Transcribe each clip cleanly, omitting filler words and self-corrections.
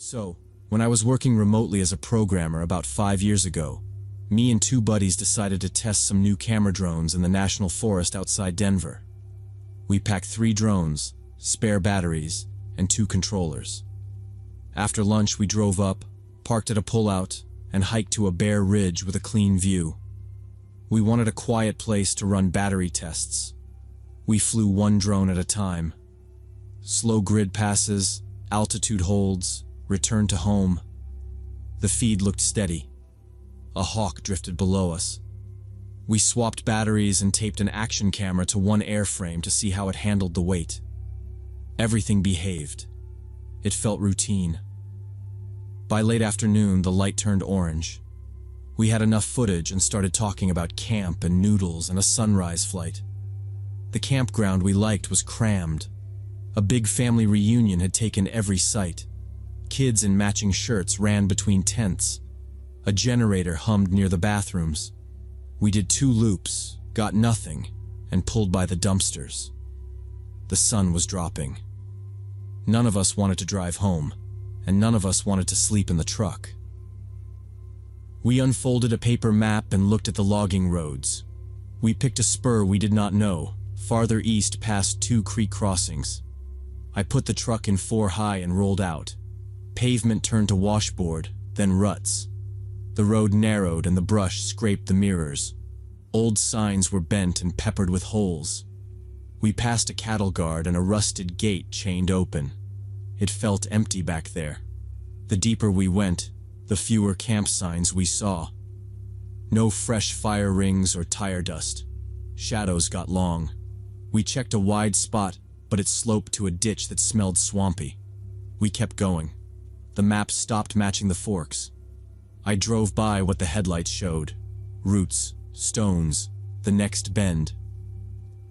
So, when I was working remotely as a programmer about 5 years ago, me and two buddies decided to test some new camera drones in the National Forest outside Denver. We packed 3 drones, spare batteries, and 2 controllers. After lunch, we drove up, parked at a pullout, and hiked to a bare ridge with a clean view. We wanted a quiet place to run battery tests. We flew 1 drone at a time. Slow grid passes, altitude holds, return to home. The feed looked steady. A hawk drifted below us. We swapped batteries and taped an action camera to one airframe to see how it handled the weight. Everything behaved. It felt routine. By late afternoon, the light turned orange. We had enough footage and started talking about camp and noodles and a sunrise flight. The campground we liked was crammed. A big family reunion had taken every sight. Kids in matching shirts ran between tents. A generator hummed near the bathrooms. We did 2 loops, got nothing, and pulled by the dumpsters. The sun was dropping. None of us wanted to drive home, and none of us wanted to sleep in the truck. We unfolded a paper map and looked at the logging roads. We picked a spur we did not know, farther east past 2 creek crossings. I put the truck in 4 high and rolled out. Pavement turned to washboard, then ruts. The road narrowed and the brush scraped the mirrors. Old signs were bent and peppered with holes. We passed a cattle guard and a rusted gate chained open. It felt empty back there. The deeper we went, the fewer camp signs we saw. No fresh fire rings or tire dust. Shadows got long. We checked a wide spot, but it sloped to a ditch that smelled swampy. We kept going. The map stopped matching the forks. I drove by what the headlights showed. Roots, stones, the next bend.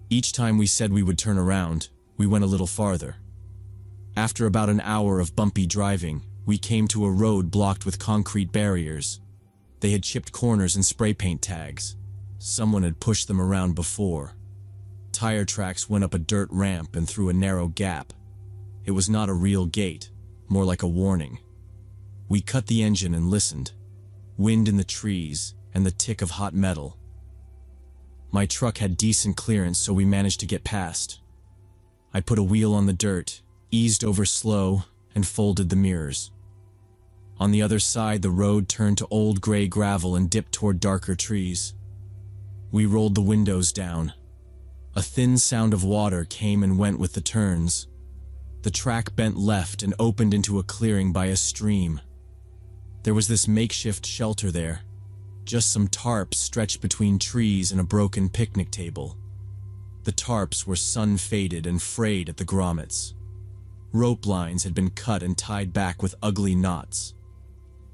Each time we said we would turn around, we went a little farther. After about an hour of bumpy driving, we came to a road blocked with concrete barriers. They had chipped corners and spray paint tags. Someone had pushed them around before. Tire tracks went up a dirt ramp and through a narrow gap. It was not a real gate, more like a warning. We cut the engine and listened. Wind in the trees and the tick of hot metal. My truck had decent clearance, so we managed to get past. I put a wheel on the dirt, eased over slow, and folded the mirrors. On the other side, the road turned to old gray gravel and dipped toward darker trees. We rolled the windows down. A thin sound of water came and went with the turns. The track bent left and opened into a clearing by a stream. There was this makeshift shelter there, just some tarps stretched between trees and a broken picnic table. The tarps were sun-faded and frayed at the grommets. Rope lines had been cut and tied back with ugly knots.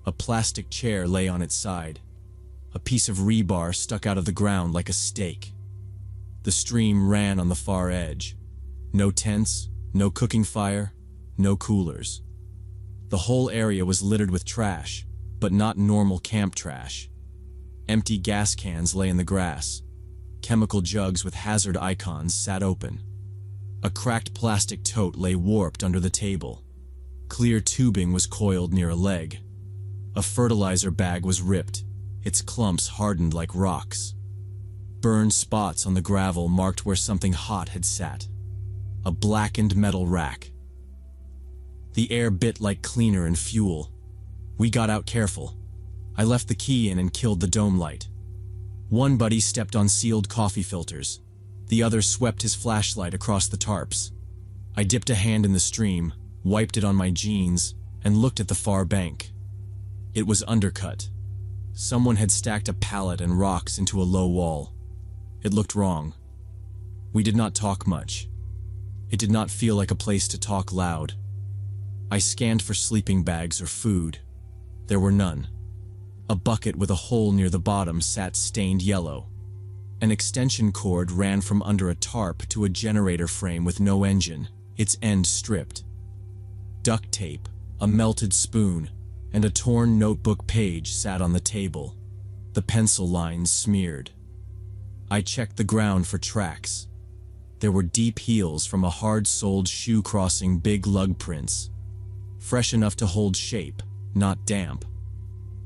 A plastic chair lay on its side. A piece of rebar stuck out of the ground like a stake. The stream ran on the far edge. No tents, no cooking fire, no coolers. The whole area was littered with trash, but not normal camp trash. Empty gas cans lay in the grass. Chemical jugs with hazard icons sat open. A cracked plastic tote lay warped under the table. Clear tubing was coiled near a leg. A fertilizer bag was ripped, its clumps hardened like rocks. Burned spots on the gravel marked where something hot had sat. A blackened metal rack. The air bit like cleaner and fuel. We got out careful. I left the key in and killed the dome light. One buddy stepped on sealed coffee filters. The other swept his flashlight across the tarps. I dipped a hand in the stream, wiped it on my jeans, and looked at the far bank. It was undercut. Someone had stacked a pallet and rocks into a low wall. It looked wrong. We did not talk much. It did not feel like a place to talk loud. I scanned for sleeping bags or food. There were none. A bucket with a hole near the bottom sat stained yellow. An extension cord ran from under a tarp to a generator frame with no engine, its end stripped. Duct tape, a melted spoon, and a torn notebook page sat on the table, the pencil lines smeared. I checked the ground for tracks. There were deep heels from a hard-soled shoe crossing big lug prints. fresh enough to hold shape, not damp.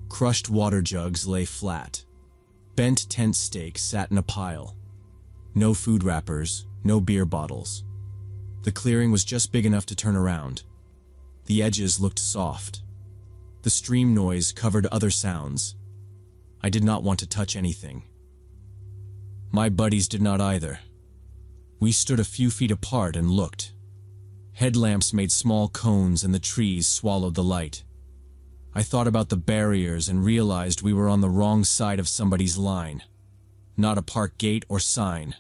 Crushed water jugs lay flat. Bent tent stakes sat in a pile. No food wrappers, no beer bottles. The clearing was just big enough to turn around. The edges looked soft. The stream noise covered other sounds. I did not want to touch anything. My buddies did not either. We stood a few feet apart and looked. Headlamps made small cones and the trees swallowed the light. I thought about the barriers and realized we were on the wrong side of somebody's line. Not a park gate or sign.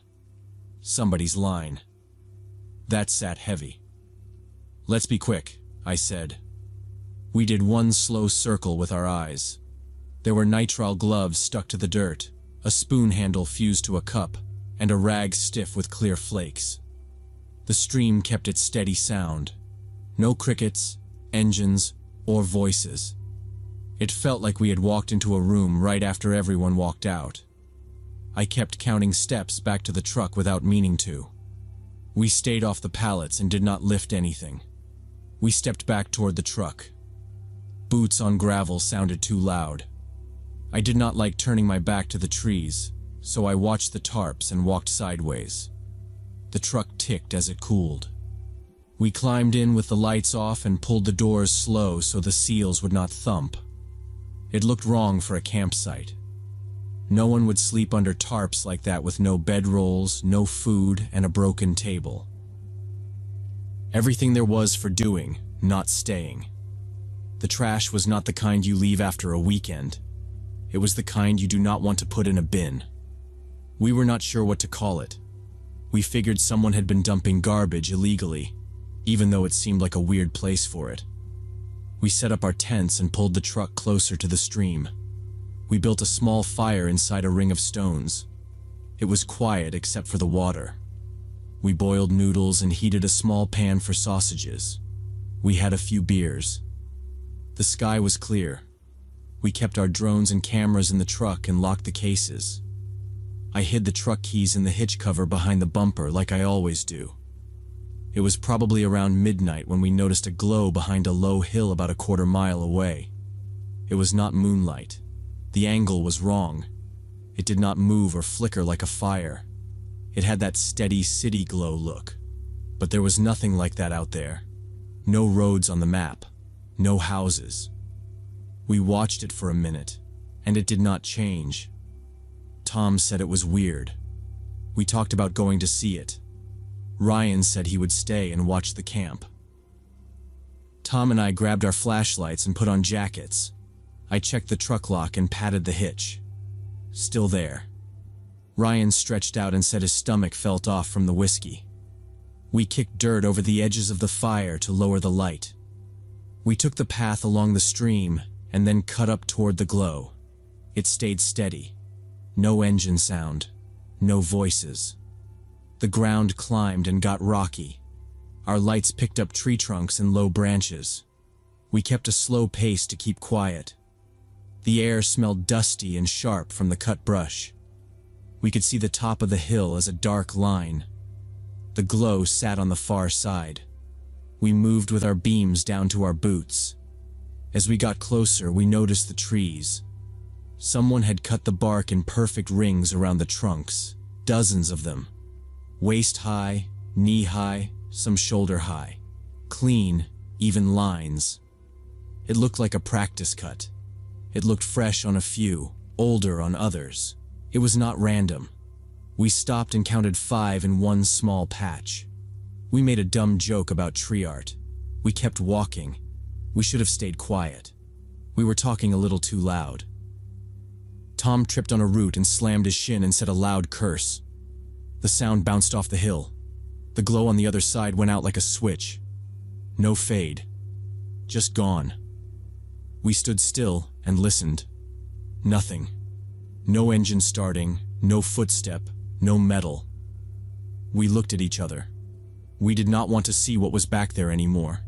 Somebody's line. That sat heavy. "Let's be quick," I said. We did one slow circle with our eyes. There were nitrile gloves stuck to the dirt, a spoon handle fused to a cup, and a rag stiff with clear flakes. The stream kept its steady sound. No crickets, engines, or voices. It felt like we had walked into a room right after everyone walked out. I kept counting steps back to the truck without meaning to. We stayed off the pallets and did not lift anything. We stepped back toward the truck. Boots on gravel sounded too loud. I did not like turning my back to the trees, so I watched the tarps and walked sideways. The truck ticked as it cooled. We climbed in with the lights off and pulled the doors slow so the seals would not thump. It looked wrong for a campsite. No one would sleep under tarps like that with no bedrolls, no food, and a broken table. Everything there was for doing, not staying. The trash was not the kind you leave after a weekend. It was the kind you do not want to put in a bin. We were not sure what to call it. We figured someone had been dumping garbage illegally, even though it seemed like a weird place for it. We set up our tents and pulled the truck closer to the stream. We built a small fire inside a ring of stones. It was quiet except for the water. We boiled noodles and heated a small pan for sausages. We had a few beers. The sky was clear. We kept our drones and cameras in the truck and locked the cases. I hid the truck keys in the hitch cover behind the bumper like I always do. It was probably around midnight when we noticed a glow behind a low hill about a quarter-mile away. It was not moonlight. The angle was wrong. It did not move or flicker like a fire. It had that steady city glow look. But there was nothing like that out there. No roads on the map. No houses. We watched it for a minute, and it did not change. Tom said it was weird. We talked about going to see it. Ryan said he would stay and watch the camp. Tom and I grabbed our flashlights and put on jackets. I checked the truck lock and patted the hitch. Still there. Ryan stretched out and said his stomach felt off from the whiskey. We kicked dirt over the edges of the fire to lower the light. We took the path along the stream and then cut up toward the glow. It stayed steady. No engine sound. No voices. The ground climbed and got rocky. Our lights picked up tree trunks and low branches. We kept a slow pace to keep quiet. The air smelled dusty and sharp from the cut brush. We could see the top of the hill as a dark line. The glow sat on the far side. We moved with our beams down to our boots. As we got closer, we noticed the trees. Someone had cut the bark in perfect rings around the trunks, dozens of them. Waist-high, knee-high, some shoulder-high. Clean, even lines. It looked like a practice cut. It looked fresh on a few, older on others. It was not random. We stopped and counted 5 in one small patch. We made a dumb joke about tree art. We kept walking. We should have stayed quiet. We were talking a little too loud. Tom tripped on a root and slammed his shin and said a loud curse. The sound bounced off the hill. The glow on the other side went out like a switch. No fade. Just gone. We stood still and listened. Nothing. No engine starting, no footstep, no metal. We looked at each other. We did not want to see what was back there anymore.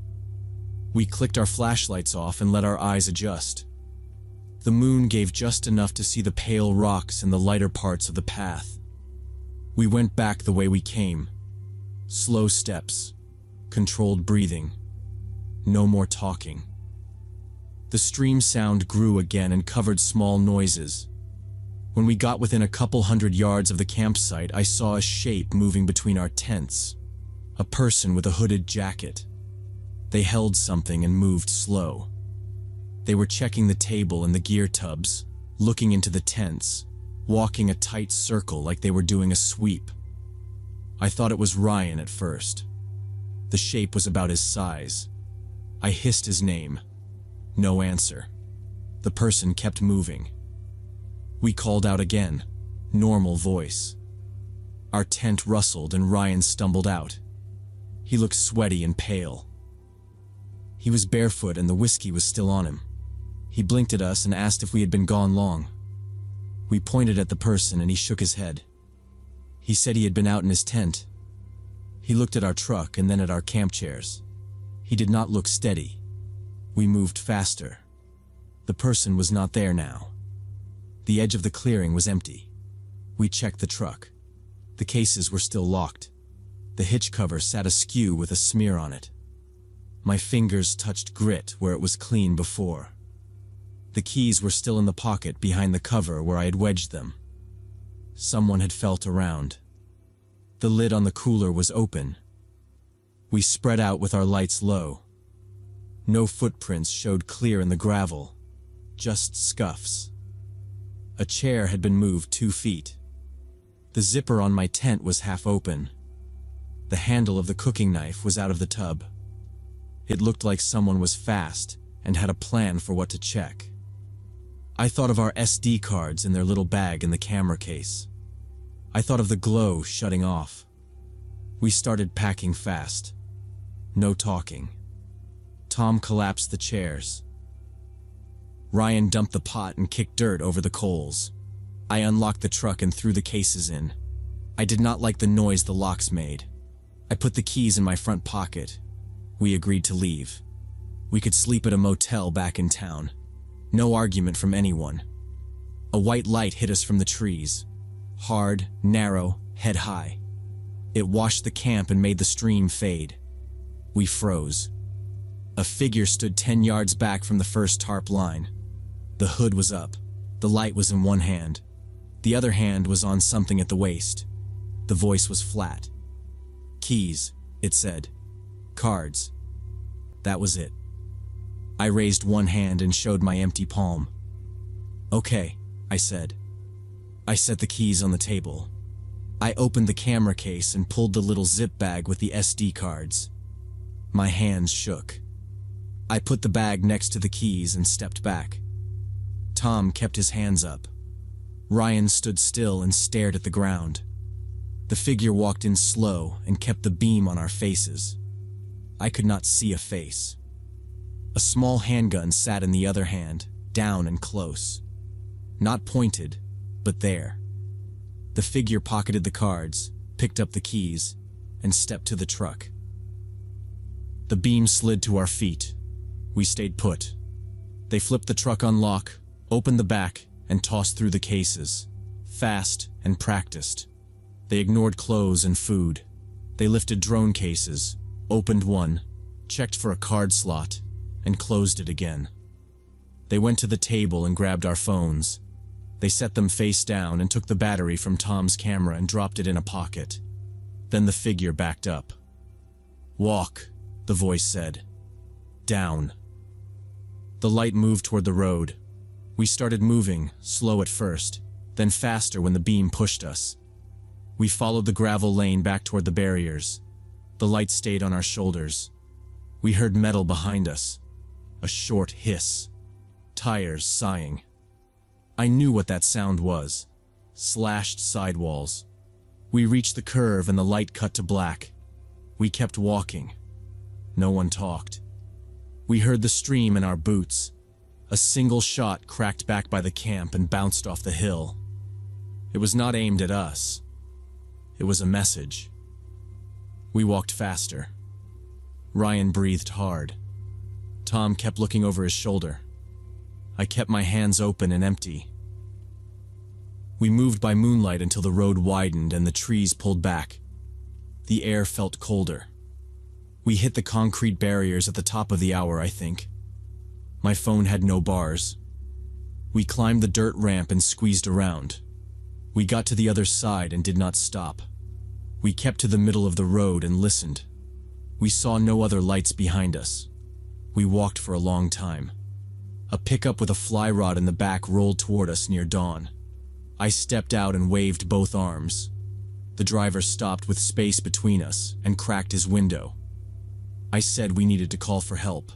We clicked our flashlights off and let our eyes adjust. The moon gave just enough to see the pale rocks and the lighter parts of the path. We went back the way we came. Slow steps. Controlled breathing. No more talking. The stream sound grew again and covered small noises. When we got within a couple 100 yards of the campsite, I saw a shape moving between our tents. A person with a hooded jacket. They held something and moved slow. They were checking the table and the gear tubs, looking into the tents, walking a tight circle like they were doing a sweep. I thought it was Ryan at first. The shape was about his size. I hissed his name. No answer. The person kept moving. We called out again. Normal voice. Our tent rustled and Ryan stumbled out. He looked sweaty and pale. He was barefoot and the whiskey was still on him. He blinked at us and asked if we had been gone long. We pointed at the person and he shook his head. He said he had been out in his tent. He looked at our truck and then at our camp chairs. He did not look steady. We moved faster. The person was not there now. The edge of the clearing was empty. We checked the truck. The cases were still locked. The hitch cover sat askew with a smear on it. My fingers touched grit where it was clean before. The keys were still in the pocket behind the cover where I had wedged them. Someone had felt around. The lid on the cooler was open. We spread out with our lights low. No footprints showed clear in the gravel, just scuffs. A chair had been moved 2 feet. The zipper on my tent was half open. The handle of the cooking knife was out of the tub. It looked like someone was fast and had a plan for what to check. I thought of our SD cards in their little bag in the camera case. I thought of the glow shutting off. We started packing fast. No talking. Tom collapsed the chairs. Ryan dumped the pot and kicked dirt over the coals. I unlocked the truck and threw the cases in. I did not like the noise the locks made. I put the keys in my front pocket. We agreed to leave. We could sleep at a motel back in town. No argument from anyone. A white light hit us from the trees. Hard, narrow, head high. It washed the camp and made the stream fade. We froze. A figure stood 10 yards back from the first tarp line. The hood was up. The light was in one hand. The other hand was on something at the waist. The voice was flat. Keys, it said. Cards. That was it. I raised one hand and showed my empty palm. Okay, I said. I set the keys on the table. I opened the camera case and pulled the little zip bag with the SD cards. My hands shook. I put the bag next to the keys and stepped back. Tom kept his hands up. Ryan stood still and stared at the ground. The figure walked in slow and kept the beam on our faces. I could not see a face. A small handgun sat in the other hand, down and close. Not pointed, but there. The figure pocketed the cards, picked up the keys, and stepped to the truck. The beam slid to our feet. We stayed put. They flipped the truck on lock, opened the back, and tossed through the cases. Fast and practiced. They ignored clothes and food. They lifted drone cases, opened one, checked for a card slot, and closed it again. They went to the table and grabbed our phones. They set them face down and took the battery from Tom's camera and dropped it in a pocket. Then the figure backed up. Walk, the voice said. Down. The light moved toward the road. We started moving, slow at first, then faster when the beam pushed us. We followed the gravel lane back toward the barriers. The light stayed on our shoulders. We heard metal behind us. A short hiss. Tires sighing. I knew what that sound was. Slashed sidewalls. We reached the curve and the light cut to black. We kept walking. No one talked. We heard the stream in our boots. A single shot cracked back by the camp and bounced off the hill. It was not aimed at us. It was a message. We walked faster. Ryan breathed hard. Tom kept looking over his shoulder. I kept my hands open and empty. We moved by moonlight until the road widened and the trees pulled back. The air felt colder. We hit the concrete barriers at the top of the hour, I think. My phone had no bars. We climbed the dirt ramp and squeezed around. We got to the other side and did not stop. We kept to the middle of the road and listened. We saw no other lights behind us. We walked for a long time. A pickup with a fly rod in the back rolled toward us near dawn. I stepped out and waved both arms. The driver stopped with space between us and cracked his window. I said we needed to call for help.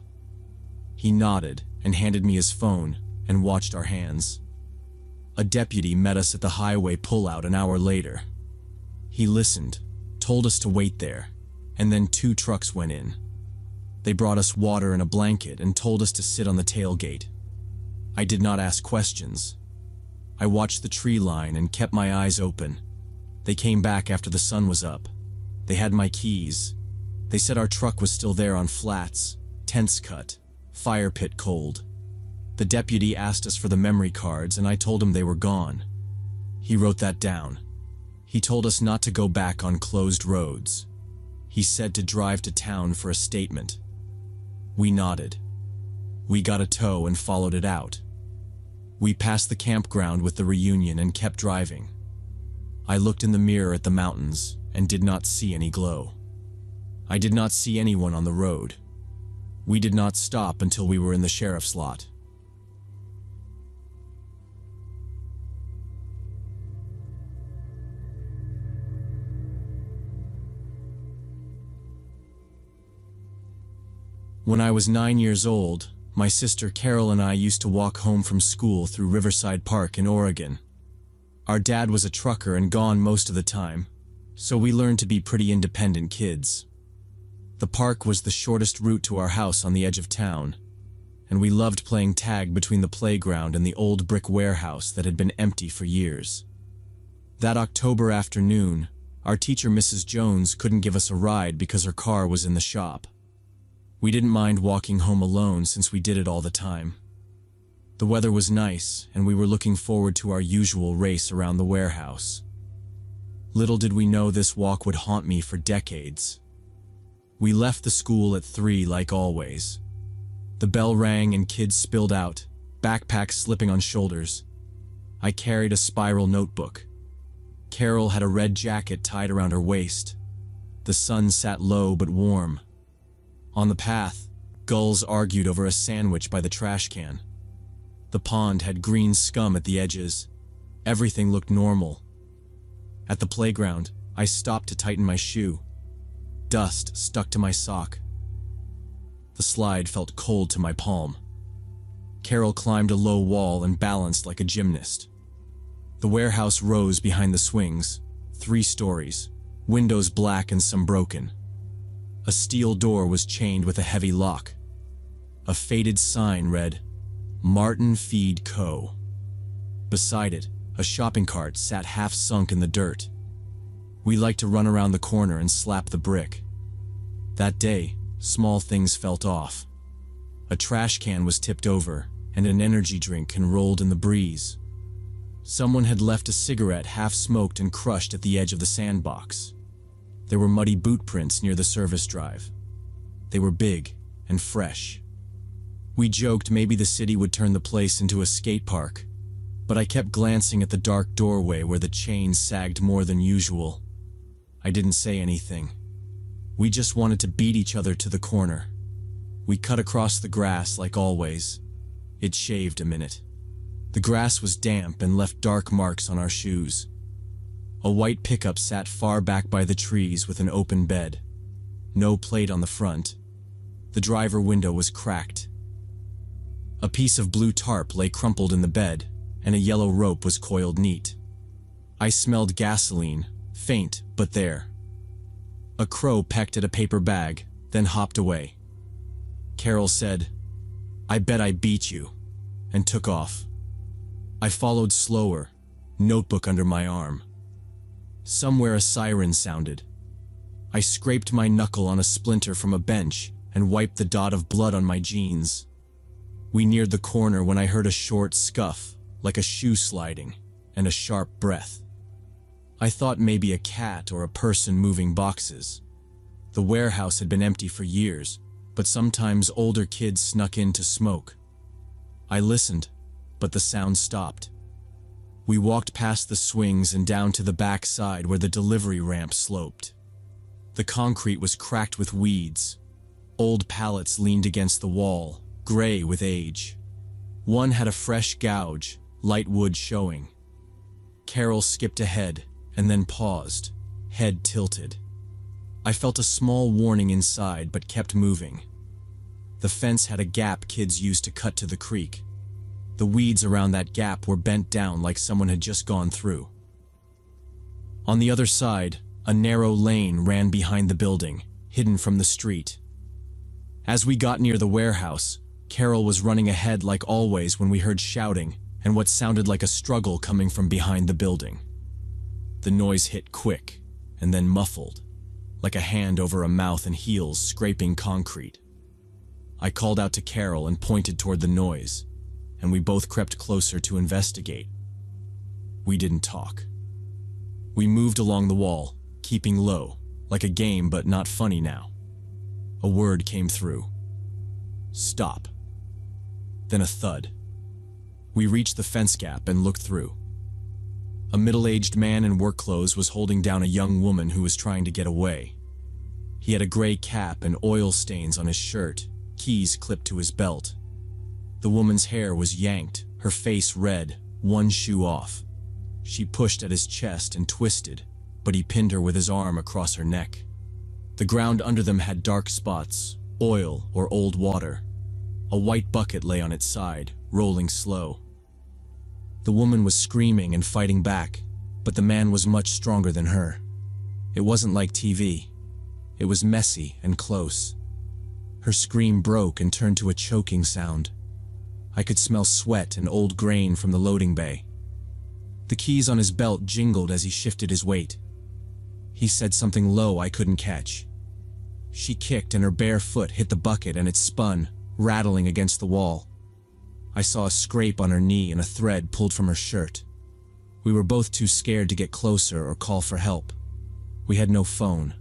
He nodded and handed me his phone and watched our hands. A deputy met us at the highway pullout an hour later. He listened, told us to wait there, and then 2 trucks went in. They brought us water and a blanket and told us to sit on the tailgate. I did not ask questions. I watched the tree line and kept my eyes open. They came back after the sun was up. They had my keys. They said our truck was still there on flats, tents cut, fire pit cold. The deputy asked us for the memory cards and I told him they were gone. He wrote that down. He told us not to go back on closed roads. He said to drive to town for a statement. We nodded. We got a tow and followed it out. We passed the campground with the reunion and kept driving. I looked in the mirror at the mountains and did not see any glow. I did not see anyone on the road. We did not stop until we were in the sheriff's lot. When I was 9 years old, my sister Carol and I used to walk home from school through Riverside Park in Oregon. Our dad was a trucker and gone most of the time, so we learned to be pretty independent kids. The park was the shortest route to our house on the edge of town, and we loved playing tag between the playground and the old brick warehouse that had been empty for years. That October afternoon, our teacher Mrs. Jones couldn't give us a ride because her car was in the shop. We didn't mind walking home alone since we did it all the time. The weather was nice, and we were looking forward to our usual race around the warehouse. Little did we know this walk would haunt me for decades. We left the school at 3 like always. The bell rang and kids spilled out, backpacks slipping on shoulders. I carried a spiral notebook. Carol had a red jacket tied around her waist. The sun sat low but warm. On the path, gulls argued over a sandwich by the trash can. The pond had green scum at the edges. Everything looked normal. At the playground, I stopped to tighten my shoe. Dust stuck to my sock. The slide felt cold to my palm. Carol climbed a low wall and balanced like a gymnast. The warehouse rose behind the swings, 3 stories, windows black and some broken. A steel door was chained with a heavy lock. A faded sign read, Martin Feed Co. Beside it, a shopping cart sat half sunk in the dirt. We liked to run around the corner and slap the brick. That day, small things felt off. A trash can was tipped over, and an energy drink enrolled in the breeze. Someone had left a cigarette half-smoked and crushed at the edge of the sandbox. There were muddy boot prints near the service drive. They were big and fresh. We joked maybe the city would turn the place into a skate park, but I kept glancing at the dark doorway where the chain sagged more than usual. I didn't say anything. We just wanted to beat each other to the corner. We cut across the grass like always. It shaved a minute. The grass was damp and left dark marks on our shoes. A white pickup sat far back by the trees with an open bed. No plate on the front. The driver window was cracked. A piece of blue tarp lay crumpled in the bed, and a yellow rope was coiled neat. I smelled gasoline, faint but there. A crow pecked at a paper bag, then hopped away. Carol said, "I bet I beat you," and took off. I followed slower, notebook under my arm. Somewhere a siren sounded. I scraped my knuckle on a splinter from a bench and wiped the dot of blood on my jeans. We neared the corner when I heard a short scuff, like a shoe sliding, and a sharp breath. I thought maybe a cat or a person moving boxes. The warehouse had been empty for years, but sometimes older kids snuck in to smoke. I listened, but the sound stopped. We walked past the swings and down to the back side where the delivery ramp sloped. The concrete was cracked with weeds. Old pallets leaned against the wall, gray with age. One had a fresh gouge, light wood showing. Carol skipped ahead and then paused, head tilted. I felt a small warning inside but kept moving. The fence had a gap kids used to cut to the creek. The weeds around that gap were bent down like someone had just gone through. On the other side, a narrow lane ran behind the building, hidden from the street. As we got near the warehouse, Carol was running ahead like always when we heard shouting and what sounded like a struggle coming from behind the building. The noise hit quick and then muffled, like a hand over a mouth and heels scraping concrete. I called out to Carol and pointed toward the noise, and we both crept closer to investigate. We didn't talk. We moved along the wall, keeping low, like a game but not funny now. A word came through. Stop. Then a thud. We reached the fence gap and looked through. A middle-aged man in work clothes was holding down a young woman who was trying to get away. He had a gray cap and oil stains on his shirt, keys clipped to his belt. The woman's hair was yanked, her face red, one shoe off. She pushed at his chest and twisted, but he pinned her with his arm across her neck. The ground under them had dark spots, oil or old water. A white bucket lay on its side, rolling slow. The woman was screaming and fighting back, but the man was much stronger than her. It wasn't like TV. It was messy and close. Her scream broke and turned to a choking sound. I could smell sweat and old grain from the loading bay. The keys on his belt jingled as he shifted his weight. He said something low I couldn't catch. She kicked and her bare foot hit the bucket and it spun, rattling against the wall. I saw a scrape on her knee and a thread pulled from her shirt. We were both too scared to get closer or call for help. We had no phone.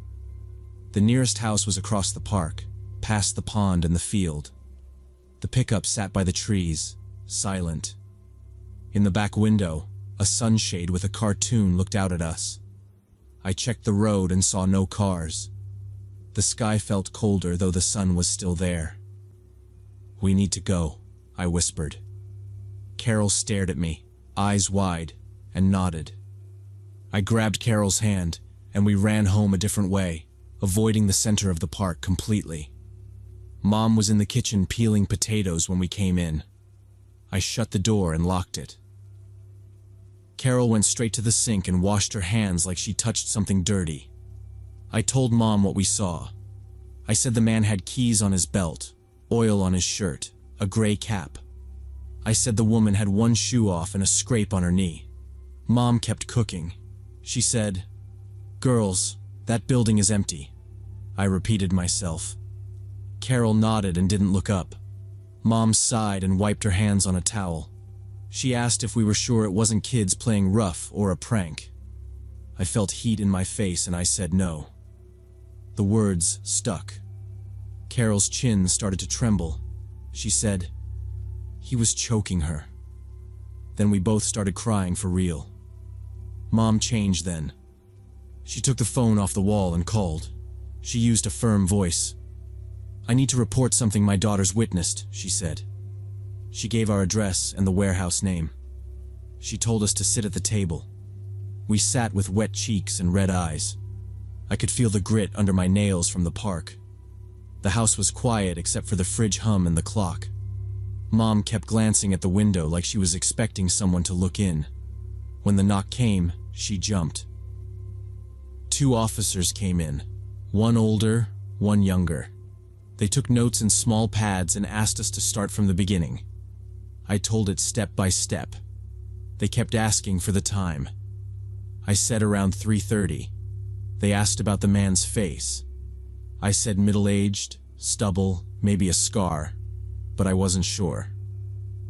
The nearest house was across the park, past the pond and the field. The pickup sat by the trees, silent. In the back window, a sunshade with a cartoon looked out at us. I checked the road and saw no cars. The sky felt colder, though the sun was still there. "We need to go," I whispered. Carol stared at me, eyes wide, and nodded. I grabbed Carol's hand, and we ran home a different way, avoiding the center of the park completely. Mom was in the kitchen peeling potatoes when we came in. I shut the door and locked it. Carol went straight to the sink and washed her hands like she touched something dirty. I told Mom what we saw. I said the man had keys on his belt, oil on his shirt, a gray cap. I said the woman had one shoe off and a scrape on her knee. Mom kept cooking. She said, "Girls, that building is empty." I repeated myself. Carol nodded and didn't look up. Mom sighed and wiped her hands on a towel. She asked if we were sure it wasn't kids playing rough or a prank. I felt heat in my face and I said no. The words stuck. Carol's chin started to tremble. She said, "He was choking her." Then we both started crying for real. Mom changed then. She took the phone off the wall and called. She used a firm voice. "I need to report something my daughter's witnessed," she said. She gave our address and the warehouse name. She told us to sit at the table. We sat with wet cheeks and red eyes. I could feel the grit under my nails from the park. The house was quiet except for the fridge hum and the clock. Mom kept glancing at the window like she was expecting someone to look in. When the knock came, she jumped. 2 officers came in, one older, one younger. They took notes in small pads and asked us to start from the beginning. I told it step by step. They kept asking for the time. I said around 3:30. They asked about the man's face. I said middle-aged, stubble, maybe a scar, but I wasn't sure.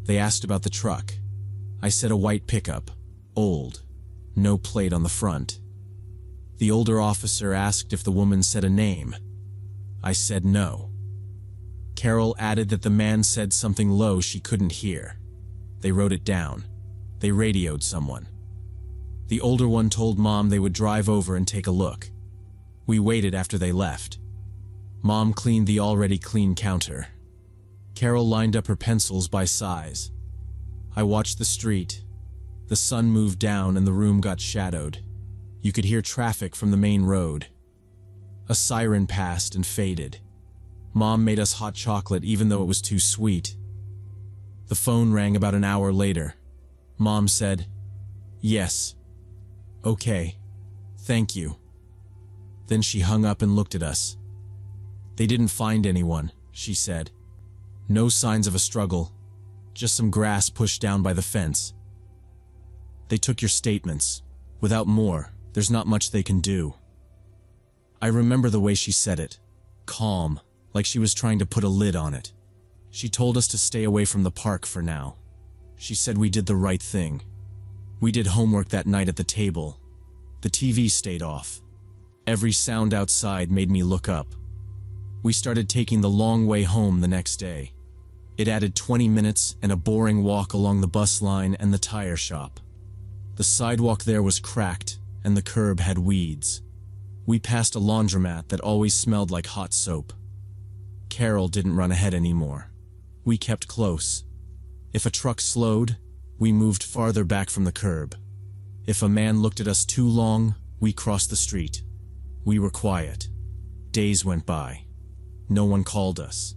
They asked about the truck. I said a white pickup, old, no plate on the front. The older officer asked if the woman said a name, I said no. Carol added that the man said something low she couldn't hear. They wrote it down. They radioed someone. The older one told Mom they would drive over and take a look. We waited after they left. Mom cleaned the already clean counter. Carol lined up her pencils by size. I watched the street. The sun moved down and the room got shadowed. You could hear traffic from the main road. A siren passed and faded. Mom made us hot chocolate even though it was too sweet. The phone rang about an hour later. Mom said, "Yes. Okay. Thank you." Then she hung up and looked at us. "They didn't find anyone," she said. "No signs of a struggle. Just some grass pushed down by the fence. They took your statements. Without more, there's not much they can do." I remember the way she said it. Calm, like she was trying to put a lid on it. She told us to stay away from the park for now. She said we did the right thing. We did homework that night at the table. The TV stayed off. Every sound outside made me look up. We started taking the long way home the next day. It added 20 minutes and a boring walk along the bus line and the tire shop. The sidewalk there was cracked and the curb had weeds. We passed a laundromat that always smelled like hot soap. Carol didn't run ahead anymore. We kept close. If a truck slowed, we moved farther back from the curb. If a man looked at us too long, we crossed the street. We were quiet. Days went by. No one called us.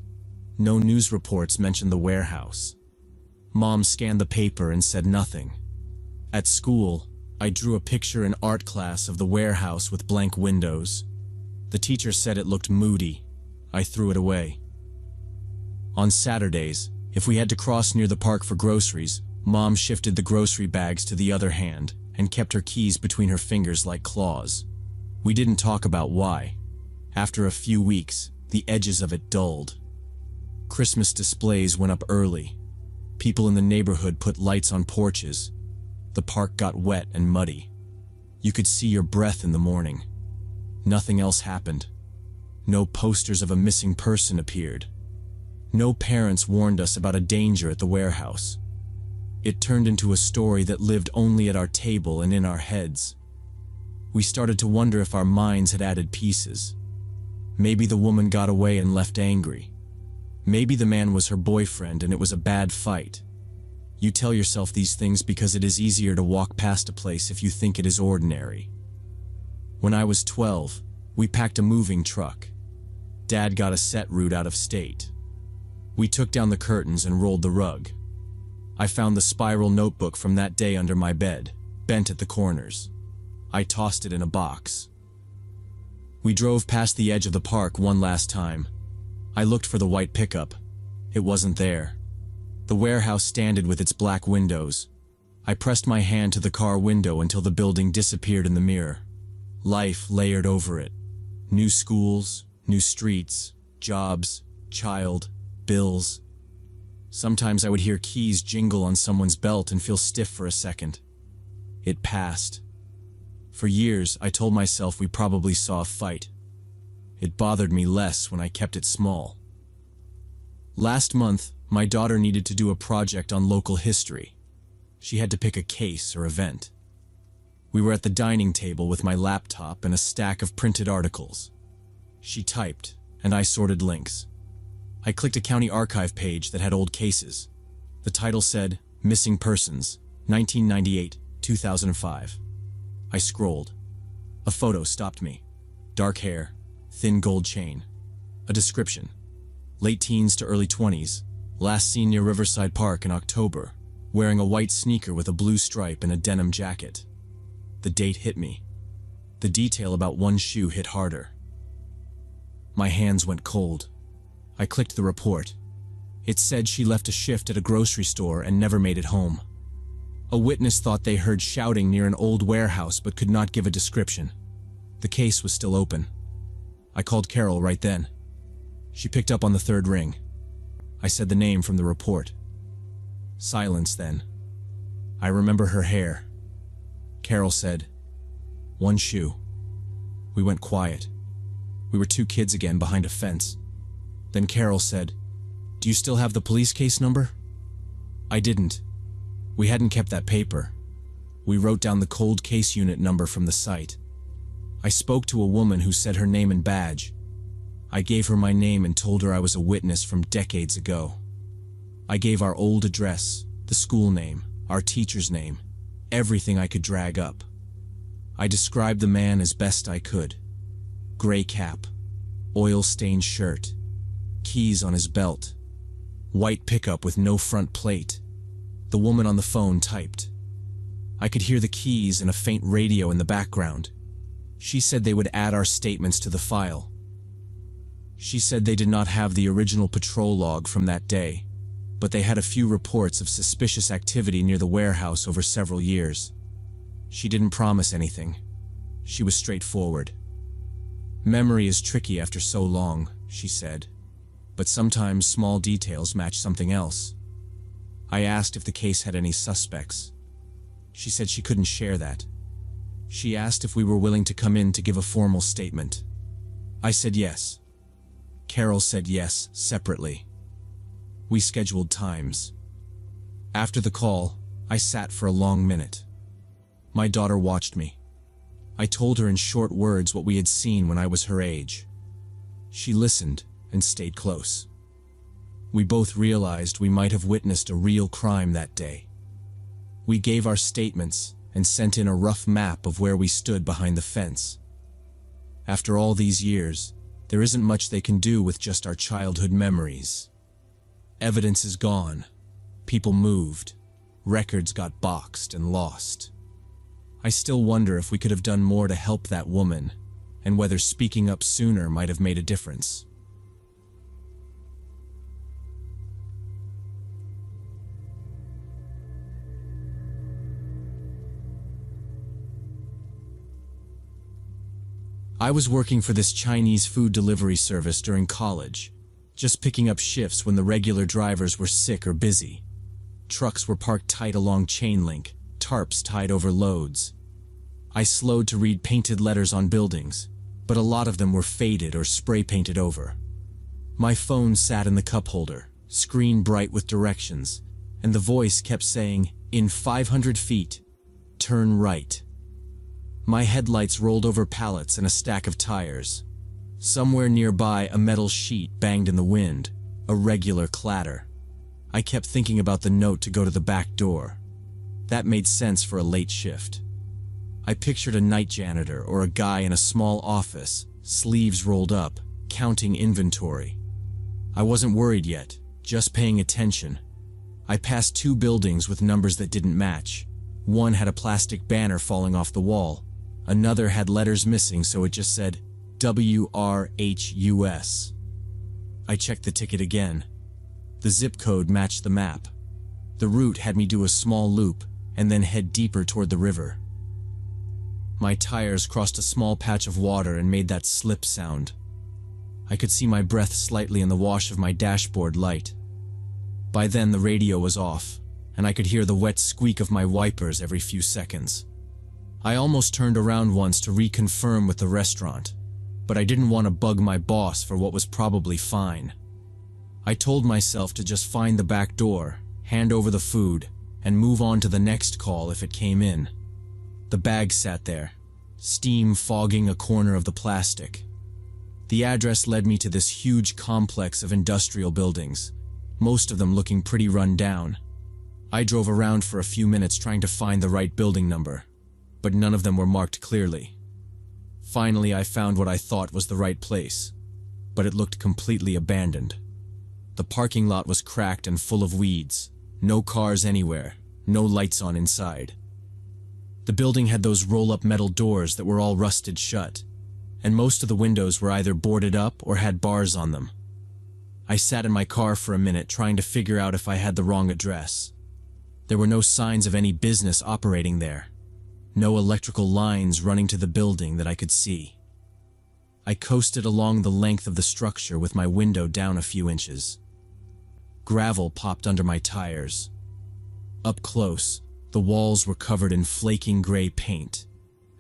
No news reports mentioned the warehouse. Mom scanned the paper and said nothing. At school, I drew a picture in art class of the warehouse with blank windows. The teacher said it looked moody. I threw it away. On Saturdays, if we had to cross near the park for groceries, Mom shifted the grocery bags to the other hand and kept her keys between her fingers like claws. We didn't talk about why. After a few weeks, the edges of it dulled. Christmas displays went up early. People in the neighborhood put lights on porches. The park got wet and muddy. You could see your breath in the morning. Nothing else happened. No posters of a missing person appeared. No parents warned us about a danger at the warehouse. It turned into a story that lived only at our table and in our heads. We started to wonder if our minds had added pieces. Maybe the woman got away and left angry. Maybe the man was her boyfriend and it was a bad fight. You tell yourself these things because it is easier to walk past a place if you think it is ordinary. When I was 12, we packed a moving truck. Dad got a set route out of state. We took down the curtains and rolled the rug. I found the spiral notebook from that day under my bed, bent at the corners. I tossed it in a box. We drove past the edge of the park one last time. I looked for the white pickup. It wasn't there. The warehouse standed with its black windows. I pressed my hand to the car window until the building disappeared in the mirror. Life layered over it. New schools, new streets, jobs, child, bills. Sometimes I would hear keys jingle on someone's belt and feel stiff for a second. It passed. For years, I told myself we probably saw a fight. It bothered me less when I kept it small. Last month, my daughter needed to do a project on local history. She had to pick a case or event. We were at the dining table with my laptop and a stack of printed articles. She typed, and I sorted links. I clicked a county archive page that had old cases. The title said, "Missing Persons, 1998-2005. I scrolled. A photo stopped me. Dark hair, thin gold chain. A description. Late teens to early 20s, last seen near Riverside Park in October, wearing a white sneaker with a blue stripe and a denim jacket. The date hit me. The detail about one shoe hit harder. My hands went cold. I clicked the report. It said she left a shift at a grocery store and never made it home. A witness thought they heard shouting near an old warehouse but could not give a description. The case was still open. I called Carol right then. She picked up on the third ring. I said the name from the report. Silence then. I remember her hair. Carol said, "One shoe." We went quiet. We were two kids again behind a fence. Then Carol said, "Do you still have the police case number?" I didn't. We hadn't kept that paper. We wrote down the cold case unit number from the site. I spoke to a woman who said her name and badge. I gave her my name and told her I was a witness from decades ago. I gave our old address, the school name, our teacher's name, everything I could drag up. I described the man as best I could. Gray cap, oil-stained shirt, keys on his belt, white pickup with no front plate. The woman on the phone typed. I could hear the keys and a faint radio in the background. She said they would add our statements to the file. She said they did not have the original patrol log from that day, but they had a few reports of suspicious activity near the warehouse over several years. She didn't promise anything. She was straightforward. Memory is tricky after so long, she said, but sometimes small details match something else. I asked if the case had any suspects. She said she couldn't share that. She asked if we were willing to come in to give a formal statement. I said yes. Carol said yes, separately. We scheduled times. After the call, I sat for a long minute. My daughter watched me. I told her in short words what we had seen when I was her age. She listened and stayed close. We both realized we might have witnessed a real crime that day. We gave our statements and sent in a rough map of where we stood behind the fence. After all these years, there isn't much they can do with just our childhood memories. Evidence is gone. People moved. Records got boxed and lost. I still wonder if we could have done more to help that woman, and whether speaking up sooner might have made a difference. I was working for this Chinese food delivery service during college, just picking up shifts when the regular drivers were sick or busy. Trucks were parked tight along chain link, tarps tied over loads. I slowed to read painted letters on buildings, but a lot of them were faded or spray painted over. My phone sat in the cup holder, screen bright with directions, and the voice kept saying, "In 500 feet, turn right." My headlights rolled over pallets and a stack of tires. Somewhere nearby, a metal sheet banged in the wind, a regular clatter. I kept thinking about the note to go to the back door. That made sense for a late shift. I pictured a night janitor or a guy in a small office, sleeves rolled up, counting inventory. I wasn't worried yet, just paying attention. I passed two buildings with numbers that didn't match. One had a plastic banner falling off the wall. Another had letters missing, so it just said WRHUS. I checked the ticket again. The zip code matched the map. The route had me do a small loop and then head deeper toward the river. My tires crossed a small patch of water and made that slip sound. I could see my breath slightly in the wash of my dashboard light. By then the radio was off, and I could hear the wet squeak of my wipers every few seconds. I almost turned around once to reconfirm with the restaurant, but I didn't want to bug my boss for what was probably fine. I told myself to just find the back door, hand over the food, and move on to the next call if it came in. The bag sat there, steam fogging a corner of the plastic. The address led me to this huge complex of industrial buildings, most of them looking pretty run down. I drove around for a few minutes trying to find the right building number, but none of them were marked clearly. Finally, I found what I thought was the right place, but it looked completely abandoned. The parking lot was cracked and full of weeds, no cars anywhere, no lights on inside. The building had those roll-up metal doors that were all rusted shut, and most of the windows were either boarded up or had bars on them. I sat in my car for a minute trying to figure out if I had the wrong address. There were no signs of any business operating there. No electrical lines running to the building that I could see. I coasted along the length of the structure with my window down a few inches. Gravel popped under my tires. Up close, the walls were covered in flaking gray paint,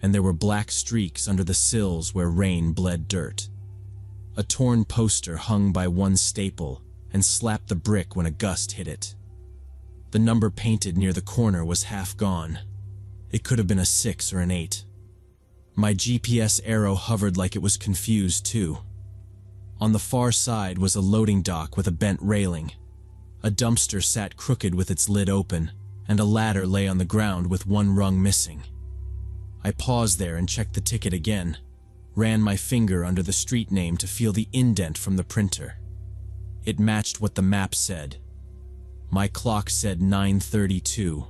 and there were black streaks under the sills where rain bled dirt. A torn poster hung by one staple and slapped the brick when a gust hit it. The number painted near the corner was half gone. It could have been a 6 or an 8. My GPS arrow hovered like it was confused too. On the far side was a loading dock with a bent railing. A dumpster sat crooked with its lid open, and a ladder lay on the ground with one rung missing. I paused there and checked the ticket again, ran my finger under the street name to feel the indent from the printer. It matched what the map said. My clock said 9:32.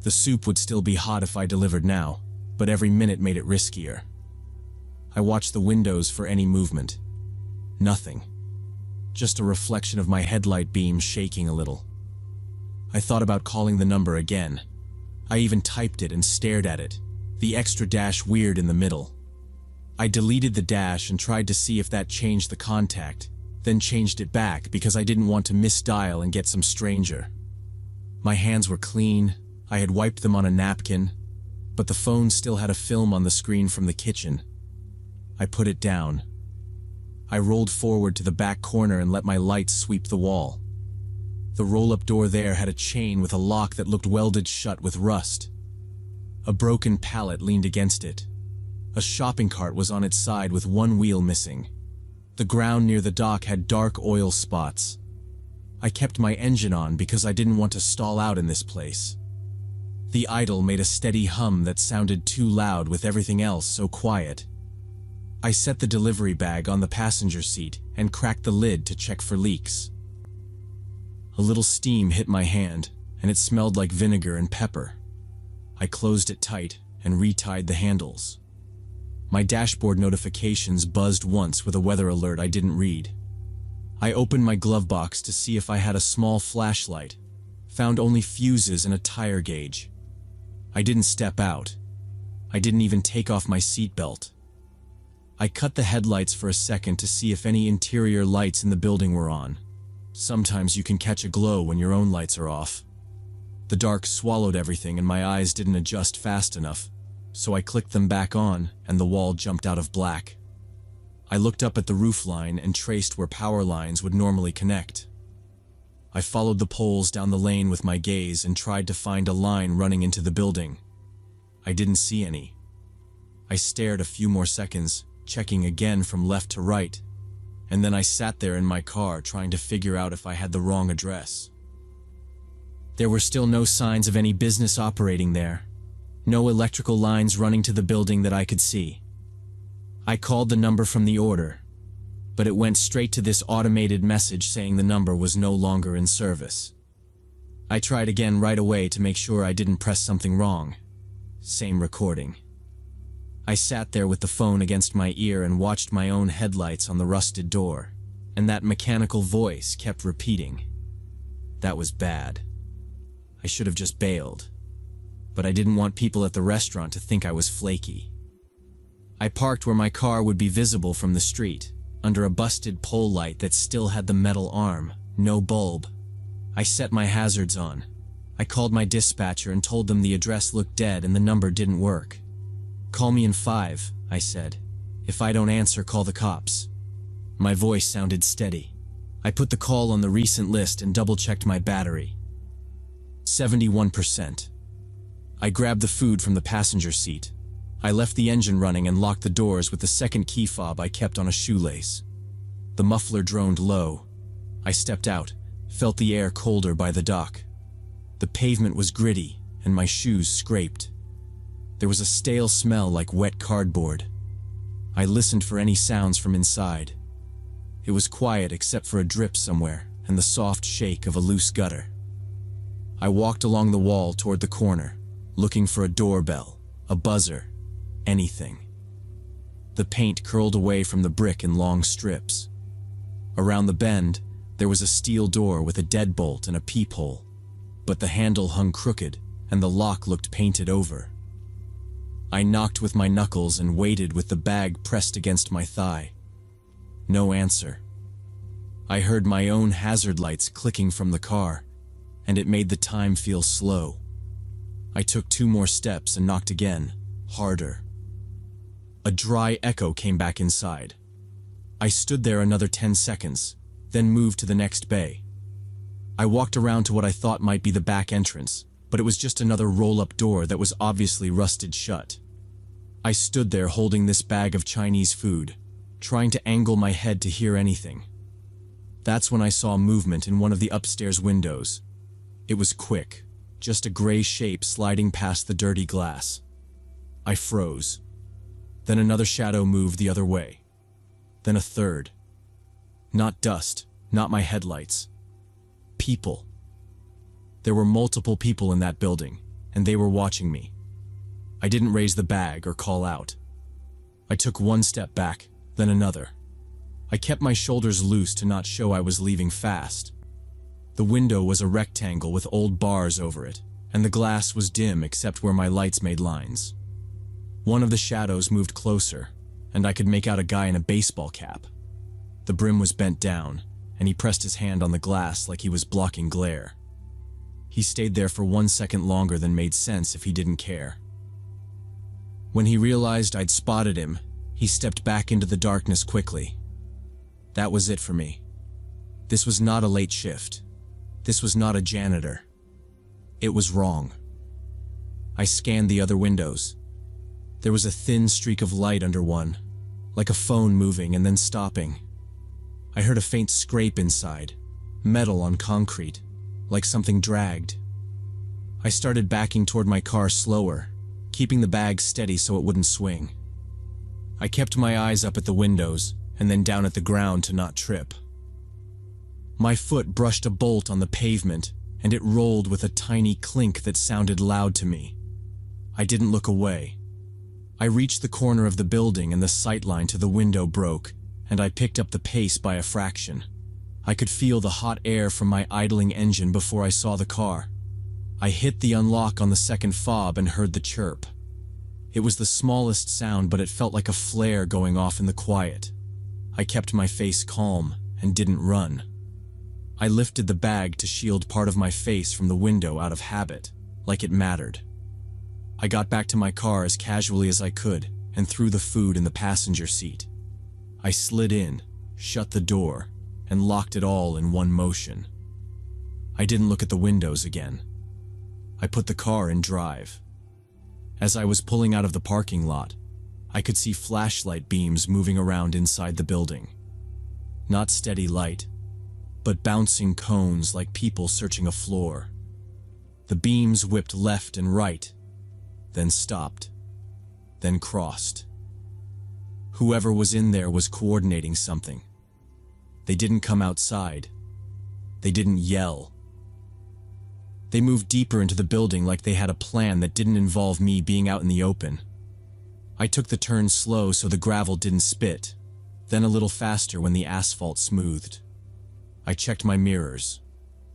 The soup would still be hot if I delivered now, but every minute made it riskier. I watched the windows for any movement. Nothing. Just a reflection of my headlight beam shaking a little. I thought about calling the number again. I even typed it and stared at it, the extra dash weird in the middle. I deleted the dash and tried to see if that changed the contact, then changed it back because I didn't want to misdial and get some stranger. My hands were clean, I had wiped them on a napkin, but the phone still had a film on the screen from the kitchen. I put it down. I rolled forward to the back corner and let my light sweep the wall. The roll-up door there had a chain with a lock that looked welded shut with rust. A broken pallet leaned against it. A shopping cart was on its side with one wheel missing. The ground near the dock had dark oil spots. I kept my engine on because I didn't want to stall out in this place. The idle made a steady hum that sounded too loud with everything else so quiet. I set the delivery bag on the passenger seat and cracked the lid to check for leaks. A little steam hit my hand, and it smelled like vinegar and pepper. I closed it tight and retied the handles. My dashboard notifications buzzed once with a weather alert I didn't read. I opened my glove box to see if I had a small flashlight, found only fuses and a tire gauge. I didn't step out. I didn't even take off my seatbelt. I cut the headlights for a second to see if any interior lights in the building were on. Sometimes you can catch a glow when your own lights are off. The dark swallowed everything and my eyes didn't adjust fast enough, so I clicked them back on and the wall jumped out of black. I looked up at the roof line and traced where power lines would normally connect. I followed the poles down the lane with my gaze and tried to find a line running into the building. I didn't see any. I stared a few more seconds, checking again from left to right, and then I sat there in my car trying to figure out if I had the wrong address. There were still no signs of any business operating there. No electrical lines running to the building that I could see. I called the number from the order, but it went straight to this automated message saying the number was no longer in service. I tried again right away to make sure I didn't press something wrong. Same recording. I sat there with the phone against my ear and watched my own headlights on the rusted door, and that mechanical voice kept repeating. That was bad. I should have just bailed, but I didn't want people at the restaurant to think I was flaky. I parked where my car would be visible from the street, under a busted pole light that still had the metal arm, no bulb. I set my hazards on. I called my dispatcher and told them the address looked dead and the number didn't work. "Call me in 5, I said. "If I don't answer, call the cops." My voice sounded steady. I put the call on the recent list and double-checked my battery. 71%. I grabbed the food from the passenger seat. I left the engine running and locked the doors with the second key fob I kept on a shoelace. The muffler droned low. I stepped out, felt the air colder by the dock. The pavement was gritty, and my shoes scraped. There was a stale smell like wet cardboard. I listened for any sounds from inside. It was quiet except for a drip somewhere and the soft shake of a loose gutter. I walked along the wall toward the corner, looking for a doorbell, a buzzer, anything. The paint curled away from the brick in long strips. Around the bend, there was a steel door with a deadbolt and a peephole, but the handle hung crooked and the lock looked painted over. I knocked with my knuckles and waited with the bag pressed against my thigh. No answer. I heard my own hazard lights clicking from the car, and it made the time feel slow. I took 2 more steps and knocked again, harder. A dry echo came back inside. I stood there another 10 seconds, then moved to the next bay. I walked around to what I thought might be the back entrance, but it was just another roll-up door that was obviously rusted shut. I stood there holding this bag of Chinese food, trying to angle my head to hear anything. That's when I saw movement in one of the upstairs windows. It was quick, just a gray shape sliding past the dirty glass. I froze. Then another shadow moved the other way. Then a third. Not dust, not my headlights. People. There were multiple people in that building, and they were watching me. I didn't raise the bag or call out. I took one step back, then another. I kept my shoulders loose to not show I was leaving fast. The window was a rectangle with old bars over it, and the glass was dim except where my lights made lines. One of the shadows moved closer, and I could make out a guy in a baseball cap. The brim was bent down, and he pressed his hand on the glass like he was blocking glare. He stayed there for 1 second longer than made sense if he didn't care. When he realized I'd spotted him, he stepped back into the darkness quickly. That was it for me. This was not a late shift. This was not a janitor. It was wrong. I scanned the other windows. There was a thin streak of light under one, like a phone moving and then stopping. I heard a faint scrape inside, metal on concrete, like something dragged. I started backing toward my car slower, keeping the bag steady so it wouldn't swing. I kept my eyes up at the windows and then down at the ground to not trip. My foot brushed a bolt on the pavement, and it rolled with a tiny clink that sounded loud to me. I didn't look away. I reached the corner of the building and the sightline to the window broke, and I picked up the pace by a fraction. I could feel the hot air from my idling engine before I saw the car. I hit the unlock on the second fob and heard the chirp. It was the smallest sound, but it felt like a flare going off in the quiet. I kept my face calm and didn't run. I lifted the bag to shield part of my face from the window out of habit, like it mattered. I got back to my car as casually as I could and threw the food in the passenger seat. I slid in, shut the door, and locked it all in one motion. I didn't look at the windows again. I put the car in drive. As I was pulling out of the parking lot, I could see flashlight beams moving around inside the building. Not steady light, but bouncing cones like people searching a floor. The beams whipped left and right, then stopped, then crossed. Whoever was in there was coordinating something. They didn't come outside. They didn't yell. They moved deeper into the building like they had a plan that didn't involve me being out in the open. I took the turn slow so the gravel didn't spit, then a little faster when the asphalt smoothed. I checked my mirrors.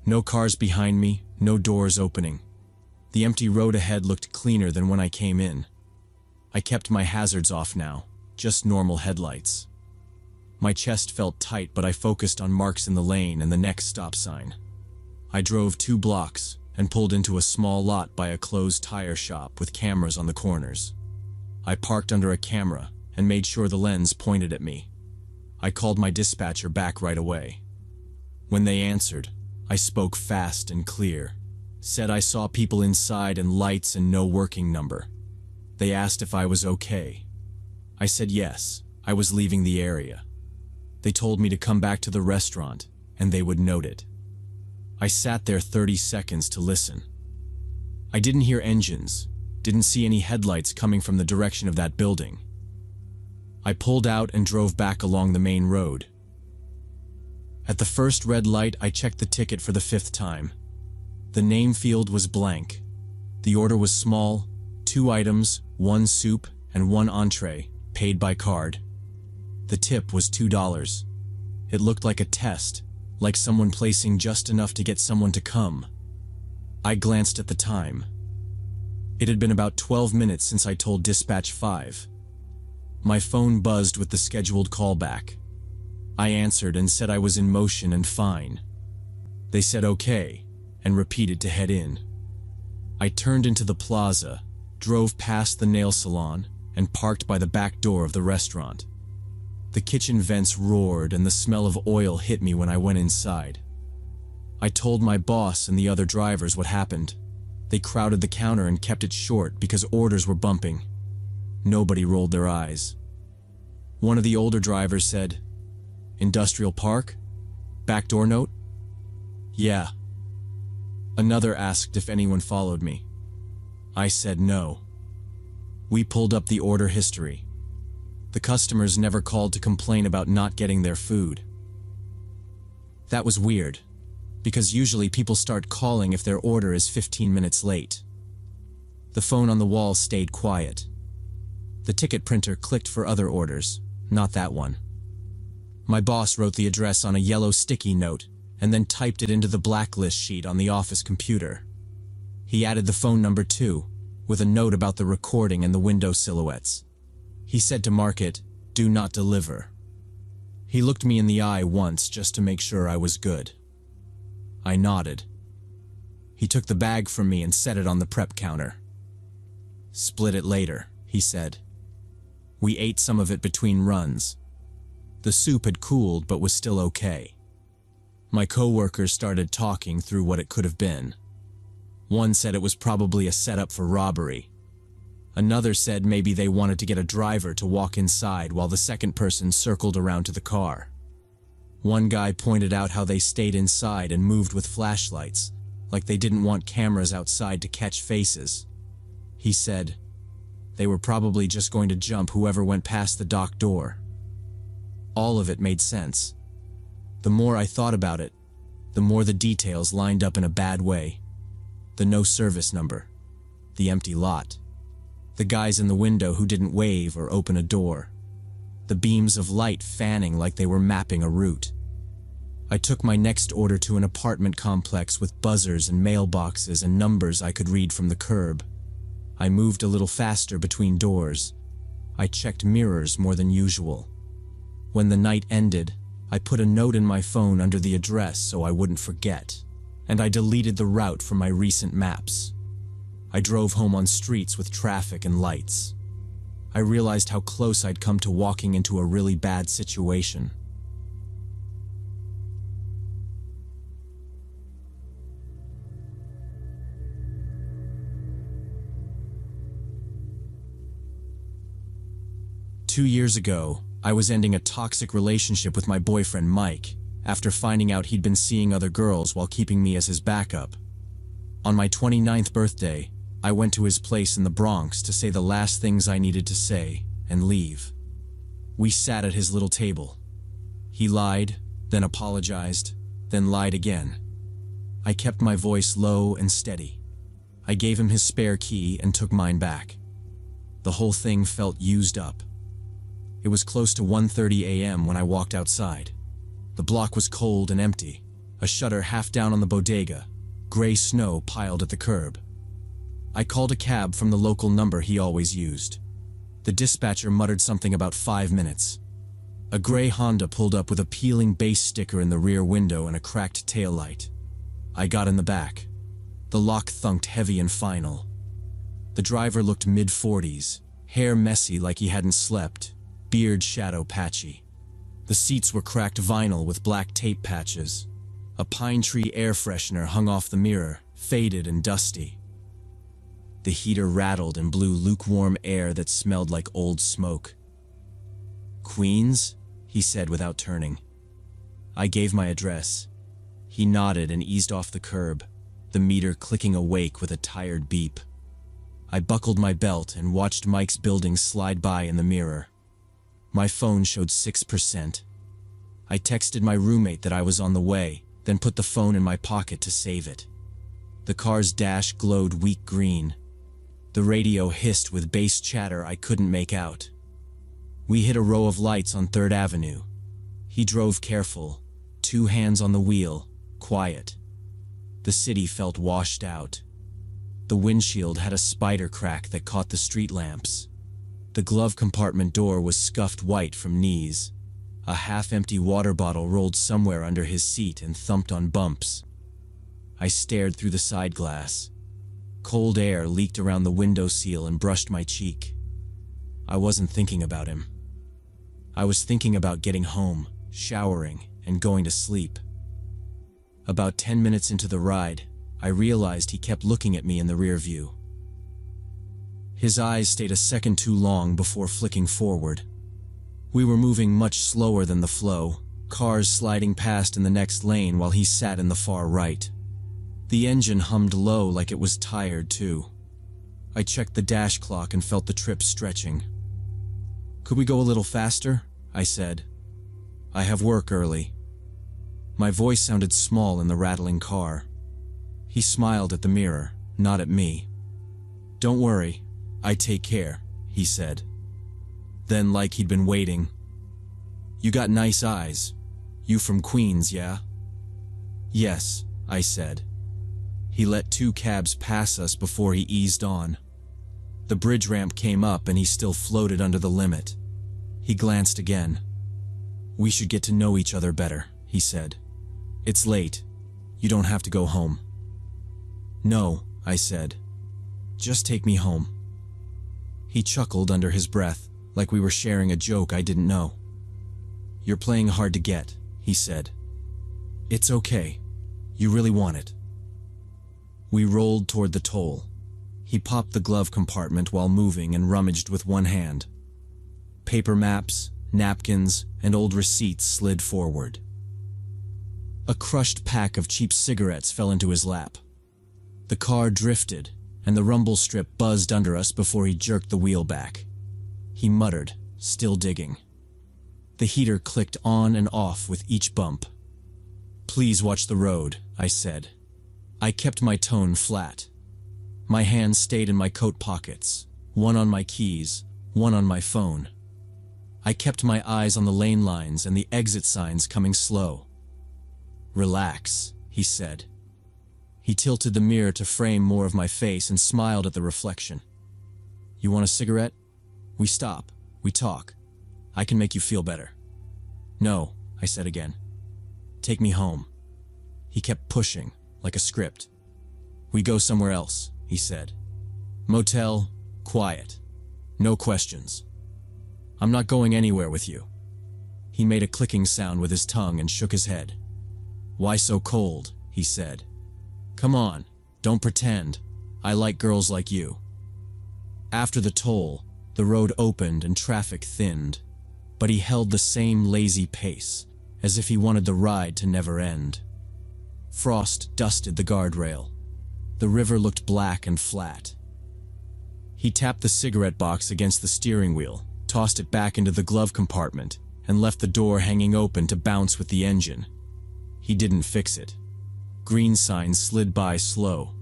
No cars behind me, no doors opening. The empty road ahead looked cleaner than when I came in. I kept my hazards off now, just normal headlights. My chest felt tight, but I focused on marks in the lane and the next stop sign. I drove 2 blocks and pulled into a small lot by a closed tire shop with cameras on the corners. I parked under a camera and made sure the lens pointed at me. I called my dispatcher back right away. When they answered, I spoke fast and clear, said I saw people inside and lights and no working number. They asked if I was okay. I said yes, I was leaving the area. They told me to come back to the restaurant and they would note it. I sat there 30 seconds to listen. I didn't hear engines, didn't see any headlights coming from the direction of that building. I pulled out and drove back along the main road. At the first red light, I checked the ticket for the 5th time. The name field was blank. The order was small, 2 items, 1 soup and 1 entree, paid by card. The tip was $2. It looked like a test, like someone placing just enough to get someone to come. I glanced at the time. It had been about 12 minutes since I told Dispatch 5. My phone buzzed with the scheduled callback. I answered and said I was in motion and fine. They said okay, and repeated to head in. I turned into the plaza, drove past the nail salon, and parked by the back door of the restaurant. The kitchen vents roared and the smell of oil hit me when I went inside. I told my boss and the other drivers what happened. They crowded the counter and kept it short because orders were bumping. Nobody rolled their eyes. One of the older drivers said, "Industrial Park? Backdoor note?" "Yeah." Another asked if anyone followed me. I said no. We pulled up the order history. The customers never called to complain about not getting their food. That was weird, because usually people start calling if their order is 15 minutes late. The phone on the wall stayed quiet. The ticket printer clicked for other orders, not that one. My boss wrote the address on a yellow sticky note and then typed it into the blacklist sheet on the office computer. He added the phone number too, with a note about the recording and the window silhouettes. He said to mark it, "Do not deliver." He looked me in the eye once just to make sure I was good. I nodded. He took the bag from me and set it on the prep counter. "Split it later," he said. We ate some of it between runs. The soup had cooled but was still okay. My coworkers started talking through what it could have been. One said it was probably a setup for robbery. Another said maybe they wanted to get a driver to walk inside while the second person circled around to the car. One guy pointed out how they stayed inside and moved with flashlights, like they didn't want cameras outside to catch faces. He said they were probably just going to jump whoever went past the dock door. All of it made sense. The more I thought about it, the more the details lined up in a bad way. The no service number, the empty lot, the guys in the window who didn't wave or open a door, the beams of light fanning like they were mapping a route. I took my next order to an apartment complex with buzzers and mailboxes and numbers I could read from the curb. I moved a little faster between doors. I checked mirrors more than usual. When the night ended, I put a note in my phone under the address so I wouldn't forget, and I deleted the route from my recent maps. I drove home on streets with traffic and lights. I realized how close I'd come to walking into a really bad situation. Two years ago, I was ending a toxic relationship with my boyfriend Mike, after finding out he'd been seeing other girls while keeping me as his backup. On my 29th birthday, I went to his place in the Bronx to say the last things I needed to say and leave. We sat at his little table. He lied, then apologized, then lied again. I kept my voice low and steady. I gave him his spare key and took mine back. The whole thing felt used up. It was close to 1:30 a.m. when I walked outside. The block was cold and empty, a shutter half down on the bodega, gray snow piled at the curb. I called a cab from the local number he always used. The dispatcher muttered something about 5 minutes. A gray Honda pulled up with a peeling base sticker in the rear window and a cracked taillight. I got in the back. The lock thunked heavy and final. The driver looked mid-40s, hair messy like he hadn't slept, beard shadow patchy. The seats were cracked vinyl with black tape patches. A pine tree air freshener hung off the mirror, faded and dusty. The heater rattled and blew lukewarm air that smelled like old smoke. "Queens?" he said without turning. I gave my address. He nodded and eased off the curb, the meter clicking awake with a tired beep. I buckled my belt and watched Mike's building slide by in the mirror. My phone showed 6%. I texted my roommate that I was on the way, then put the phone in my pocket to save it. The car's dash glowed weak green. The radio hissed with bass chatter I couldn't make out. We hit a row of lights on 3rd Avenue. He drove careful, 2 hands on the wheel, quiet. The city felt washed out. The windshield had a spider crack that caught the street lamps. The glove compartment door was scuffed white from knees. A half-empty water bottle rolled somewhere under his seat and thumped on bumps. I stared through the side glass. Cold air leaked around the window sill and brushed my cheek. I wasn't thinking about him. I was thinking about getting home, showering, and going to sleep. About 10 minutes into the ride, I realized he kept looking at me in the rear view. His eyes stayed a second too long before flicking forward. We were moving much slower than the flow, cars sliding past in the next lane while he sat in the far right. The engine hummed low like it was tired too. I checked the dash clock and felt the trip stretching. "Could we go a little faster?" I said. "I have work early." My voice sounded small in the rattling car. He smiled at the mirror, not at me. "Don't worry, I take care," he said. Then, like he'd been waiting, "You got nice eyes. You from Queens, yeah?" "Yes," I said. He let 2 cabs pass us before he eased on. The bridge ramp came up and he still floated under the limit. He glanced again. "We should get to know each other better," he said. "It's late. You don't have to go home." "No," I said. "Just take me home." He chuckled under his breath, like we were sharing a joke I didn't know. "You're playing hard to get," he said. "It's okay. You really want it." We rolled toward the toll. He popped the glove compartment while moving and rummaged with one hand. Paper maps, napkins, and old receipts slid forward. A crushed pack of cheap cigarettes fell into his lap. The car drifted, and the rumble strip buzzed under us before he jerked the wheel back. He muttered, still digging. The heater clicked on and off with each bump. "Please watch the road," I said. I kept my tone flat. My hands stayed in my coat pockets, one on my keys, one on my phone. I kept my eyes on the lane lines and the exit signs coming slow. "Relax," he said. He tilted the mirror to frame more of my face and smiled at the reflection. "You want a cigarette? We stop, we talk. I can make you feel better." "No," I said again. "Take me home." He kept pushing, like a script. "We go somewhere else," he said. "Motel, quiet. No questions." "I'm not going anywhere with you." He made a clicking sound with his tongue and shook his head. "Why so cold?" he said. "Come on, don't pretend. I like girls like you." After the toll, the road opened and traffic thinned, but he held the same lazy pace, as if he wanted the ride to never end. Frost dusted the guardrail. The river looked black and flat. He tapped the cigarette box against the steering wheel, tossed it back into the glove compartment, and left the door hanging open to bounce with the engine. He didn't fix it. Green signs slid by slow.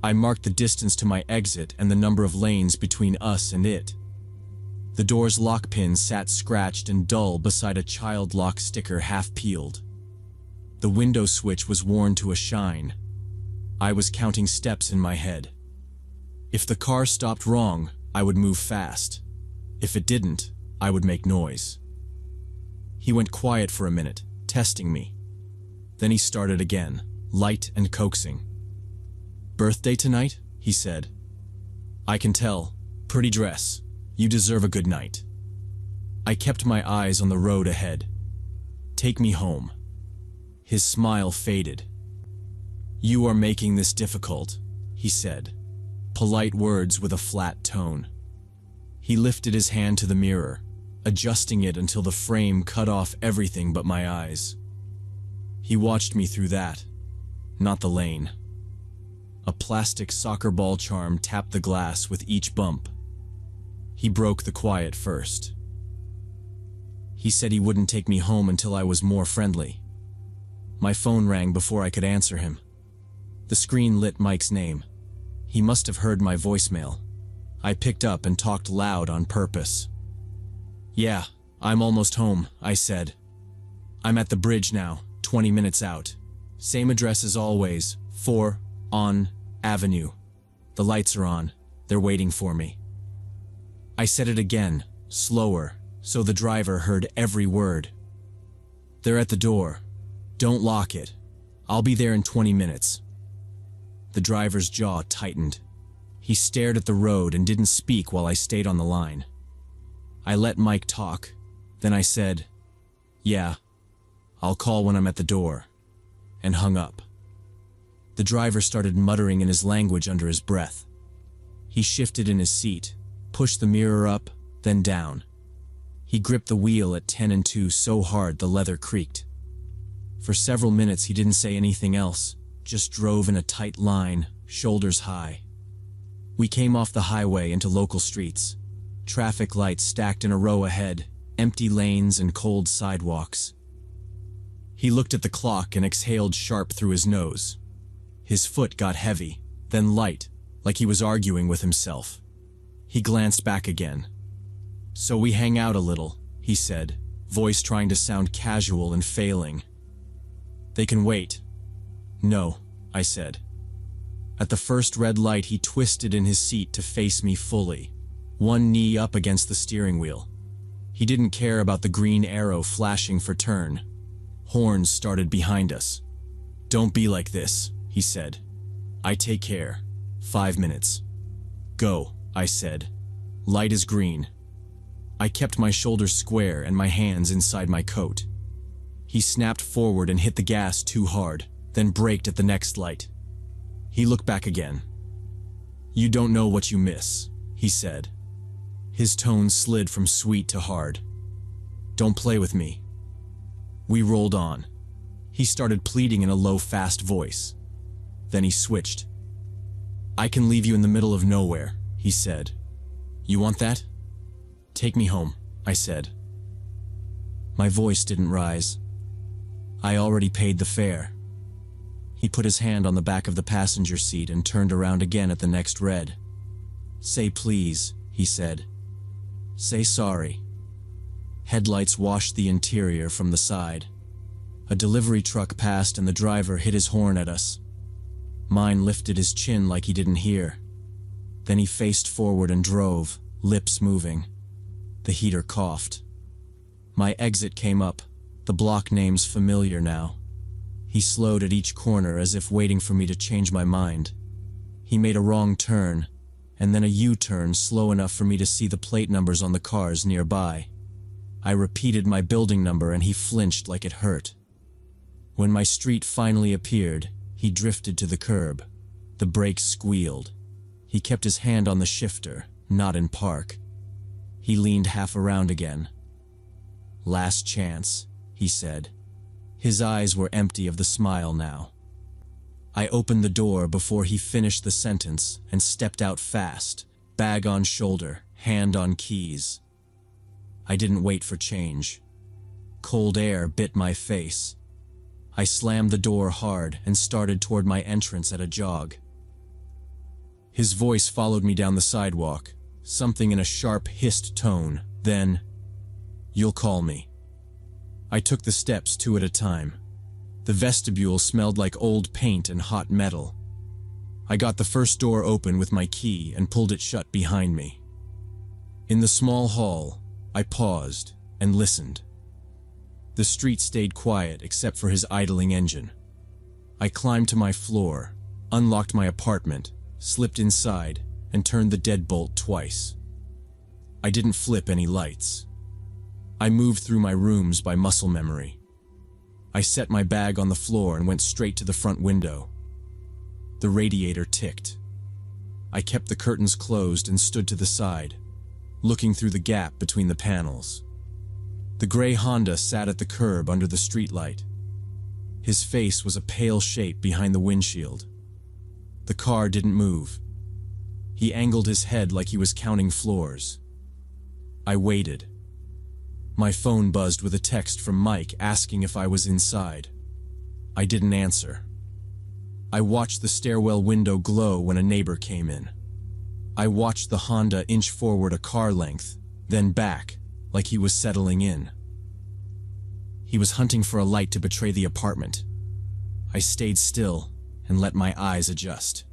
I marked the distance to my exit and the number of lanes between us and it. The door's lock pin sat scratched and dull beside a child lock sticker half peeled. The window switch was worn to a shine. I was counting steps in my head. If the car stopped wrong, I would move fast. If it didn't, I would make noise. He went quiet for a minute, testing me. Then he started again, light and coaxing. "Birthday tonight?" he said. "I can tell. Pretty dress. You deserve a good night." I kept my eyes on the road ahead. "Take me home." His smile faded. "You are making this difficult," he said. Polite words with a flat tone. He lifted his hand to the mirror, adjusting it until the frame cut off everything but my eyes. He watched me through that, not the lane. A plastic soccer ball charm tapped the glass with each bump. He broke the quiet first. He said he wouldn't take me home until I was more friendly. My phone rang before I could answer him. The screen lit Mike's name. He must have heard my voicemail. I picked up and talked loud on purpose. "Yeah, I'm almost home," I said. "I'm at the bridge now, 20 minutes out. Same address as always, 4 On Avenue. The lights are on. They're waiting for me." I said it again, slower, so the driver heard every word. "They're at the door. Don't lock it. I'll be there in 20 minutes. The driver's jaw tightened. He stared at the road and didn't speak while I stayed on the line. I let Mike talk, Then I said, "Yeah, I'll call when I'm at the door," and hung up. The driver started muttering in his language under his breath. He shifted in his seat, pushed the mirror up, then down. He gripped the wheel at 10 and 2 so hard the leather creaked. For several minutes he didn't say anything else, just drove in a tight line, shoulders high. We came off the highway into local streets. Traffic lights stacked in a row ahead, empty lanes and cold sidewalks. He looked at the clock and exhaled sharp through his nose. His foot got heavy, then light, like he was arguing with himself. He glanced back again. "So we hang out a little," he said, voice trying to sound casual and failing. "They can wait." "No," I said. At the first red light he twisted in his seat to face me fully, one knee up against the steering wheel. He didn't care about the green arrow flashing for turn. Horns started behind us. "Don't be like this," he said. "I take care. 5 minutes." "Go," I said. "Light is green." I kept my shoulders square and my hands inside my coat. He snapped forward and hit the gas too hard, then braked at the next light. He looked back again. "You don't know what you miss," he said. His tone slid from sweet to hard. "Don't play with me." We rolled on. He started pleading in a low, fast voice. Then he switched. "I can leave you in the middle of nowhere," he said. "You want that?" "Take me home," I said. My voice didn't rise. I already paid the fare. He put his hand on the back of the passenger seat and turned around again at the next red. "Say please," he said. "Say sorry." Headlights washed the interior from the side. A delivery truck passed and the driver hit his horn at us. Mine lifted his chin like he didn't hear. Then he faced forward and drove, lips moving. The heater coughed. My exit came up, the block names familiar now. He slowed at each corner as if waiting for me to change my mind. He made a wrong turn, and then a U-turn slow enough for me to see the plate numbers on the cars nearby. I repeated my building number and he flinched like it hurt. When my street finally appeared, he drifted to the curb. The brakes squealed. He kept his hand on the shifter, not in park. He leaned half around again. "Last chance," he said. His eyes were empty of the smile now. I opened the door before he finished the sentence and stepped out fast, bag on shoulder, hand on keys. I didn't wait for change. Cold air bit my face. I slammed the door hard and started toward my entrance at a jog. His voice followed me down the sidewalk, something in a sharp, hissed tone, then, "You'll call me." I took the steps 2 at a time. The vestibule smelled like old paint and hot metal. I got the first door open with my key and pulled it shut behind me. In the small hall, I paused and listened. The street stayed quiet except for his idling engine. I climbed to my floor, unlocked my apartment, slipped inside, and turned the deadbolt twice. I didn't flip any lights. I moved through my rooms by muscle memory. I set my bag on the floor and went straight to the front window. The radiator ticked. I kept the curtains closed and stood to the side, looking through the gap between the panels. The gray Honda sat at the curb under the streetlight. His face was a pale shape behind the windshield. The car didn't move. He angled his head like he was counting floors. I waited. My phone buzzed with a text from Mike asking if I was inside. I didn't answer. I watched the stairwell window glow when a neighbor came in. I watched the Honda inch forward a car length, then back, like he was settling in. He was hunting for a light to betray the apartment. I stayed still and let my eyes adjust.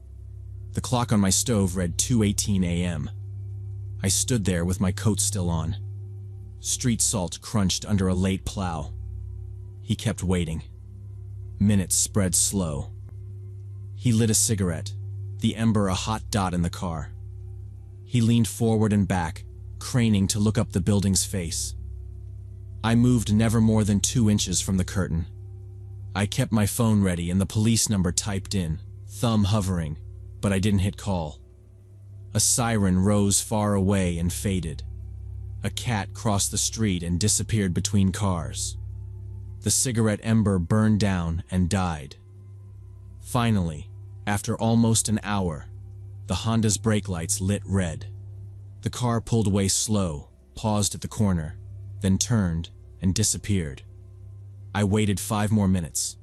The clock on my stove read 2:18 a.m. I stood there with my coat still on. Street salt crunched under a late plow. He kept waiting. Minutes spread slow. He lit a cigarette, the ember a hot dot in the car. He leaned forward and back, craning to look up the building's face. I moved never more than 2 inches from the curtain. I kept my phone ready and the police number typed in, thumb hovering, but I didn't hit call. A siren rose far away and faded. A cat crossed the street and disappeared between cars. The cigarette ember burned down and died. Finally, after almost an hour, the Honda's brake lights lit red. The car pulled away slow, paused at the corner, then turned and disappeared. I waited 5 more minutes.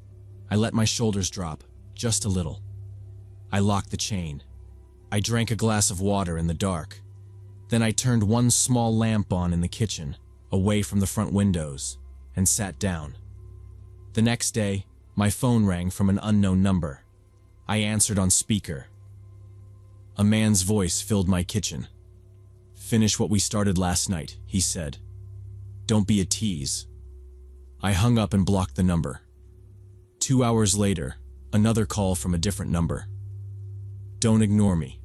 I let my shoulders drop, just a little. I locked the chain. I drank a glass of water in the dark. Then I turned one small lamp on in the kitchen, away from the front windows, and sat down. The next day, my phone rang from an unknown number. I answered on speaker. A man's voice filled my kitchen. "Finish what we started last night," he said. "Don't be a tease." I hung up and blocked the number. 2 hours later, another call from a different number. "Don't ignore me."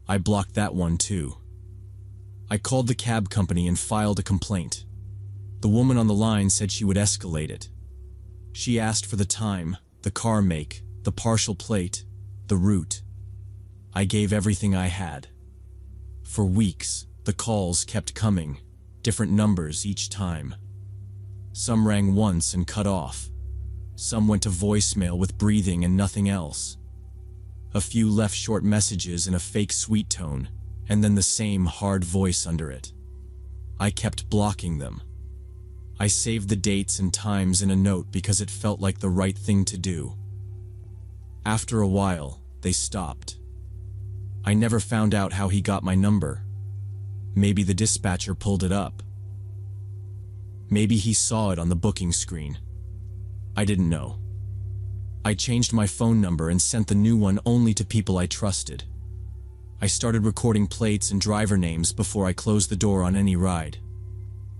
I blocked that one too. I called the cab company and filed a complaint. The woman on the line said she would escalate it. She asked for the time, the car make, the partial plate, the route. I gave everything I had. For weeks, the calls kept coming, different numbers each time. Some rang once and cut off. Some went to voicemail with breathing and nothing else. A few left short messages in a fake sweet tone, and then the same hard voice under it. I kept blocking them. I saved the dates and times in a note because it felt like the right thing to do. After a while, they stopped. I never found out how he got my number. Maybe the dispatcher pulled it up. Maybe he saw it on the booking screen. I didn't know. I changed my phone number and sent the new one only to people I trusted. I started recording plates and driver names before I closed the door on any ride.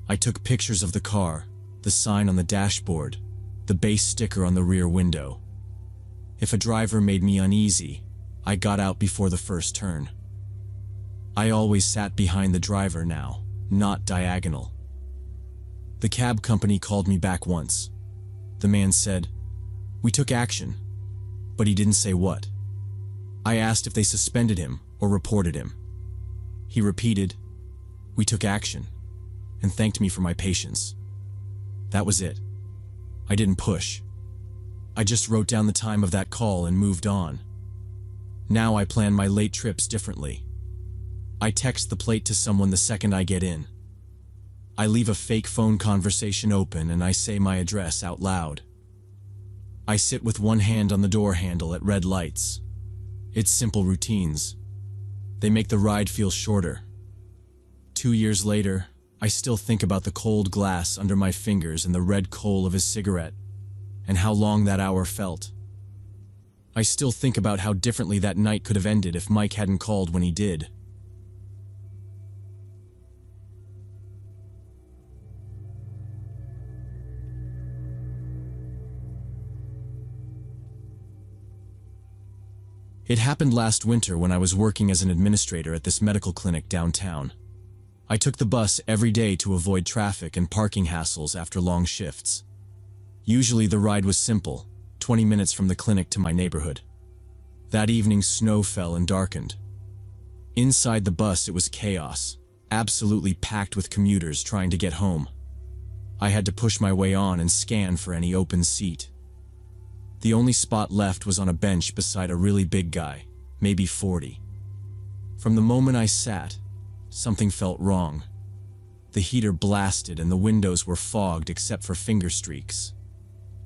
I took pictures of the car, the sign on the dashboard, the base sticker on the rear window. If a driver made me uneasy, I got out before the first turn. I always sat behind the driver now, not diagonal. The cab company called me back once. The man said, "We took action," but he didn't say what. I asked if they suspended him or reported him. He repeated, "We took action," and thanked me for my patience. That was it. I didn't push. I just wrote down the time of that call and moved on. Now I plan my late trips differently. I text the plate to someone the second I get in. I leave a fake phone conversation open and I say my address out loud. I sit with one hand on the door handle at red lights. It's simple routines. They make the ride feel shorter. 2 years later, I still think about the cold glass under my fingers and the red coal of his cigarette, and how long that hour felt. I still think about how differently that night could have ended if Mike hadn't called when he did. It happened last winter when I was working as an administrator at this medical clinic downtown. I took the bus every day to avoid traffic and parking hassles after long shifts. Usually the ride was simple, 20 minutes from the clinic to my neighborhood. That evening snow fell and darkened. Inside the bus it was chaos, absolutely packed with commuters trying to get home. I had to push my way on and scan for any open seat. The only spot left was on a bench beside a really big guy, maybe 40. From the moment I sat, something felt wrong. The heater blasted and the windows were fogged except for finger streaks.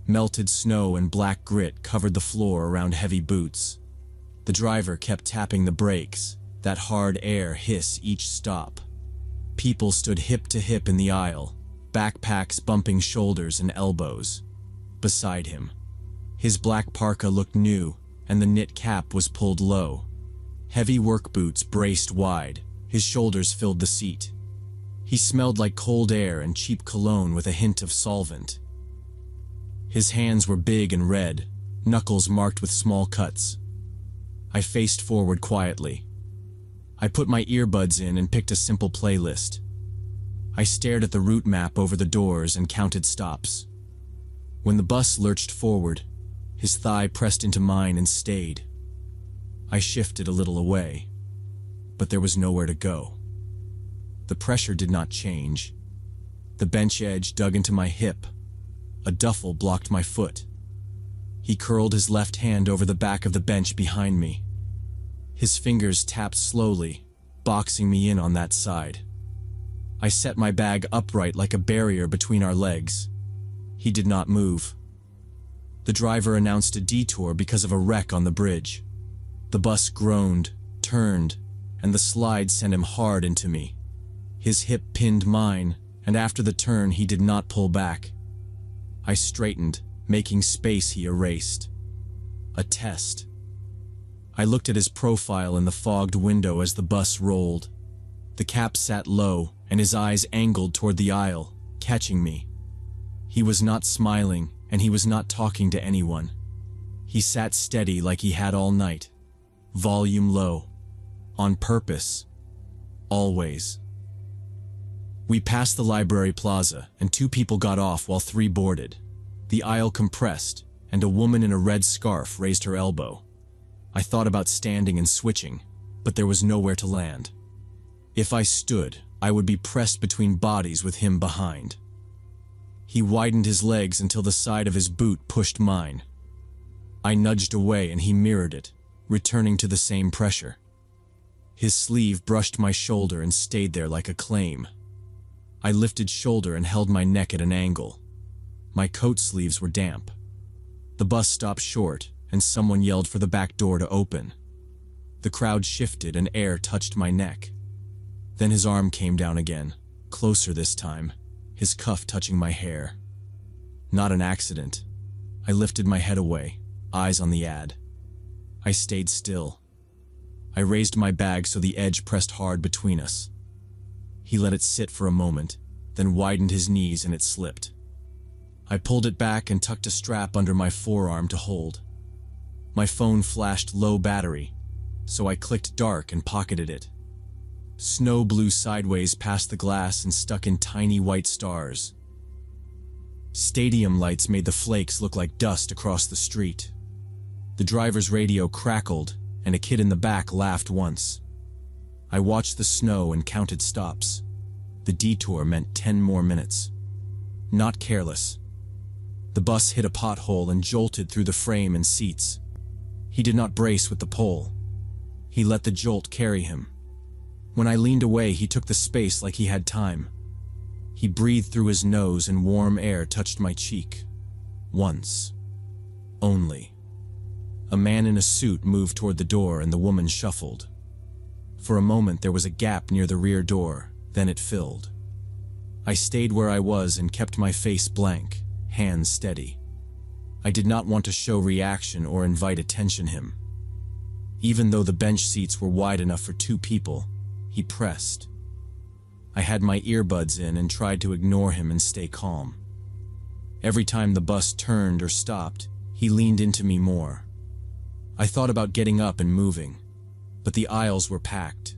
Melted snow and black grit covered the floor around heavy boots. The driver kept tapping the brakes, that hard air hiss each stop. People stood hip to hip in the aisle, backpacks bumping shoulders and elbows. Beside him, his black parka looked new, and the knit cap was pulled low. Heavy work boots braced wide, his shoulders filled the seat. He smelled like cold air and cheap cologne with a hint of solvent. His hands were big and red, knuckles marked with small cuts. I faced forward quietly. I put my earbuds in and picked a simple playlist. I stared at the route map over the doors and counted stops. When the bus lurched forward, his thigh pressed into mine and stayed. I shifted a little away, but there was nowhere to go. The pressure did not change. The bench edge dug into my hip. A duffel blocked my foot. He curled his left hand over the back of the bench behind me. His fingers tapped slowly, boxing me in on that side. I set my bag upright like a barrier between our legs. He did not move. The driver announced a detour because of a wreck on the bridge. The bus groaned, turned, and the slide sent him hard into me. His hip pinned mine, and after the turn he did not pull back. I straightened, making space. He erased. A test. I looked at his profile in the fogged window as the bus rolled. The cap sat low, and his eyes angled toward the aisle, catching me. He was not smiling, and he was not talking to anyone. He sat steady like he had all night. Volume low. On purpose. Always. We passed the library plaza, and 2 people got off while 3 boarded. The aisle compressed, and a woman in a red scarf raised her elbow. I thought about standing and switching, but there was nowhere to land. If I stood, I would be pressed between bodies with him behind. He widened his legs until the side of his boot pushed mine. I nudged away and he mirrored it, returning to the same pressure. His sleeve brushed my shoulder and stayed there like a claim. I lifted shoulder and held my neck at an angle. My coat sleeves were damp. The bus stopped short, and someone yelled for the back door to open. The crowd shifted and air touched my neck. Then his arm came down again, closer this time, his cuff touching my hair. Not an accident. I lifted my head away, eyes on the ad. I stayed still. I raised my bag so the edge pressed hard between us. He let it sit for a moment, then widened his knees and it slipped. I pulled it back and tucked a strap under my forearm to hold. My phone flashed low battery, so I clicked dark and pocketed it. Snow blew sideways past the glass and stuck in tiny white stars. Stadium lights made the flakes look like dust across the street. The driver's radio crackled, and a kid in the back laughed once. I watched the snow and counted stops. The detour meant 10 more minutes. Not careless. The bus hit a pothole and jolted through the frame and seats. He did not brace with the pole. He let the jolt carry him. When I leaned away, he took the space like he had time. He breathed through his nose and warm air touched my cheek. Once. Only. A man in a suit moved toward the door and the woman shuffled. For a moment there was a gap near the rear door, then it filled. I stayed where I was and kept my face blank, hands steady. I did not want to show reaction or invite attention him. Even though the bench seats were wide enough for 2 people, he pressed. I had my earbuds in and tried to ignore him and stay calm. Every time the bus turned or stopped, he leaned into me more. I thought about getting up and moving, but the aisles were packed.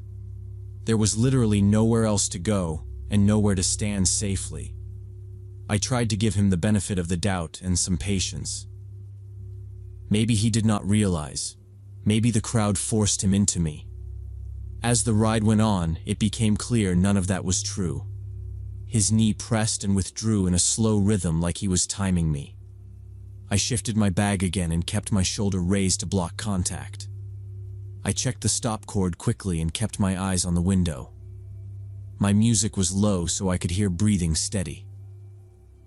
There was literally nowhere else to go and nowhere to stand safely. I tried to give him the benefit of the doubt and some patience. Maybe he did not realize. Maybe the crowd forced him into me. As the ride went on, it became clear none of that was true. His knee pressed and withdrew in a slow rhythm like he was timing me. I shifted my bag again and kept my shoulder raised to block contact. I checked the stop cord quickly and kept my eyes on the window. My music was low so I could hear breathing steady.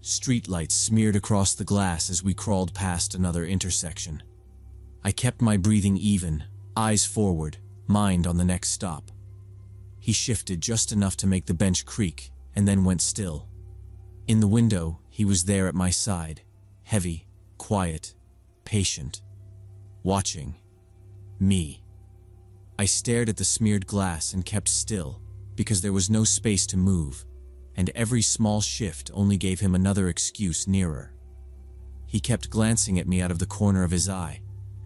Streetlights smeared across the glass as we crawled past another intersection. I kept my breathing even, eyes forward, mind on the next stop. He shifted just enough to make the bench creak and then went still. In the window, he was there at my side, heavy, quiet, patient, watching me. I stared at the smeared glass and kept still because there was no space to move, and every small shift only gave him another excuse nearer. He kept glancing at me out of the corner of his eye,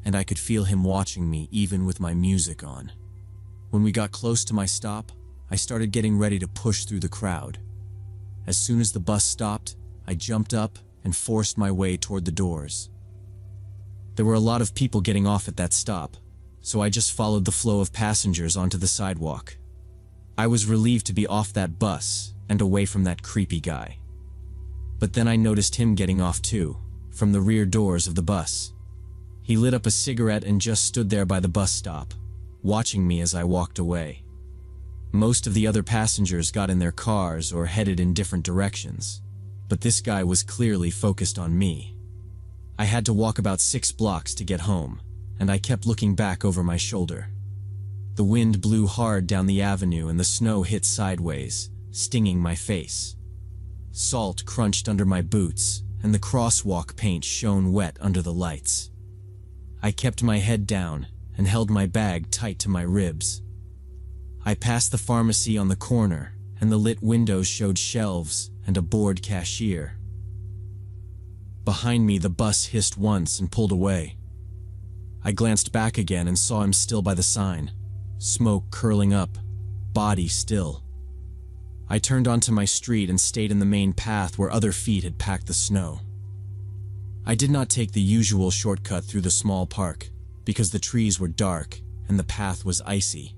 and I could feel him watching me even with my music on. When we got close to my stop, I started getting ready to push through the crowd. As soon as the bus stopped, I jumped up and forced my way toward the doors. There were a lot of people getting off at that stop, so I just followed the flow of passengers onto the sidewalk. I was relieved to be off that bus and away from that creepy guy. But then I noticed him getting off too, from the rear doors of the bus. He lit up a cigarette and just stood there by the bus stop, watching me as I walked away. Most of the other passengers got in their cars or headed in different directions, but this guy was clearly focused on me. I had to walk about 6 blocks to get home, and I kept looking back over my shoulder. The wind blew hard down the avenue and the snow hit sideways, stinging my face. Salt crunched under my boots, and the crosswalk paint shone wet under the lights. I kept my head down and held my bag tight to my ribs. I passed the pharmacy on the corner, and the lit windows showed shelves and a bored cashier. Behind me, the bus hissed once and pulled away. I glanced back again and saw him still by the sign, smoke curling up, body still. I turned onto my street and stayed in the main path where other feet had packed the snow. I did not take the usual shortcut through the small park, because the trees were dark and the path was icy.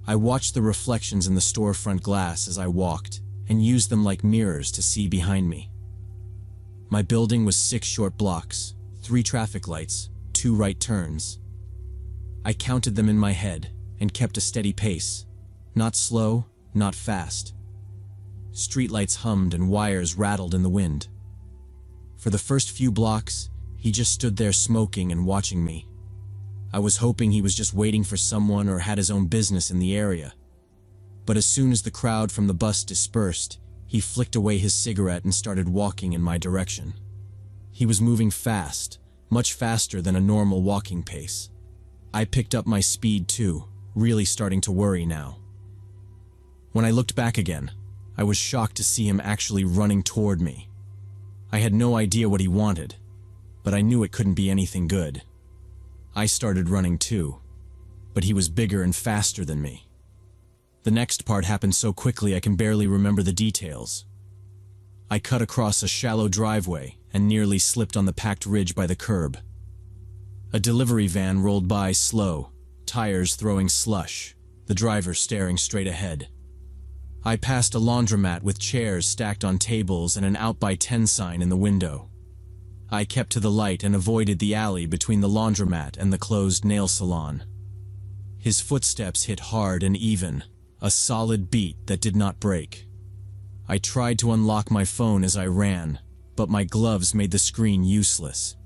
I watched the reflections in the storefront glass as I walked, and used them like mirrors to see behind me. My building was 6 short blocks, 3 traffic lights, 2 right turns. I counted them in my head and kept a steady pace, not slow, not fast. Streetlights hummed and wires rattled in the wind. For the first few blocks, he just stood there smoking and watching me. I was hoping he was just waiting for someone or had his own business in the area. But as soon as the crowd from the bus dispersed, he flicked away his cigarette and started walking in my direction. He was moving fast, much faster than a normal walking pace. I picked up my speed too, really starting to worry now. When I looked back again, I was shocked to see him actually running toward me. I had no idea what he wanted, but I knew it couldn't be anything good. I started running too, but he was bigger and faster than me. The next part happened so quickly I can barely remember the details. I cut across a shallow driveway and nearly slipped on the packed ridge by the curb. A delivery van rolled by slow, tires throwing slush, the driver staring straight ahead. I passed a laundromat with chairs stacked on tables and an out by 10 sign in the window. I kept to the light and avoided the alley between the laundromat and the closed nail salon. His footsteps hit hard and even, a solid beat that did not break. I tried to unlock my phone as I ran, but my gloves made the screen useless.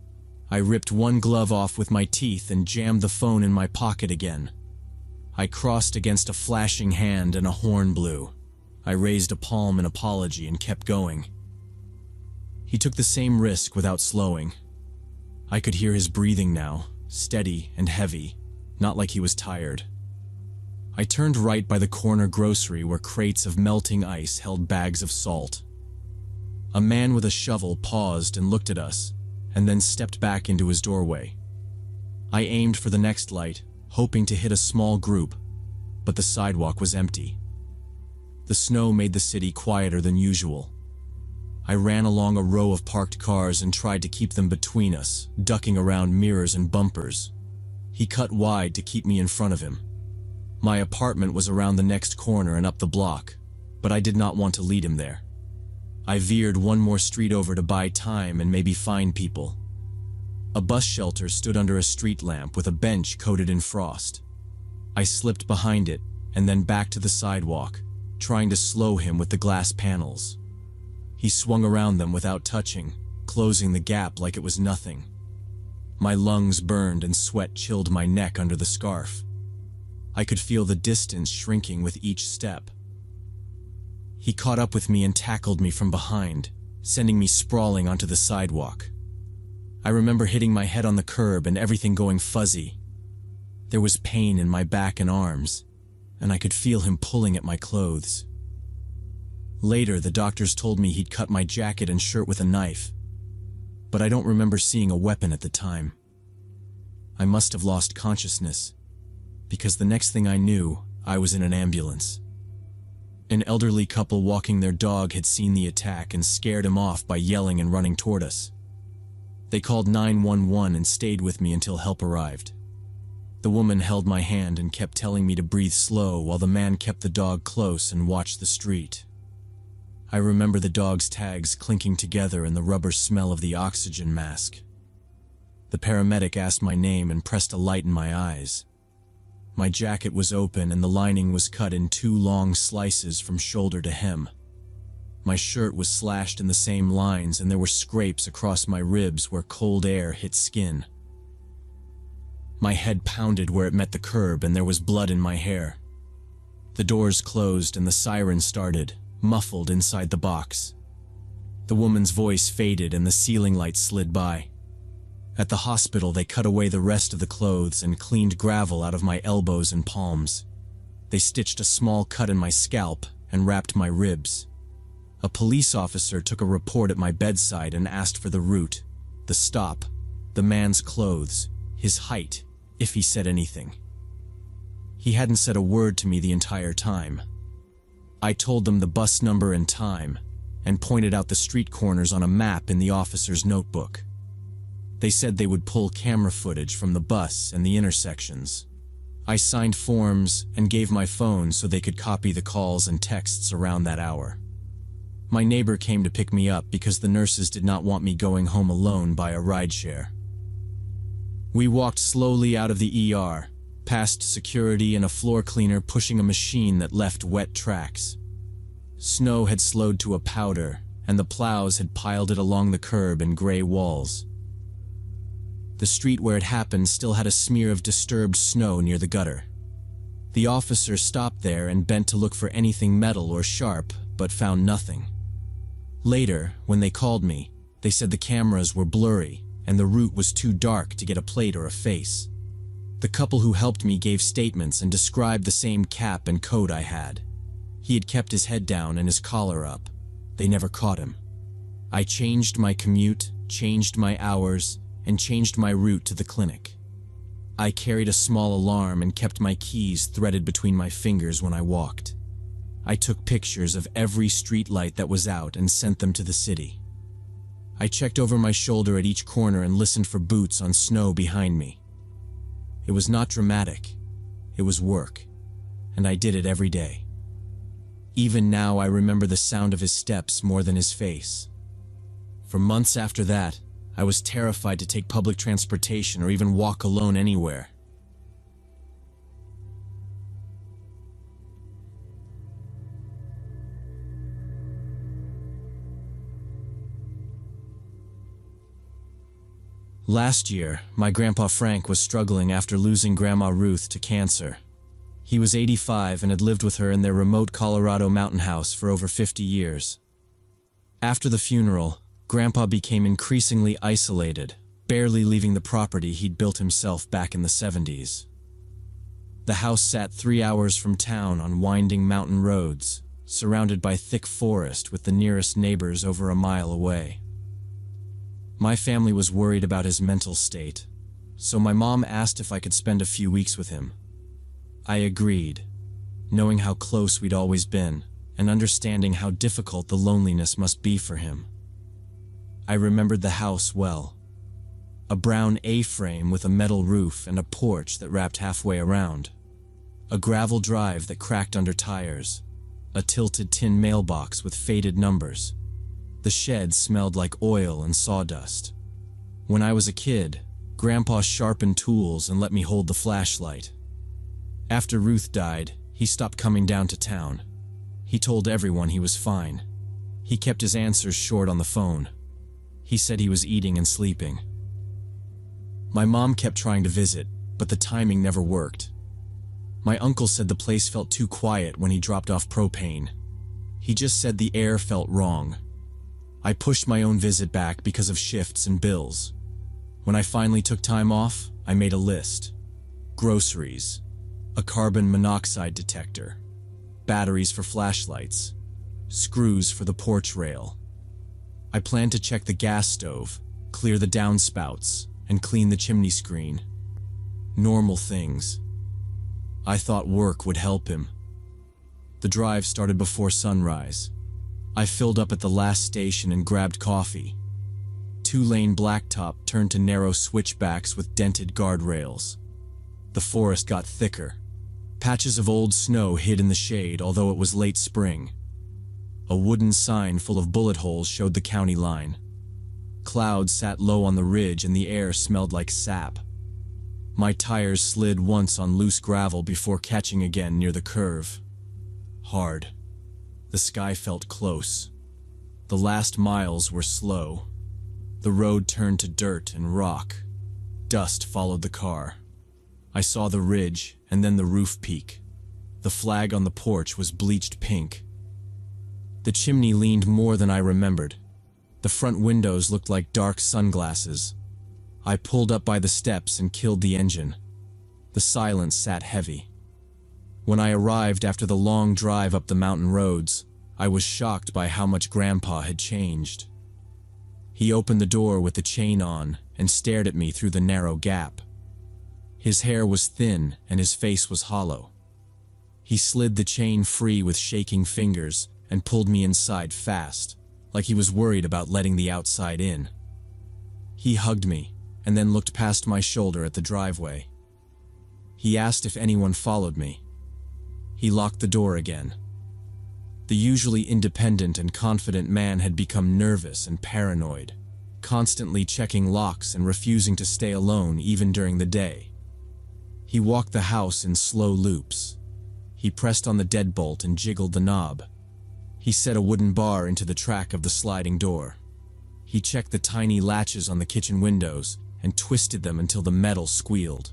I ripped one glove off with my teeth and jammed the phone in my pocket again. I crossed against a flashing hand and a horn blew. I raised a palm in apology and kept going. He took the same risk without slowing. I could hear his breathing now, steady and heavy, not like he was tired. I turned right by the corner grocery where crates of melting ice held bags of salt. A man with a shovel paused and looked at us, and then stepped back into his doorway. I aimed for the next light, hoping to hit a small group, but the sidewalk was empty. The snow made the city quieter than usual. I ran along a row of parked cars and tried to keep them between us, ducking around mirrors and bumpers. He cut wide to keep me in front of him. My apartment was around the next corner and up the block, but I did not want to lead him there. I veered one more street over to buy time and maybe find people. A bus shelter stood under a street lamp with a bench coated in frost. I slipped behind it and then back to the sidewalk, trying to slow him with the glass panels. He swung around them without touching, closing the gap like it was nothing. My lungs burned and sweat chilled my neck under the scarf. I could feel the distance shrinking with each step. He caught up with me and tackled me from behind, sending me sprawling onto the sidewalk. I remember hitting my head on the curb and everything going fuzzy. There was pain in my back and arms, and I could feel him pulling at my clothes. Later, the doctors told me he'd cut my jacket and shirt with a knife, but I don't remember seeing a weapon at the time. I must have lost consciousness, because the next thing I knew, I was in an ambulance. An elderly couple walking their dog had seen the attack and scared him off by yelling and running toward us. They called 911 and stayed with me until help arrived. The woman held my hand and kept telling me to breathe slow while the man kept the dog close and watched the street. I remember the dog's tags clinking together and the rubber smell of the oxygen mask. The paramedic asked my name and pressed a light in my eyes. My jacket was open and the lining was cut in 2 long slices from shoulder to hem. My shirt was slashed in the same lines and there were scrapes across my ribs where cold air hit skin. My head pounded where it met the curb and there was blood in my hair. The doors closed and the siren started, muffled inside the box. The woman's voice faded and the ceiling light slid by. At the hospital, they cut away the rest of the clothes and cleaned gravel out of my elbows and palms. They stitched a small cut in my scalp and wrapped my ribs. A police officer took a report at my bedside and asked for the route, the stop, the man's clothes, his height, if he said anything. He hadn't said a word to me the entire time. I told them the bus number and time, and pointed out the street corners on a map in the officer's notebook. They said they would pull camera footage from the bus and the intersections. I signed forms and gave my phone so they could copy the calls and texts around that hour. My neighbor came to pick me up because the nurses did not want me going home alone by a rideshare. We walked slowly out of the ER, past security and a floor cleaner pushing a machine that left wet tracks. Snow had slowed to a powder, and the plows had piled it along the curb and gray walls. The street where it happened still had a smear of disturbed snow near the gutter. The officer stopped there and bent to look for anything metal or sharp, but found nothing. Later, when they called me, they said the cameras were blurry and the route was too dark to get a plate or a face. The couple who helped me gave statements and described the same cap and coat I had. He had kept his head down and his collar up. They never caught him. I changed my commute, changed my hours, and changed my route to the clinic. I carried a small alarm and kept my keys threaded between my fingers when I walked. I took pictures of every street light that was out and sent them to the city. I checked over my shoulder at each corner and listened for boots on snow behind me. It was not dramatic. It was work, and I did it every day. Even now, I remember the sound of his steps more than his face. For months after that, I was terrified to take public transportation or even walk alone anywhere. Last year, my grandpa Frank was struggling after losing Grandma Ruth to cancer. He was 85 and had lived with her in their remote Colorado mountain house for over 50 years. After the funeral, Grandpa became increasingly isolated, barely leaving the property he'd built himself back in the 70s. The house sat 3 hours from town on winding mountain roads, surrounded by thick forest with the nearest neighbors over a mile away. My family was worried about his mental state, so my mom asked if I could spend a few weeks with him. I agreed, knowing how close we'd always been, and understanding how difficult the loneliness must be for him. I remembered the house well. A brown A-frame with a metal roof and a porch that wrapped halfway around. A gravel drive that cracked under tires. A tilted tin mailbox with faded numbers. The shed smelled like oil and sawdust. When I was a kid, Grandpa sharpened tools and let me hold the flashlight. After Ruth died, he stopped coming down to town. He told everyone he was fine. He kept his answers short on the phone. He said he was eating and sleeping. My mom kept trying to visit, but the timing never worked. My uncle said the place felt too quiet when he dropped off propane. He just said the air felt wrong. I pushed my own visit back because of shifts and bills. When I finally took time off, I made a list. Groceries, a carbon monoxide detector, batteries for flashlights, screws for the porch rail. I planned to check the gas stove, clear the downspouts, and clean the chimney screen. Normal things. I thought work would help him. The drive started before sunrise. I filled up at the last station and grabbed coffee. Two-lane blacktop turned to narrow switchbacks with dented guardrails. The forest got thicker. Patches of old snow hid in the shade, although it was late spring. A wooden sign full of bullet holes showed the county line. Clouds sat low on the ridge and the air smelled like sap. My tires slid once on loose gravel before catching again near the curve. Hard. The sky felt close. The last miles were slow. The road turned to dirt and rock. Dust followed the car. I saw the ridge and then the roof peak. The flag on the porch was bleached pink. The chimney leaned more than I remembered. The front windows looked like dark sunglasses. I pulled up by the steps and killed the engine. The silence sat heavy. When I arrived after the long drive up the mountain roads, I was shocked by how much Grandpa had changed. He opened the door with the chain on and stared at me through the narrow gap. His hair was thin and his face was hollow. He slid the chain free with shaking fingers and pulled me inside fast, like he was worried about letting the outside in. He hugged me and then looked past my shoulder at the driveway. He asked if anyone followed me. He locked the door again. The usually independent and confident man had become nervous and paranoid, constantly checking locks and refusing to stay alone even during the day. He walked the house in slow loops. He pressed on the deadbolt and jiggled the knob. He set a wooden bar into the track of the sliding door. He checked the tiny latches on the kitchen windows and twisted them until the metal squealed.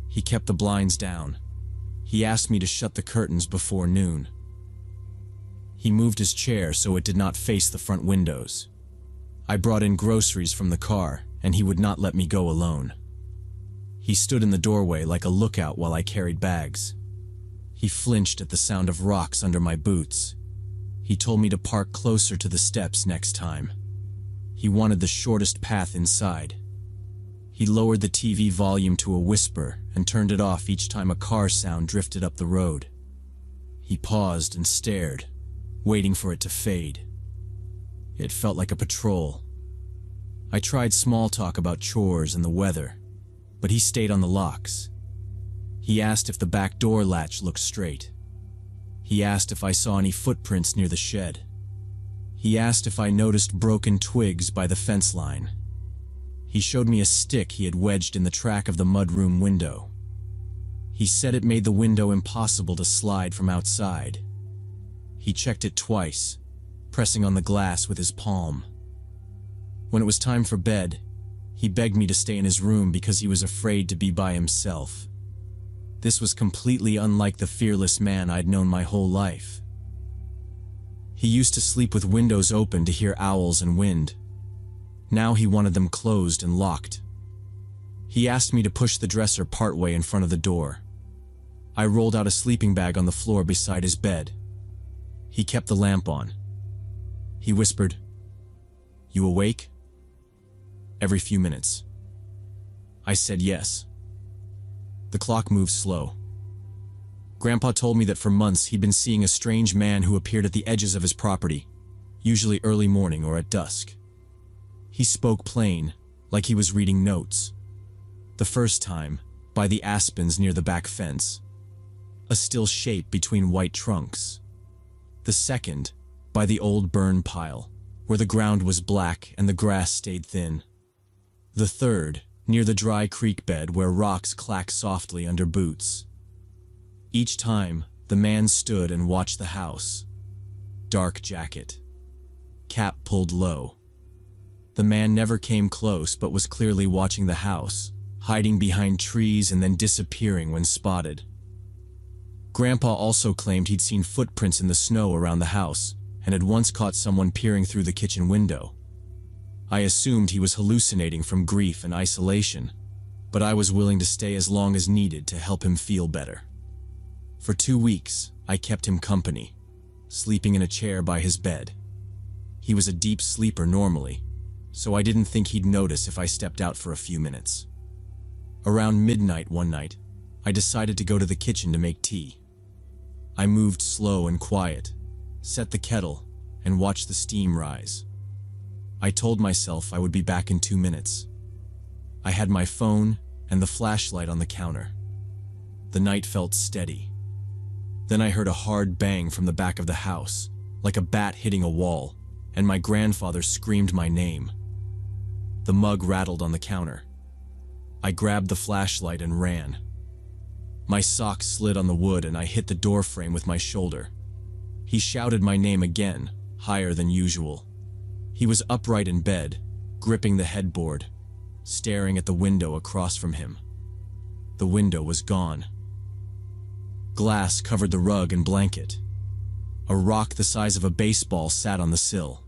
He kept the blinds down. He asked me to shut the curtains before noon. He moved his chair so it did not face the front windows. I brought in groceries from the car, and he would not let me go alone. He stood in the doorway like a lookout while I carried bags. He flinched at the sound of rocks under my boots. He told me to park closer to the steps next time. He wanted the shortest path inside. He lowered the TV volume to a whisper and turned it off each time a car sound drifted up the road. He paused and stared, waiting for it to fade. It felt like a patrol. I tried small talk about chores and the weather, but he stayed on the locks. He asked if the back door latch looked straight. He asked if I saw any footprints near the shed. He asked if I noticed broken twigs by the fence line. He showed me a stick he had wedged in the track of the mudroom window. He said it made the window impossible to slide from outside. He checked it twice, pressing on the glass with his palm. When it was time for bed, he begged me to stay in his room because he was afraid to be by himself. This was completely unlike the fearless man I'd known my whole life. He used to sleep with windows open to hear owls and wind. Now he wanted them closed and locked. He asked me to push the dresser partway in front of the door. I rolled out a sleeping bag on the floor beside his bed. He kept the lamp on. He whispered, "You awake?" Every few minutes. I said yes. The clock moved slow. Grandpa told me that for months he'd been seeing a strange man who appeared at the edges of his property, usually early morning or at dusk. He spoke plain, like he was reading notes. The first time, by the aspens near the back fence, a still shape between white trunks. The second, by the old burn pile, where the ground was black and the grass stayed thin. The third, near the dry creek bed where rocks clack softly under boots. Each time, the man stood and watched the house. Dark jacket. Cap pulled low. The man never came close but was clearly watching the house, hiding behind trees and then disappearing when spotted. Grandpa also claimed he'd seen footprints in the snow around the house and had once caught someone peering through the kitchen window. I assumed he was hallucinating from grief and isolation, but I was willing to stay as long as needed to help him feel better. For 2 weeks, I kept him company, sleeping in a chair by his bed. He was a deep sleeper normally, so I didn't think he'd notice if I stepped out for a few minutes. Around midnight one night, I decided to go to the kitchen to make tea. I moved slow and quiet, set the kettle, and watched the steam rise. I told myself I would be back in 2 minutes. I had my phone and the flashlight on the counter. The night felt steady. Then I heard a hard bang from the back of the house, like a bat hitting a wall, and my grandfather screamed my name. The mug rattled on the counter. I grabbed the flashlight and ran. My sock slid on the wood and I hit the door frame with my shoulder. He shouted my name again, higher than usual. He was upright in bed, gripping the headboard, staring at the window across from him. The window was gone. Glass covered the rug and blanket. A rock the size of a baseball sat on the sill.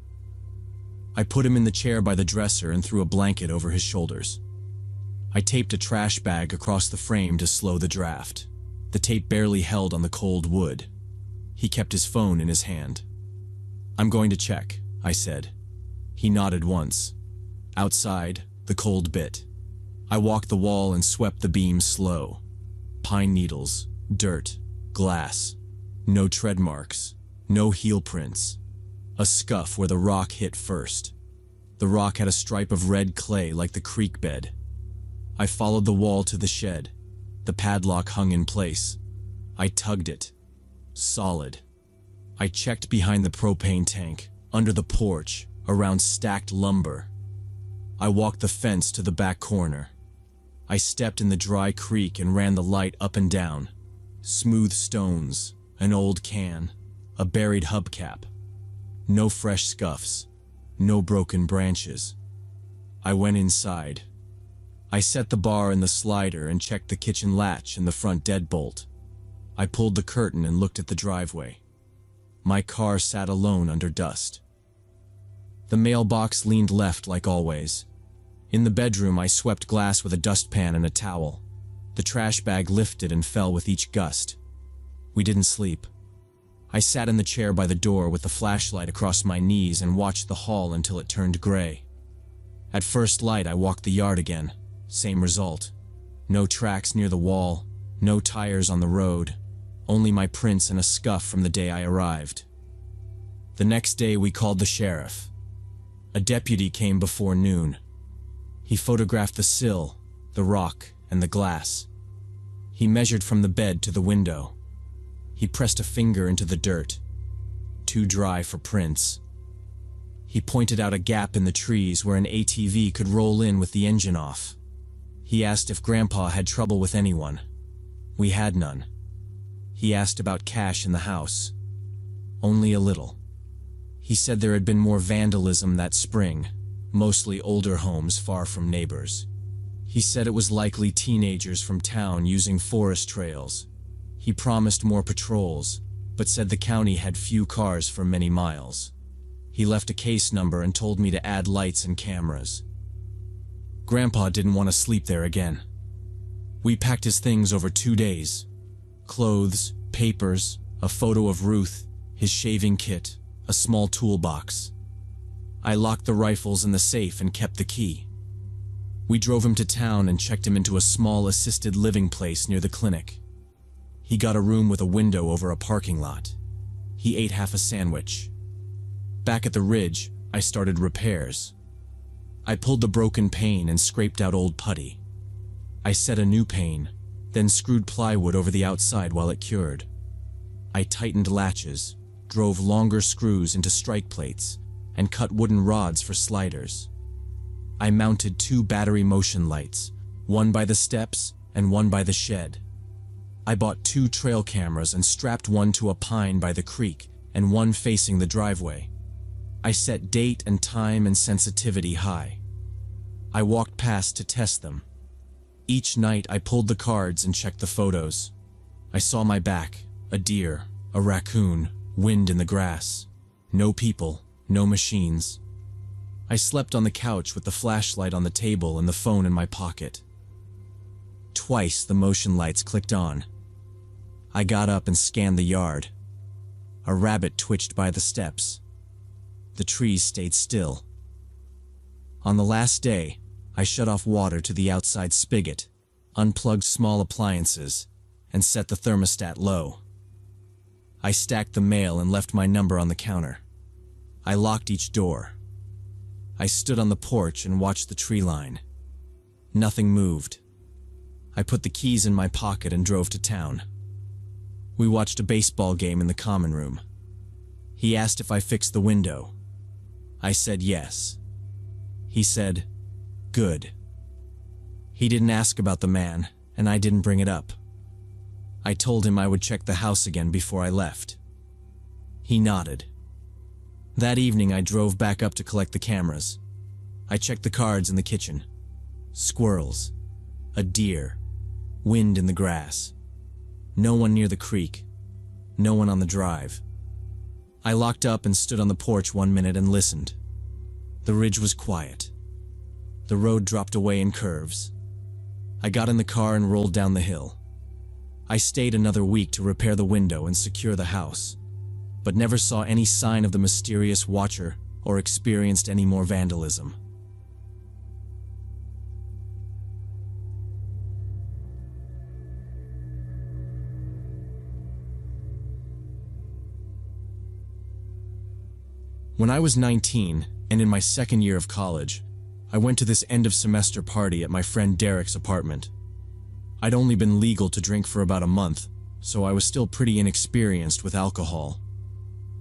I put him in the chair by the dresser and threw a blanket over his shoulders. I taped a trash bag across the frame to slow the draft. The tape barely held on the cold wood. He kept his phone in his hand. "I'm going to check," I said. He nodded once. Outside, the cold bit. I walked the wall and swept the beams slow. Pine needles, dirt, glass. No tread marks, no heel prints. A scuff where the rock hit first. The rock had a stripe of red clay like the creek bed. I followed the wall to the shed. The padlock hung in place. I tugged it. Solid. I checked behind the propane tank, under the porch, around stacked lumber. I walked the fence to the back corner. I stepped in the dry creek and ran the light up and down. Smooth stones, an old can, a buried hubcap. No fresh scuffs, no broken branches. I went inside. I set the bar in the slider and checked the kitchen latch and the front deadbolt. I pulled the curtain and looked at the driveway. My car sat alone under dust. The mailbox leaned left like always. In the bedroom, I swept glass with a dustpan and a towel. The trash bag lifted and fell with each gust. We didn't sleep. I sat in the chair by the door with the flashlight across my knees and watched the hall until it turned gray. At first light, I walked the yard again. Same result. No tracks near the wall, no tires on the road, only my prints and a scuff from the day I arrived. The next day, we called the sheriff. A deputy came before noon. He photographed the sill, the rock, and the glass. He measured from the bed to the window. He pressed a finger into the dirt. Too dry for prints. He pointed out a gap in the trees where an ATV could roll in with the engine off. He asked if Grandpa had trouble with anyone. We had none. He asked about cash in the house. Only a little. He said there had been more vandalism that spring, mostly older homes far from neighbors. He said it was likely teenagers from town using forest trails. He promised more patrols, but said the county had few cars for many miles. He left a case number and told me to add lights and cameras. Grandpa didn't want to sleep there again. We packed his things over 2 days. Clothes, papers, a photo of Ruth, his shaving kit, a small toolbox. I locked the rifles in the safe and kept the key. We drove him to town and checked him into a small assisted living place near the clinic. He got a room with a window over a parking lot. He ate half a sandwich. Back at the ridge, I started repairs. I pulled the broken pane and scraped out old putty. I set a new pane, then screwed plywood over the outside while it cured. I tightened latches, drove longer screws into strike plates, and cut wooden rods for sliders. I mounted 2 battery motion lights, one by the steps and one by the shed. I bought 2 trail cameras and strapped one to a pine by the creek and one facing the driveway. I set date and time and sensitivity high. I walked past to test them. Each night I pulled the cards and checked the photos. I saw my back, a deer, a raccoon, wind in the grass. No people, no machines. I slept on the couch with the flashlight on the table and the phone in my pocket. Twice the motion lights clicked on. I got up and scanned the yard. A rabbit twitched by the steps. The trees stayed still. On the last day, I shut off water to the outside spigot, unplugged small appliances, and set the thermostat low. I stacked the mail and left my number on the counter. I locked each door. I stood on the porch and watched the tree line. Nothing moved. I put the keys in my pocket and drove to town. We watched a baseball game in the common room. He asked if I fixed the window. I said yes. He said, "Good." He didn't ask about the man, and I didn't bring it up. I told him I would check the house again before I left. He nodded. That evening I drove back up to collect the cameras. I checked the cards in the kitchen. Squirrels. A deer. Wind in the grass. No one near the creek. No one on the drive. I locked up and stood on the porch 1 minute and listened. The ridge was quiet. The road dropped away in curves. I got in the car and rolled down the hill. I stayed another week to repair the window and secure the house, but never saw any sign of the mysterious watcher or experienced any more vandalism. When I was 19 and in my second year of college, I went to this end-of-semester party at my friend Derek's apartment. I'd only been legal to drink for about a month, so I was still pretty inexperienced with alcohol.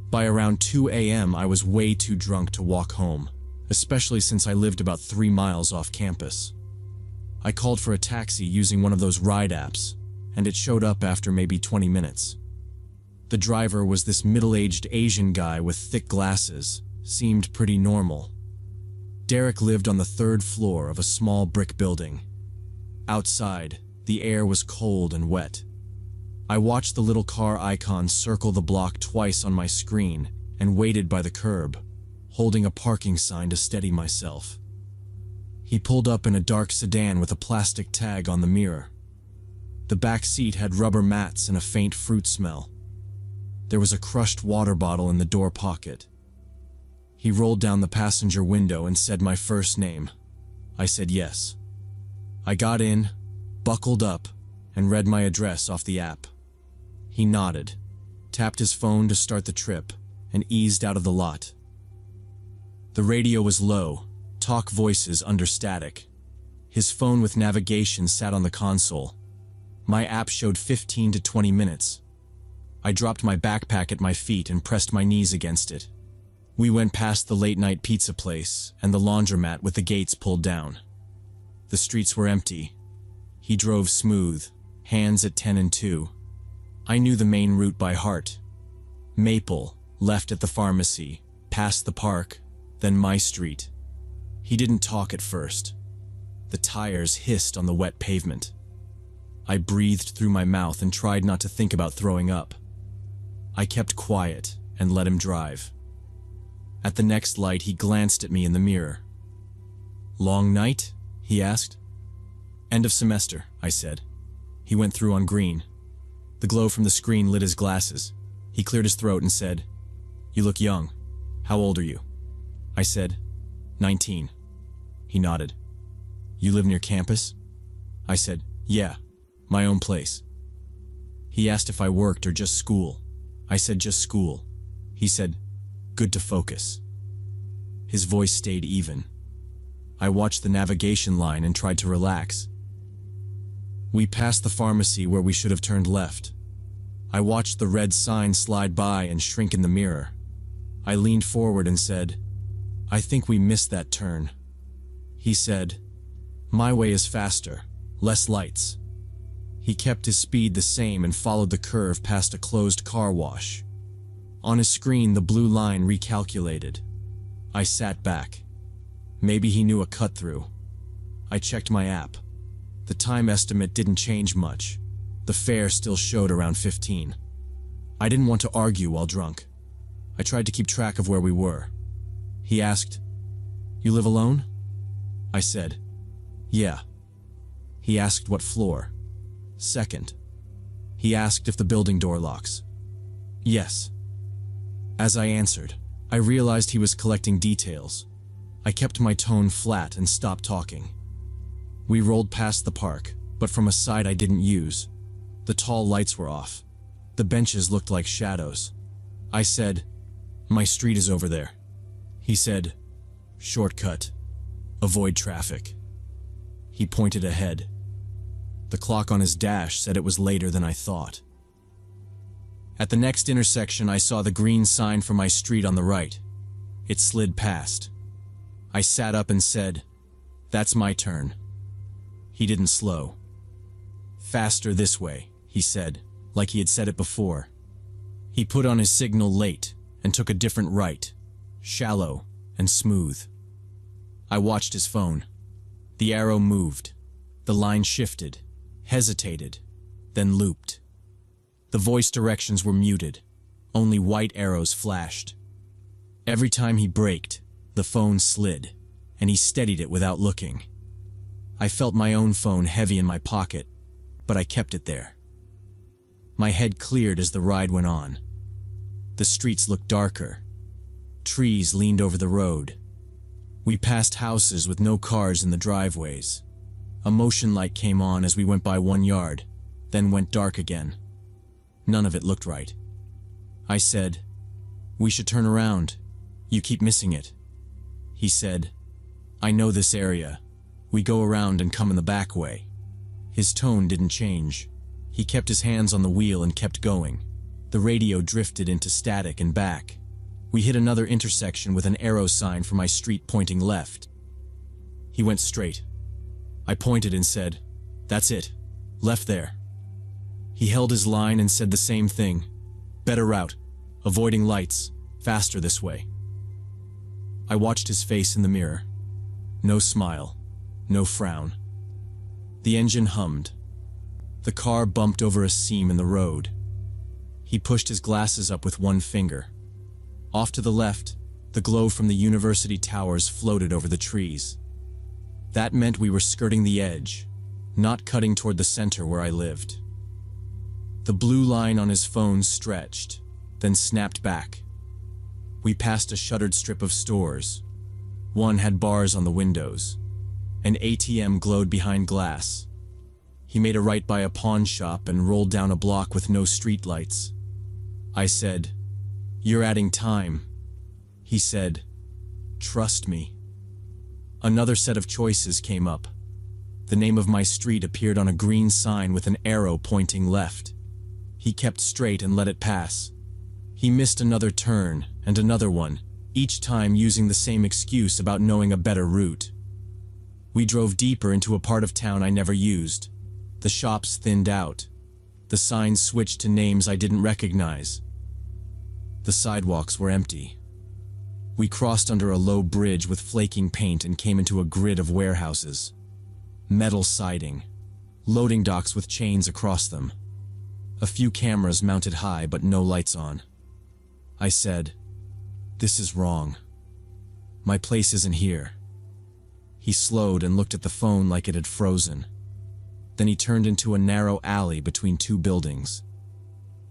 By around 2 a.m. I was way too drunk to walk home, especially since I lived about 3 miles off campus. I called for a taxi using one of those ride apps, and it showed up after maybe 20 minutes. The driver was this middle-aged Asian guy with thick glasses, seemed pretty normal. Derek lived on the 3rd floor of a small brick building. Outside, the air was cold and wet. I watched the little car icon circle the block twice on my screen and waited by the curb, holding a parking sign to steady myself. He pulled up in a dark sedan with a plastic tag on the mirror. The back seat had rubber mats and a faint fruit smell. There was a crushed water bottle in the door pocket. He rolled down the passenger window and said my first name. I said yes. I got in, buckled up, and read my address off the app. He nodded, tapped his phone to start the trip, and eased out of the lot. The radio was low, talk voices under static. His phone with navigation sat on the console. My app showed 15 to 20 minutes. I dropped my backpack at my feet and pressed my knees against it. We went past the late-night pizza place and the laundromat with the gates pulled down. The streets were empty. He drove smooth, hands at 10 and 2. I knew the main route by heart. Maple, left at the pharmacy, past the park, then my street. He didn't talk at first. The tires hissed on the wet pavement. I breathed through my mouth and tried not to think about throwing up. I kept quiet and let him drive. At the next light, he glanced at me in the mirror. "Long night?" he asked. "End of semester," I said. He went through on green. The glow from the screen lit his glasses. He cleared his throat and said, "You look young. How old are you?" I said, 19. He nodded. "You live near campus?" I said, "Yeah, my own place." He asked if I worked or just school. I said just school. He said, "Good to focus." His voice stayed even. I watched the navigation line and tried to relax. We passed the pharmacy where we should have turned left. I watched the red sign slide by and shrink in the mirror. I leaned forward and said, "I think we missed that turn." He said, "My way is faster, less lights." He kept his speed the same and followed the curve past a closed car wash. On his screen, the blue line recalculated. I sat back. Maybe he knew a cut-through. I checked my app. The time estimate didn't change much. The fare still showed around 15. I didn't want to argue while drunk. I tried to keep track of where we were. He asked, "You live alone?" I said, "Yeah." He asked what floor. 2nd. He asked if the building door locks. Yes. As I answered, I realized he was collecting details. I kept my tone flat and stopped talking. We rolled past the park, but from a side I didn't use. The tall lights were off. The benches looked like shadows. I said, "My street is over there." He said, "Shortcut. Avoid traffic." He pointed ahead. The clock on his dash said it was later than I thought. At the next intersection, I saw the green sign for my street on the right. It slid past. I sat up and said, "That's my turn." He didn't slow. "Faster this way," he said, like he had said it before. He put on his signal late and took a different right, shallow and smooth. I watched his phone. The arrow moved. The line shifted, hesitated, then looped. The voice directions were muted. Only white arrows flashed. Every time he braked, the phone slid, and he steadied it without looking. I felt my own phone heavy in my pocket, but I kept it there. My head cleared as the ride went on. The streets looked darker. Trees leaned over the road. We passed houses with no cars in the driveways. A motion light came on as we went by 1 yard, then went dark again. None of it looked right. I said, "We should turn around. You keep missing it." He said, "I know this area. We go around and come in the back way." His tone didn't change. He kept his hands on the wheel and kept going. The radio drifted into static and back. We hit another intersection with an arrow sign for my street pointing left. He went straight. I pointed and said, "That's it. Left there." He held his line and said the same thing. "Better route. Avoiding lights. Faster this way." I watched his face in the mirror. No smile. No frown. The engine hummed. The car bumped over a seam in the road. He pushed his glasses up with one finger. Off to the left, the glow from the university towers floated over the trees. That meant we were skirting the edge, not cutting toward the center where I lived. The blue line on his phone stretched, then snapped back. We passed a shuttered strip of stores. One had bars on the windows. An ATM glowed behind glass. He made a right by a pawn shop and rolled down a block with no streetlights. I said, "You're adding time." He said, "Trust me." Another set of choices came up. The name of my street appeared on a green sign with an arrow pointing left. He kept straight and let it pass. He missed another turn and another one, each time using the same excuse about knowing a better route. We drove deeper into a part of town I never used. The shops thinned out. The signs switched to names I didn't recognize. The sidewalks were empty. We crossed under a low bridge with flaking paint and came into a grid of warehouses. Metal siding. Loading docks with chains across them. A few cameras mounted high but no lights on. I said, "This is wrong. My place isn't here." He slowed and looked at the phone like it had frozen. Then he turned into a narrow alley between two buildings.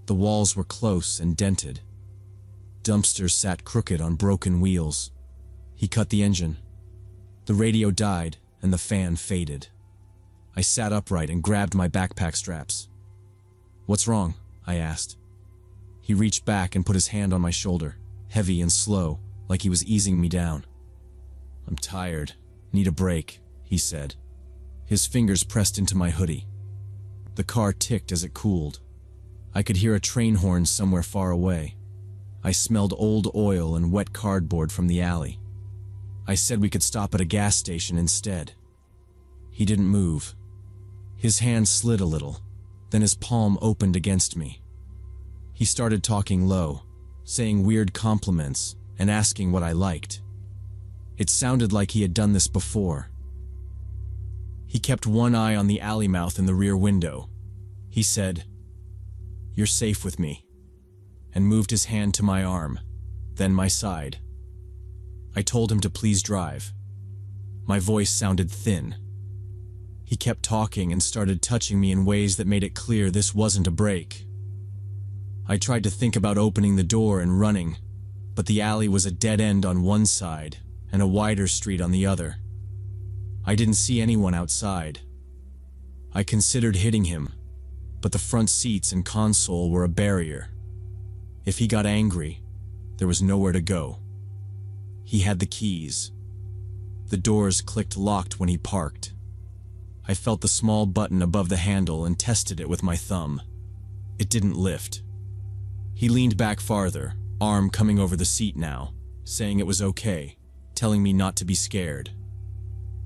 The walls were close and dented. Dumpsters sat crooked on broken wheels. He cut the engine. The radio died and the fan faded. I sat upright and grabbed my backpack straps. "What's wrong?" I asked. He reached back and put his hand on my shoulder, heavy and slow, like he was easing me down. "I'm tired. Need a break," he said. His fingers pressed into my hoodie. The car ticked as it cooled. I could hear a train horn somewhere far away. I smelled old oil and wet cardboard from the alley. I said we could stop at a gas station instead. He didn't move. His hand slid a little, then his palm opened against me. He started talking low, saying weird compliments and asking what I liked. It sounded like he had done this before. He kept one eye on the alley mouth in the rear window. He said, "You're safe with me," and moved his hand to my arm, then my side. I told him to please drive. My voice sounded thin. He kept talking and started touching me in ways that made it clear this wasn't a break. I tried to think about opening the door and running, but the alley was a dead end on one side and a wider street on the other. I didn't see anyone outside. I considered hitting him, but the front seats and console were a barrier. If he got angry, there was nowhere to go. He had the keys. The doors clicked locked when he parked. I felt the small button above the handle and tested it with my thumb. It didn't lift. He leaned back farther, arm coming over the seat now, saying it was okay, telling me not to be scared.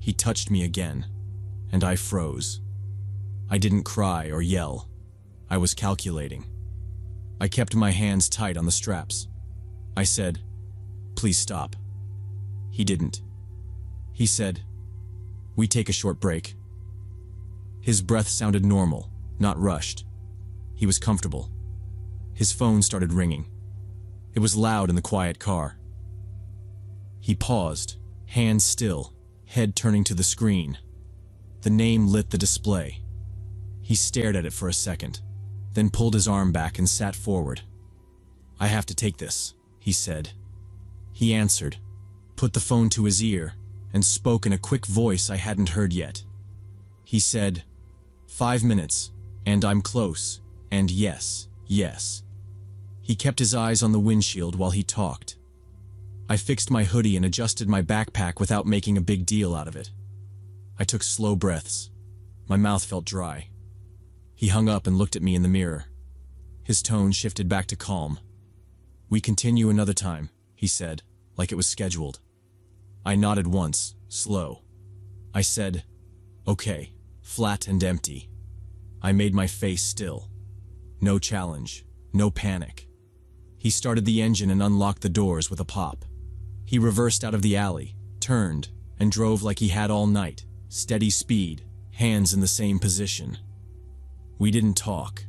He touched me again, and I froze. I didn't cry or yell. I was calculating. I kept my hands tight on the straps. I said, "Please stop." He didn't. He said, "We take a short break." His breath sounded normal, not rushed. He was comfortable. His phone started ringing. It was loud in the quiet car. He paused, hands still, head turning to the screen. The name lit the display. He stared at it for a second, then pulled his arm back and sat forward. "I have to take this," he said. He answered, put the phone to his ear, and spoke in a quick voice I hadn't heard yet. He said, "5 minutes, and I'm close, and yes, yes." He kept his eyes on the windshield while he talked. I fixed my hoodie and adjusted my backpack without making a big deal out of it. I took slow breaths. My mouth felt dry. He hung up and looked at me in the mirror. His tone shifted back to calm. "We continue another time," he said, like it was scheduled. I nodded once, slow. I said, "Okay," flat and empty. I made my face still. No challenge, no panic. He started the engine and unlocked the doors with a pop. He reversed out of the alley, turned, and drove like he had all night, steady speed, hands in the same position. We didn't talk.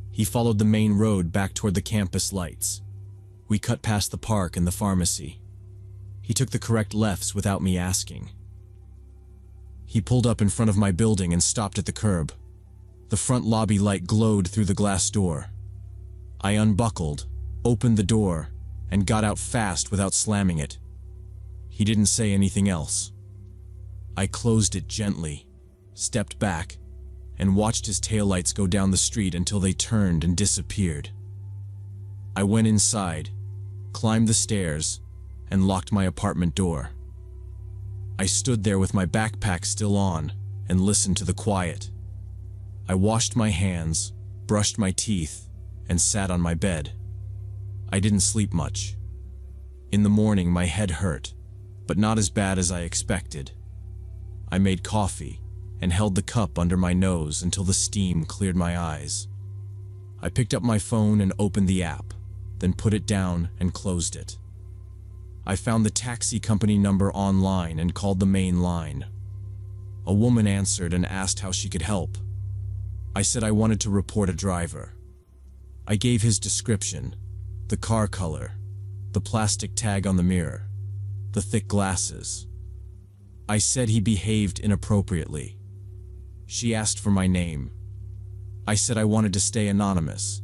He followed the main road back toward the campus lights. We cut past the park and the pharmacy. He took the correct lefts without me asking. He pulled up in front of my building and stopped at the curb. The front lobby light glowed through the glass door. I unbuckled, opened the door, and got out fast without slamming it. He didn't say anything else. I closed it gently, stepped back, and watched his taillights go down the street until they turned and disappeared. I went inside, climbed the stairs, and locked my apartment door. I stood there with my backpack still on and listened to the quiet. I washed my hands, brushed my teeth, and sat on my bed. I didn't sleep much. In the morning, my head hurt, but not as bad as I expected. I made coffee and held the cup under my nose until the steam cleared my eyes. I picked up my phone and opened the app, then put it down and closed it. I found the taxi company number online and called the main line. A woman answered and asked how she could help. I said I wanted to report a driver. I gave his description, the car color, the plastic tag on the mirror, the thick glasses. I said he behaved inappropriately. She asked for my name. I said I wanted to stay anonymous.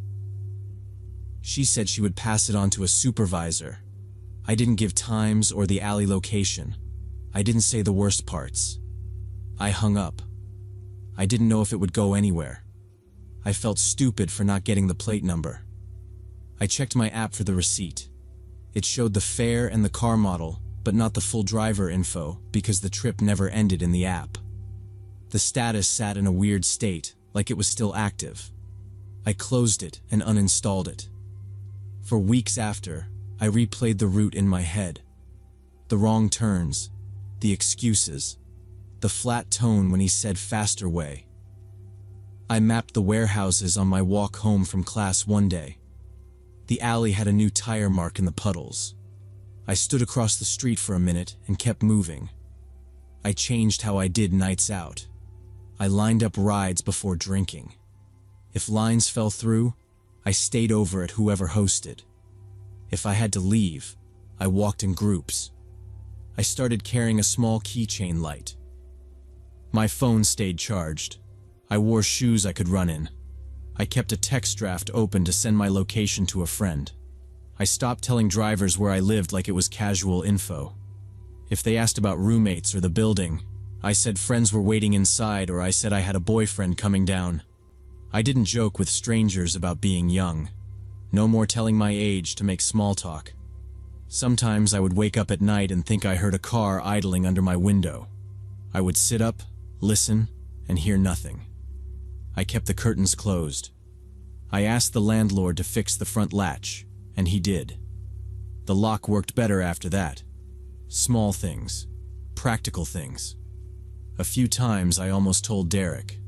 She said she would pass it on to a supervisor. I didn't give times or the alley location. I didn't say the worst parts. I hung up. I didn't know if it would go anywhere. I felt stupid for not getting the plate number. I checked my app for the receipt. It showed the fare and the car model, but not the full driver info because the trip never ended in the app. The status sat in a weird state, like it was still active. I closed it and uninstalled it. For weeks after, I replayed the route in my head. The wrong turns, the excuses, the flat tone when he said faster way. I mapped the warehouses on my walk home from class one day. The alley had a new tire mark in the puddles. I stood across the street for a minute and kept moving. I changed how I did nights out. I lined up rides before drinking. If lines fell through, I stayed over at whoever hosted. If I had to leave, I walked in groups. I started carrying a small keychain light. My phone stayed charged. I wore shoes I could run in. I kept a text draft open to send my location to a friend. I stopped telling drivers where I lived like it was casual info. If they asked about roommates or the building, I said friends were waiting inside, or I said I had a boyfriend coming down. I didn't joke with strangers about being young. No more telling my age to make small talk. Sometimes I would wake up at night and think I heard a car idling under my window. I would sit up, listen, and hear nothing. I kept the curtains closed. I asked the landlord to fix the front latch, and he did. The lock worked better after that. Small things. Practical things. A few times I almost told Derek.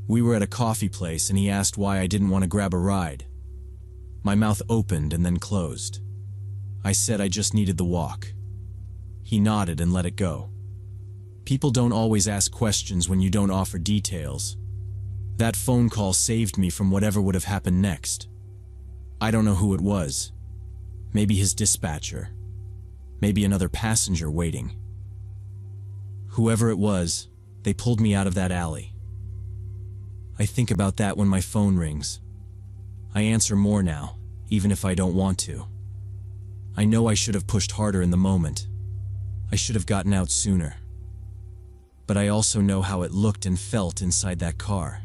We were at a coffee place and he asked why I didn't want to grab a ride. My mouth opened and then closed. I said I just needed the walk. He nodded and let it go. People don't always ask questions when you don't offer details. That phone call saved me from whatever would have happened next. I don't know who it was. Maybe his dispatcher. Maybe another passenger waiting. Whoever it was, they pulled me out of that alley. I think about that when my phone rings. I answer more now, even if I don't want to. I know I should have pushed harder in the moment. I should have gotten out sooner. But I also know how it looked and felt inside that car.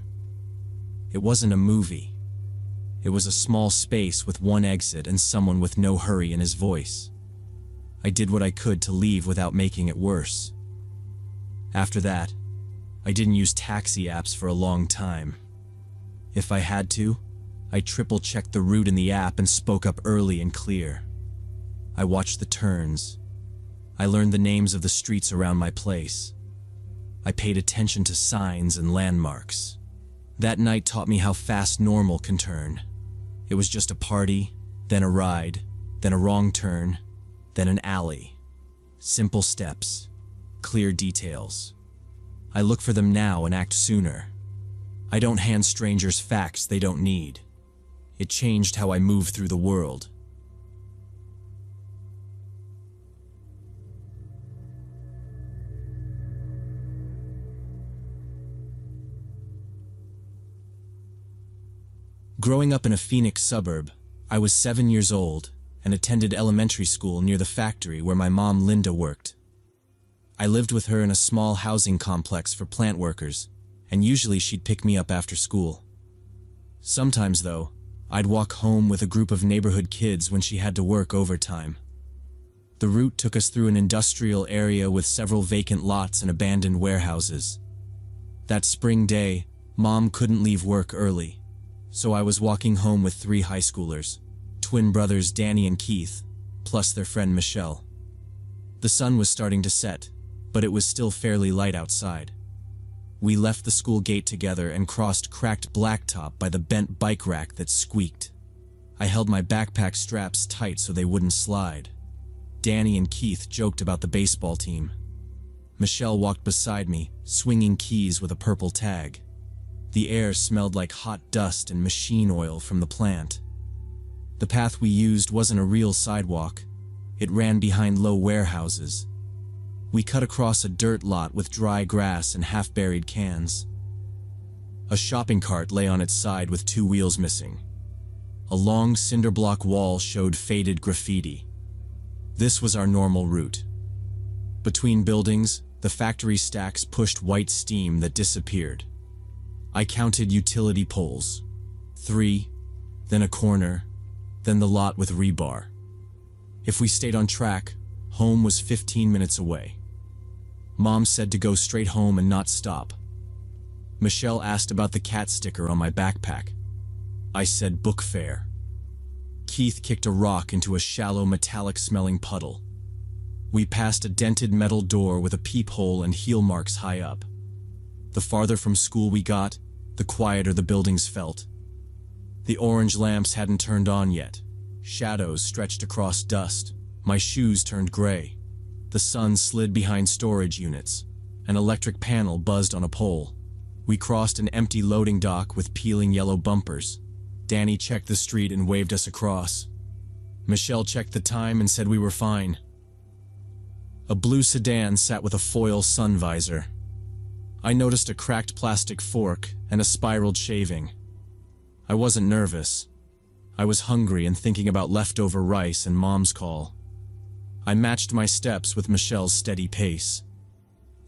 It wasn't a movie. It was a small space with one exit and someone with no hurry in his voice. I did what I could to leave without making it worse. After that, I didn't use taxi apps for a long time. If I had to, I triple-checked the route in the app and spoke up early and clear. I watched the turns. I learned the names of the streets around my place. I paid attention to signs and landmarks. That night taught me how fast normal can turn. It was just a party, then a ride, then a wrong turn, then an alley. Simple steps, clear details. I look for them now and act sooner. I don't hand strangers facts they don't need. It changed how I move through the world. Growing up in a Phoenix suburb, I was 7 years old and attended elementary school near the factory where my mom Linda worked. I lived with her in a small housing complex for plant workers, and usually she'd pick me up after school. Sometimes, though, I'd walk home with a group of neighborhood kids when she had to work overtime. The route took us through an industrial area with several vacant lots and abandoned warehouses. That spring day, Mom couldn't leave work early. So I was walking home with 3 high schoolers, twin brothers Danny and Keith, plus their friend Michelle. The sun was starting to set, but it was still fairly light outside. We left the school gate together and crossed cracked blacktop by the bent bike rack that squeaked. I held my backpack straps tight so they wouldn't slide. Danny and Keith joked about the baseball team. Michelle walked beside me, swinging keys with a purple tag. The air smelled like hot dust and machine oil from the plant. The path we used wasn't a real sidewalk. It ran behind low warehouses. We cut across a dirt lot with dry grass and half-buried cans. A shopping cart lay on its side with 2 wheels missing. A long cinder block wall showed faded graffiti. This was our normal route. Between buildings, the factory stacks pushed white steam that disappeared. I counted utility poles. 3, then a corner, then the lot with rebar. If we stayed on track, home was 15 minutes away. Mom said to go straight home and not stop. Michelle asked about the cat sticker on my backpack. I said book fair. Keith kicked a rock into a shallow metallic-smelling puddle. We passed a dented metal door with a peephole and heel marks high up. The farther from school we got, the quieter the buildings felt. The orange lamps hadn't turned on yet. Shadows stretched across dust. My shoes turned gray. The sun slid behind storage units. An electric panel buzzed on a pole. We crossed an empty loading dock with peeling yellow bumpers. Danny checked the street and waved us across. Michelle checked the time and said we were fine. A blue sedan sat with a foil sun visor. I noticed a cracked plastic fork and a spiraled shaving. I wasn't nervous. I was hungry and thinking about leftover rice and Mom's call. I matched my steps with Michelle's steady pace.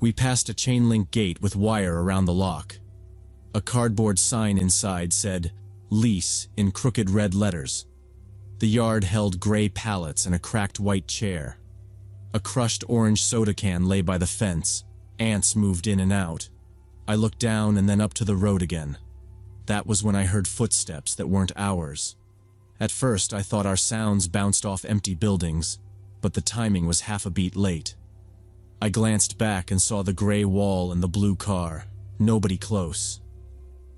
We passed a chain-link gate with wire around the lock. A cardboard sign inside said, "Lease," in crooked red letters. The yard held gray pallets and a cracked white chair. A crushed orange soda can lay by the fence. Ants moved in and out. I looked down and then up to the road again. That was when I heard footsteps that weren't ours. At first, I thought our sounds bounced off empty buildings, but the timing was half a beat late. I glanced back and saw the gray wall and the blue car. Nobody close.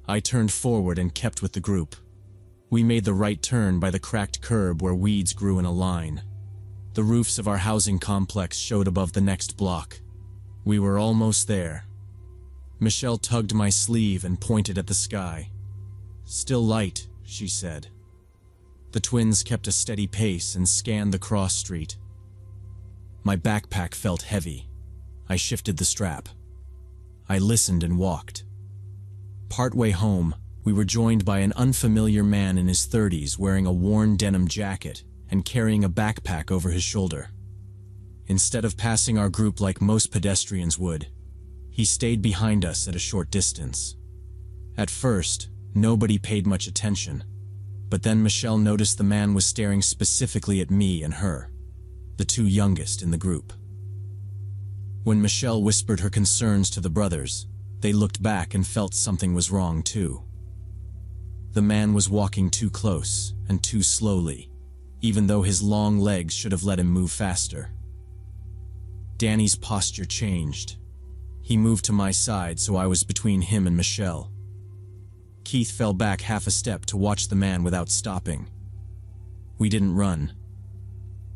I turned forward and kept with the group. We made the right turn by the cracked curb where weeds grew in a line. The roofs of our housing complex showed above the next block. We were almost there. Michelle tugged my sleeve and pointed at the sky. "Still light," she said. The twins kept a steady pace and scanned the cross street. My backpack felt heavy. I shifted the strap. I listened and walked. Partway home, we were joined by an unfamiliar man in his 30s wearing a worn denim jacket and carrying a backpack over his shoulder. Instead of passing our group like most pedestrians would, he stayed behind us at a short distance. At first, nobody paid much attention, but then Michelle noticed the man was staring specifically at me and her, the two youngest in the group. When Michelle whispered her concerns to the brothers, they looked back and felt something was wrong too. The man was walking too close and too slowly, even though his long legs should have let him move faster. Danny's posture changed. He moved to my side, so I was between him and Michelle. Keith fell back half a step to watch the man without stopping. We didn't run.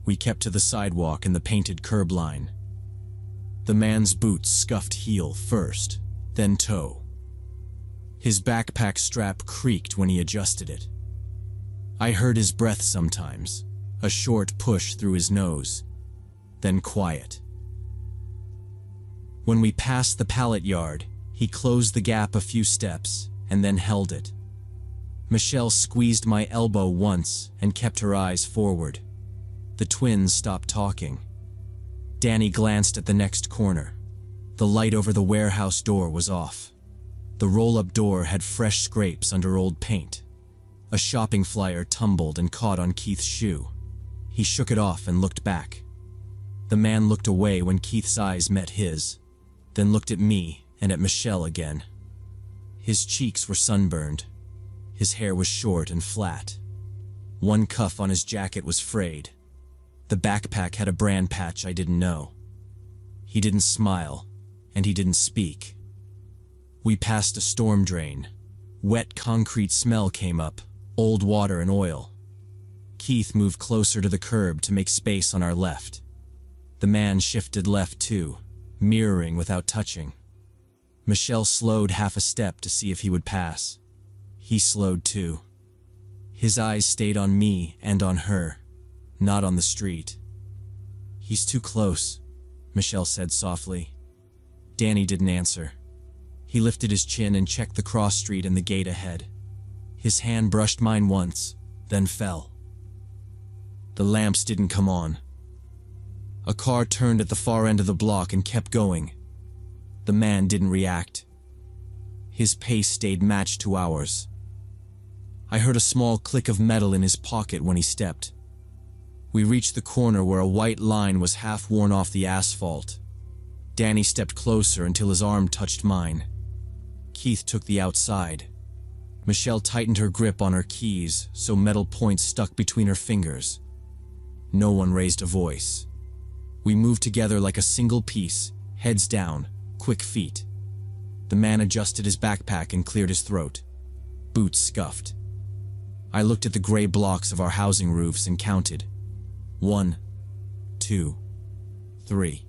We kept to the sidewalk and the painted curb line. The man's boots scuffed heel first, then toe. His backpack strap creaked when he adjusted it. I heard his breath sometimes, a short push through his nose, then quiet. When we passed the pallet yard, he closed the gap a few steps and then held it. Michelle squeezed my elbow once and kept her eyes forward. The twins stopped talking. Danny glanced at the next corner. The light over the warehouse door was off. The roll-up door had fresh scrapes under old paint. A shopping flyer tumbled and caught on Keith's shoe. He shook it off and looked back. The man looked away when Keith's eyes met his, then looked at me and at Michelle again. His cheeks were sunburned. His hair was short and flat. One cuff on his jacket was frayed. The backpack had a brand patch I didn't know. He didn't smile, and he didn't speak. We passed a storm drain. Wet concrete smell came up, old water and oil. Keith moved closer to the curb to make space on our left. The man shifted left too, mirroring without touching. Michelle slowed half a step to see if he would pass. He slowed too. His eyes stayed on me and on her, not on the street. "He's too close," Michelle said softly. Danny didn't answer. He lifted his chin and checked the cross street and the gate ahead. His hand brushed mine once, then fell. The lamps didn't come on. A car turned at the far end of the block and kept going. The man didn't react. His pace stayed matched to ours. I heard a small click of metal in his pocket when he stepped. We reached the corner where a white line was half worn off the asphalt. Danny stepped closer until his arm touched mine. Keith took the outside. Michelle tightened her grip on her keys so metal points stuck between her fingers. No one raised a voice. We moved together like a single piece, heads down, quick feet. The man adjusted his backpack and cleared his throat. Boots scuffed. I looked at the gray blocks of our housing roofs and counted. 1, 2, 3.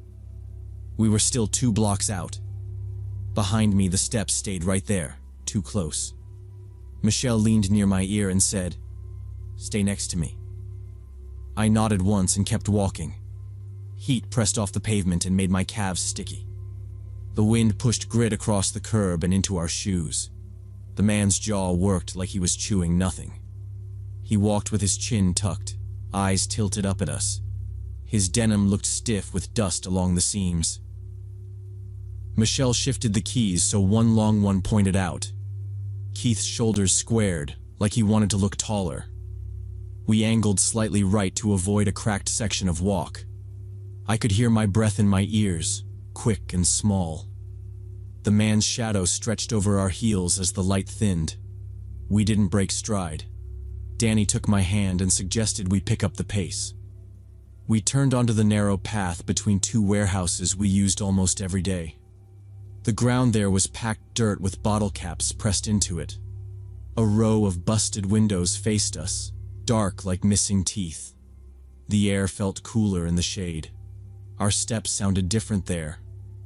We were still 2 blocks out. Behind me, the steps stayed right there, too close. Michelle leaned near my ear and said, "Stay next to me." I nodded once and kept walking. Heat pressed off the pavement and made my calves sticky. The wind pushed grit across the curb and into our shoes. The man's jaw worked like he was chewing nothing. He walked with his chin tucked, eyes tilted up at us. His denim looked stiff with dust along the seams. Michelle shifted the keys so one long one pointed out. Keith's shoulders squared, like he wanted to look taller. We angled slightly right to avoid a cracked section of walk. I could hear my breath in my ears, quick and small. The man's shadow stretched over our heels as the light thinned. We didn't break stride. Danny took my hand and suggested we pick up the pace. We turned onto the narrow path between two warehouses we used almost every day. The ground there was packed dirt with bottle caps pressed into it. A row of busted windows faced us, dark like missing teeth. The air felt cooler in the shade. Our steps sounded different there,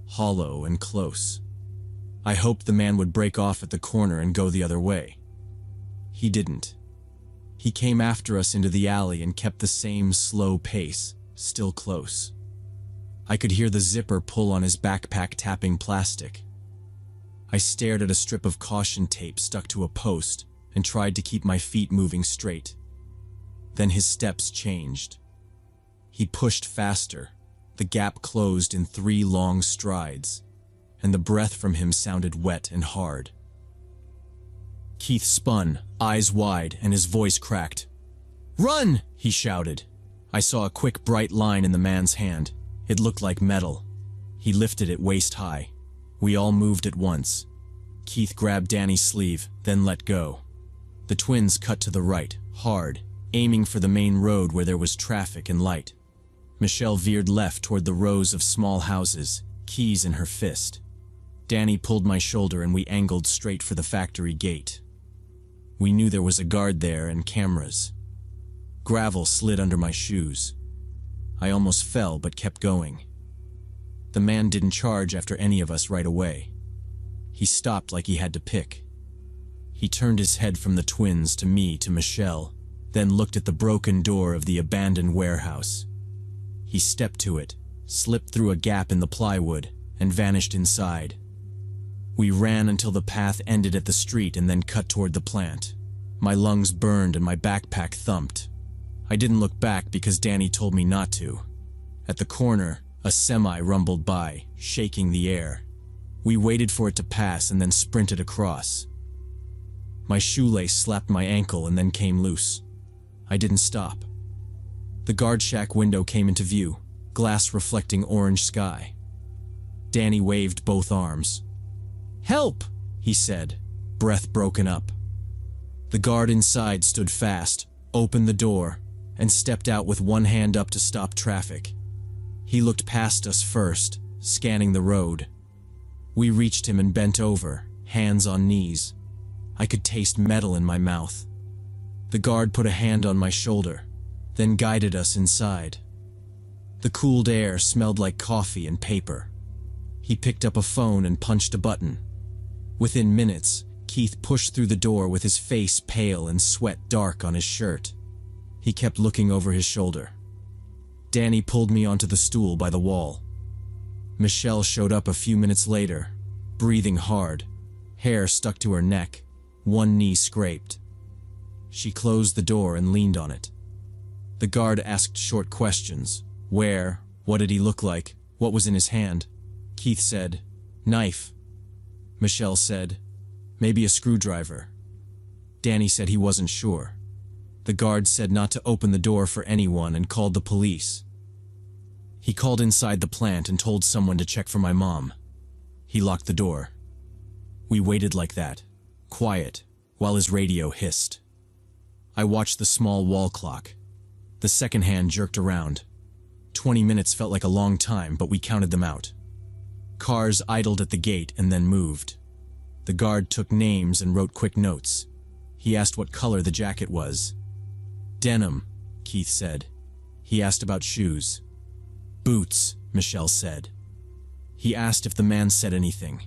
hollow and close. I hoped the man would break off at the corner and go the other way. He didn't. He came after us into the alley and kept the same slow pace, still close. I could hear the zipper pull on his backpack tapping plastic. I stared at a strip of caution tape stuck to a post and tried to keep my feet moving straight. Then his steps changed. He pushed faster. The gap closed in 3 long strides, and the breath from him sounded wet and hard. Keith spun, eyes wide, and his voice cracked. "Run!" he shouted. I saw a quick bright line in the man's hand. It looked like metal. He lifted it waist high. We all moved at once. Keith grabbed Danny's sleeve, then let go. The twins cut to the right, hard, aiming for the main road where there was traffic and light. Michelle veered left toward the rows of small houses, keys in her fist. Danny pulled my shoulder and we angled straight for the factory gate. We knew there was a guard there and cameras. Gravel slid under my shoes. I almost fell but kept going. The man didn't charge after any of us right away. He stopped like he had to pick. He turned his head from the twins to me to Michelle, then looked at the broken door of the abandoned warehouse. He stepped to it, slipped through a gap in the plywood, and vanished inside. We ran until the path ended at the street and then cut toward the plant. My lungs burned and my backpack thumped. I didn't look back because Danny told me not to. At the corner, a semi rumbled by, shaking the air. We waited for it to pass and then sprinted across. My shoelace slapped my ankle and then came loose. I didn't stop. The guard shack window came into view, glass reflecting orange sky. Danny waved both arms. "Help!" he said, breath broken up. The guard inside stood fast, opened the door, and stepped out with one hand up to stop traffic. He looked past us first, scanning the road. We reached him and bent over, hands on knees. I could taste metal in my mouth. The guard put a hand on my shoulder, then guided us inside. The cooled air smelled like coffee and paper. He picked up a phone and punched a button. Within minutes, Keith pushed through the door with his face pale and sweat dark on his shirt. He kept looking over his shoulder. Danny pulled me onto the stool by the wall. Michelle showed up a few minutes later, breathing hard, hair stuck to her neck, one knee scraped. She closed the door and leaned on it. The guard asked short questions. Where? What did he look like? What was in his hand? Keith said, "Knife." Michelle said, "Maybe a screwdriver." Danny said he wasn't sure. The guard said not to open the door for anyone and called the police. He called inside the plant and told someone to check for my mom. He locked the door. We waited like that, quiet, while his radio hissed. I watched the small wall clock. The second hand jerked around. 20 minutes felt like a long time, but we counted them out. Cars idled at the gate and then moved. The guard took names and wrote quick notes. He asked what color the jacket was. "Denim," Keith said. He asked about shoes. "Boots," Michelle said. He asked if the man said anything.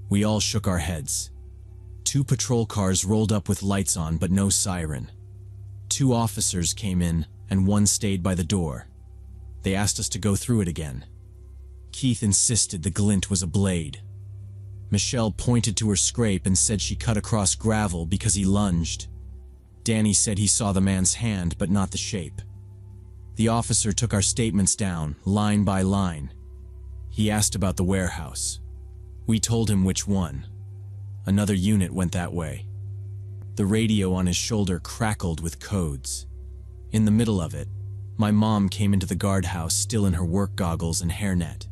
We all shook our heads. 2 patrol cars rolled up with lights on but no siren. 2 officers came in and 1 stayed by the door. They asked us to go through it again. Keith insisted the glint was a blade. Michelle pointed to her scrape and said she cut across gravel because he lunged. Danny said he saw the man's hand but not the shape. The officer took our statements down, line by line. He asked about the warehouse. We told him which one. Another unit went that way. The radio on his shoulder crackled with codes. In the middle of it, my mom came into the guardhouse still in her work goggles and hairnet.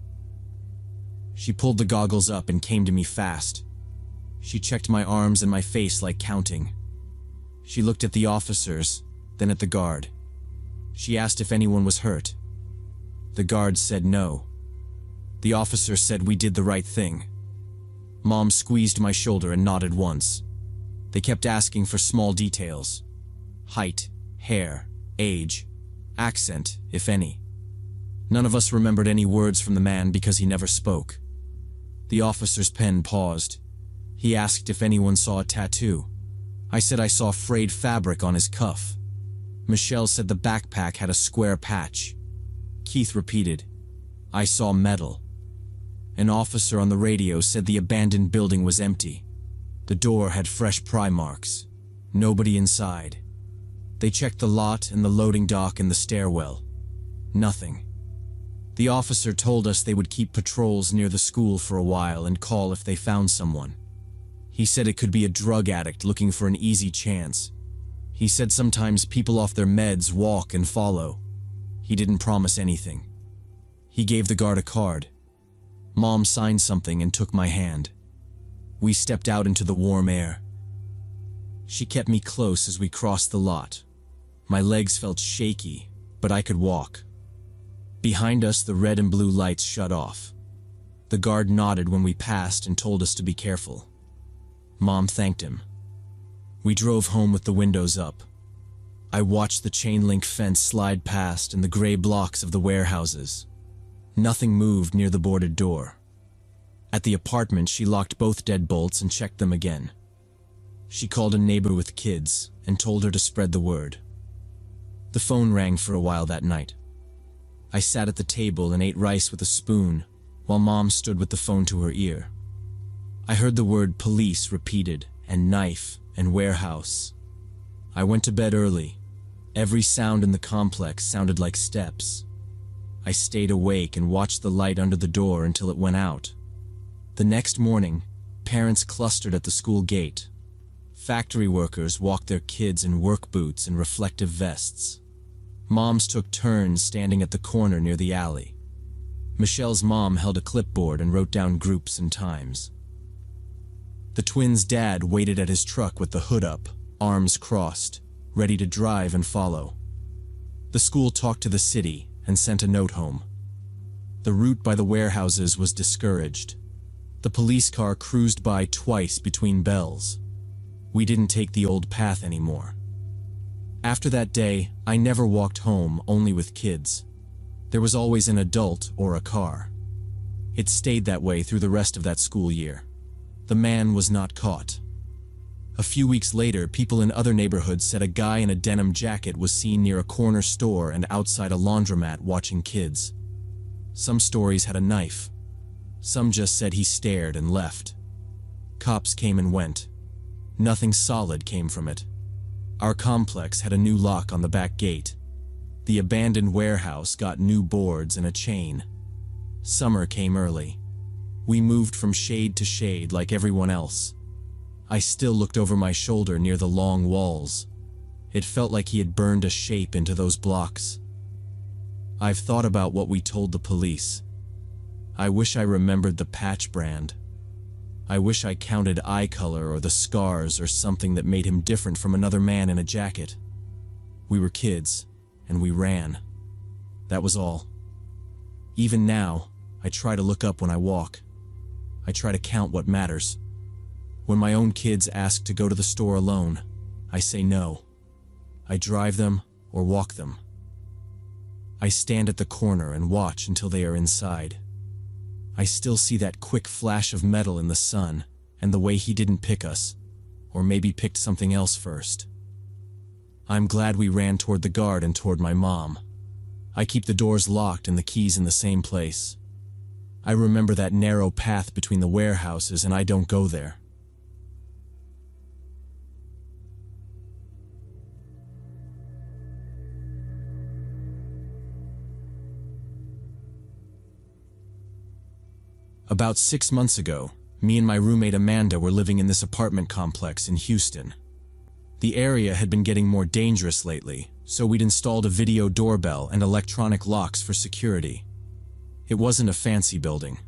She pulled the goggles up and came to me fast. She checked my arms and my face like counting. She looked at the officers, then at the guard. She asked if anyone was hurt. The guard said no. The officer said we did the right thing. Mom squeezed my shoulder and nodded once. They kept asking for small details. Height, hair, age, accent, if any. None of us remembered any words from the man because he never spoke. The officer's pen paused. He asked if anyone saw a tattoo. I said I saw frayed fabric on his cuff. Michelle said the backpack had a square patch. Keith repeated, I saw metal. An officer on the radio said the abandoned building was empty. The door had fresh pry marks. Nobody inside. They checked the lot and the loading dock and the stairwell. Nothing. The officer told us they would keep patrols near the school for a while and call if they found someone. He said it could be a drug addict looking for an easy chance. He said sometimes people off their meds walk and follow. He didn't promise anything. He gave the guard a card. Mom signed something and took my hand. We stepped out into the warm air. She kept me close as we crossed the lot. My legs felt shaky, but I could walk. Behind us, the red and blue lights shut off. The guard nodded when we passed and told us to be careful. Mom thanked him. We drove home with the windows up. I watched the chain-link fence slide past and the gray blocks of the warehouses. Nothing moved near the boarded door. At the apartment, she locked both deadbolts and checked them again. She called a neighbor with kids and told her to spread the word. The phone rang for a while that night. I sat at the table and ate rice with a spoon while Mom stood with the phone to her ear. I heard the word police repeated, and knife, and warehouse. I went to bed early. Every sound in the complex sounded like steps. I stayed awake and watched the light under the door until it went out. The next morning, parents clustered at the school gate. Factory workers walked their kids in work boots and reflective vests. Moms took turns standing at the corner near the alley. Michelle's mom held a clipboard and wrote down groups and times. The twins' dad waited at his truck with the hood up, arms crossed, ready to drive and follow. The school talked to the city and sent a note home. The route by the warehouses was discouraged. The police car cruised by twice between bells. We didn't take the old path anymore. After that day, I never walked home only with kids. There was always an adult or a car. It stayed that way through the rest of that school year. The man was not caught. A few weeks later, people in other neighborhoods said a guy in a denim jacket was seen near a corner store and outside a laundromat watching kids. Some stories had a knife. Some just said he stared and left. Cops came and went. Nothing solid came from it. Our complex had a new lock on the back gate. The abandoned warehouse got new boards and a chain. Summer came early. We moved from shade to shade like everyone else. I still looked over my shoulder near the long walls. It felt like he had burned a shape into those blocks. I've thought about what we told the police. I wish I remembered the patch brand. I wish I counted eye color or the scars or something that made him different from another man in a jacket. We were kids, and we ran. That was all. Even now, I try to look up when I walk. I try to count what matters. When my own kids ask to go to the store alone, I say no. I drive them or walk them. I stand at the corner and watch until they are inside. I still see that quick flash of metal in the sun and the way he didn't pick us, or maybe picked something else first. I'm glad we ran toward the guard and toward my mom. I keep the doors locked and the keys in the same place. I remember that narrow path between the warehouses and I don't go there. About 6 months ago, me and my roommate Amanda were living in this apartment complex in Houston. The area had been getting more dangerous lately, so we'd installed a video doorbell and electronic locks for security. It wasn't a fancy building.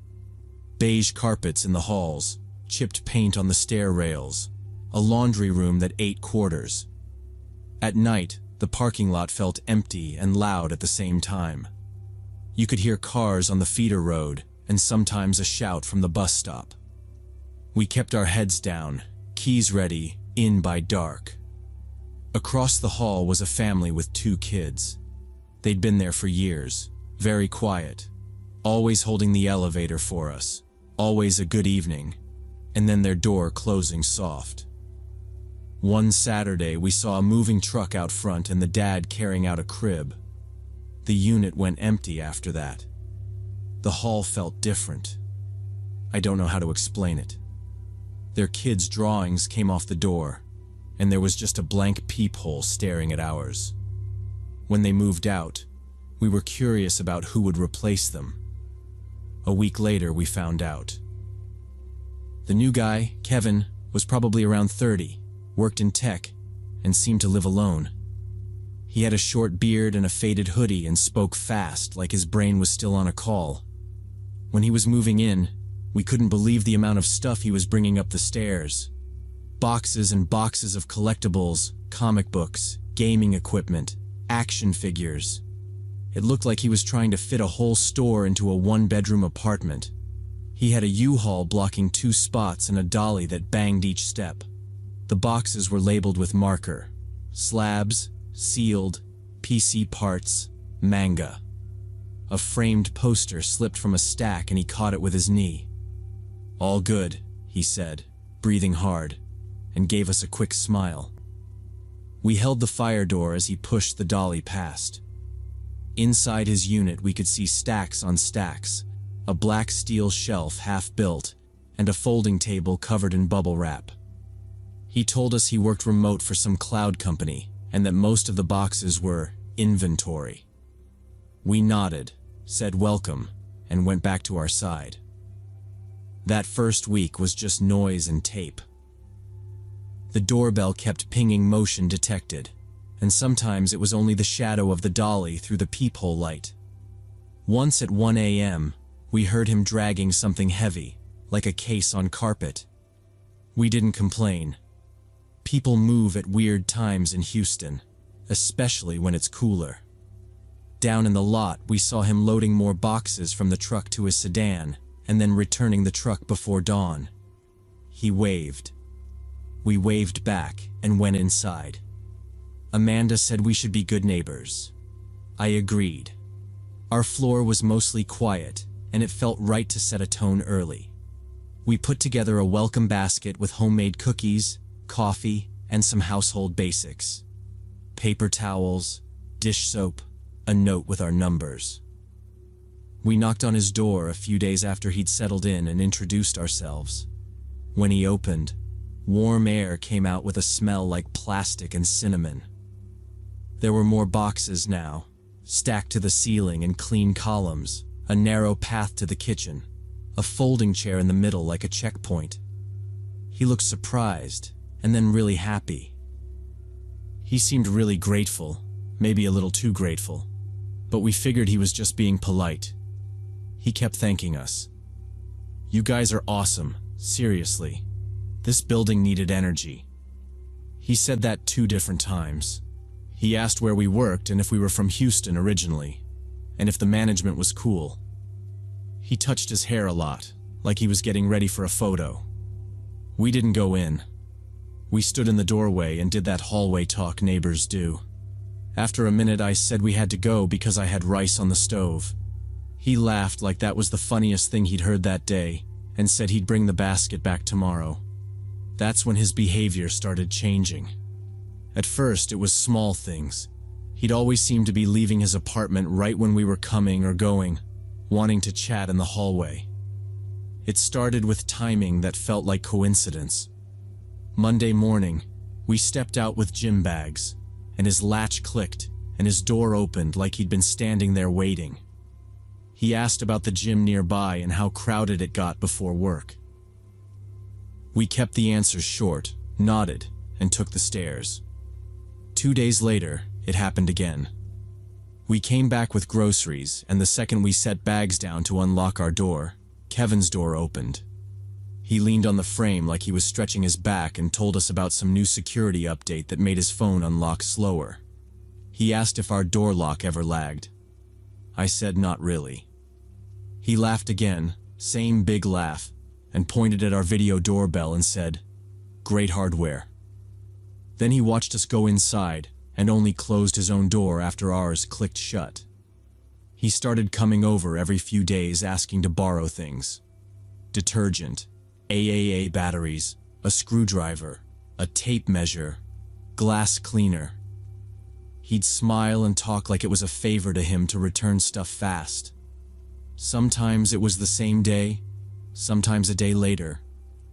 Beige carpets in the halls, chipped paint on the stair rails, a laundry room that ate quarters. At night, the parking lot felt empty and loud at the same time. You could hear cars on the feeder road and sometimes a shout from the bus stop. We kept our heads down, keys ready, in by dark. Across the hall was a family with 2 kids. They'd been there for years, very quiet, always holding the elevator for us, always a good evening, and then their door closing soft. One Saturday, we saw a moving truck out front and the dad carrying out a crib. The unit went empty after that. The hall felt different. I don't know how to explain it. Their kids' drawings came off the door, and there was just a blank peephole staring at ours. When they moved out, we were curious about who would replace them. A week later, we found out. The new guy, Kevin, was probably around 30, worked in tech, and seemed to live alone. He had a short beard and a faded hoodie and spoke fast, like his brain was still on a call. When he was moving in, we couldn't believe the amount of stuff he was bringing up the stairs. Boxes and boxes of collectibles, comic books, gaming equipment, action figures. It looked like he was trying to fit a whole store into a 1-bedroom apartment. He had a U-Haul blocking 2 spots and a dolly that banged each step. The boxes were labeled with marker. Slabs, sealed, PC parts, manga. A framed poster slipped from a stack and he caught it with his knee. "All good," he said, breathing hard, and gave us a quick smile. We held the fire door as he pushed the dolly past. Inside his unit we could see stacks on stacks, a black steel shelf half-built, and a folding table covered in bubble wrap. He told us he worked remote for some cloud company, and that most of the boxes were inventory. We nodded, said welcome, and went back to our side. That first week was just noise and tape. The doorbell kept pinging motion detected, and sometimes it was only the shadow of the dolly through the peephole light. Once at 1 a.m., we heard him dragging something heavy, like a case on carpet. We didn't complain. People move at weird times in Houston, especially when it's cooler. Down in the lot, we saw him loading more boxes from the truck to his sedan, and then returning the truck before dawn. He waved. We waved back and went inside. Amanda said we should be good neighbors. I agreed. Our floor was mostly quiet, and it felt right to set a tone early. We put together a welcome basket with homemade cookies, coffee, and some household basics. Paper towels, dish soap, a note with our numbers. We knocked on his door a few days after he'd settled in and introduced ourselves. When he opened, warm air came out with a smell like plastic and cinnamon. There were more boxes now, stacked to the ceiling in clean columns, a narrow path to the kitchen, a folding chair in the middle like a checkpoint. He looked surprised, and then really happy. He seemed really grateful, maybe a little too grateful, but we figured he was just being polite. He kept thanking us. "You guys are awesome, seriously. This building needed energy." He said that 2 different times. He asked where we worked and if we were from Houston originally, and if the management was cool. He touched his hair a lot, like he was getting ready for a photo. We didn't go in. We stood in the doorway and did that hallway talk neighbors do. After a minute, I said we had to go because I had rice on the stove. He laughed like that was the funniest thing he'd heard that day and said he'd bring the basket back tomorrow. That's when his behavior started changing. At first, it was small things. He'd always seemed to be leaving his apartment right when we were coming or going, wanting to chat in the hallway. It started with timing that felt like coincidence. Monday morning, we stepped out with gym bags, and his latch clicked, and his door opened like he'd been standing there waiting. He asked about the gym nearby and how crowded it got before work. We kept the answers short, nodded, and took the stairs. 2 days later, it happened again. We came back with groceries, and the second we set bags down to unlock our door, Kevin's door opened. He leaned on the frame like he was stretching his back and told us about some new security update that made his phone unlock slower. He asked if our door lock ever lagged. I said not really. He laughed again, same big laugh, and pointed at our video doorbell and said, "Great hardware." Then he watched us go inside and only closed his own door after ours clicked shut. He started coming over every few days asking to borrow things. Detergent, AAA batteries, a screwdriver, a tape measure, glass cleaner. He'd smile and talk like it was a favor to him to return stuff fast. Sometimes it was the same day, sometimes a day later,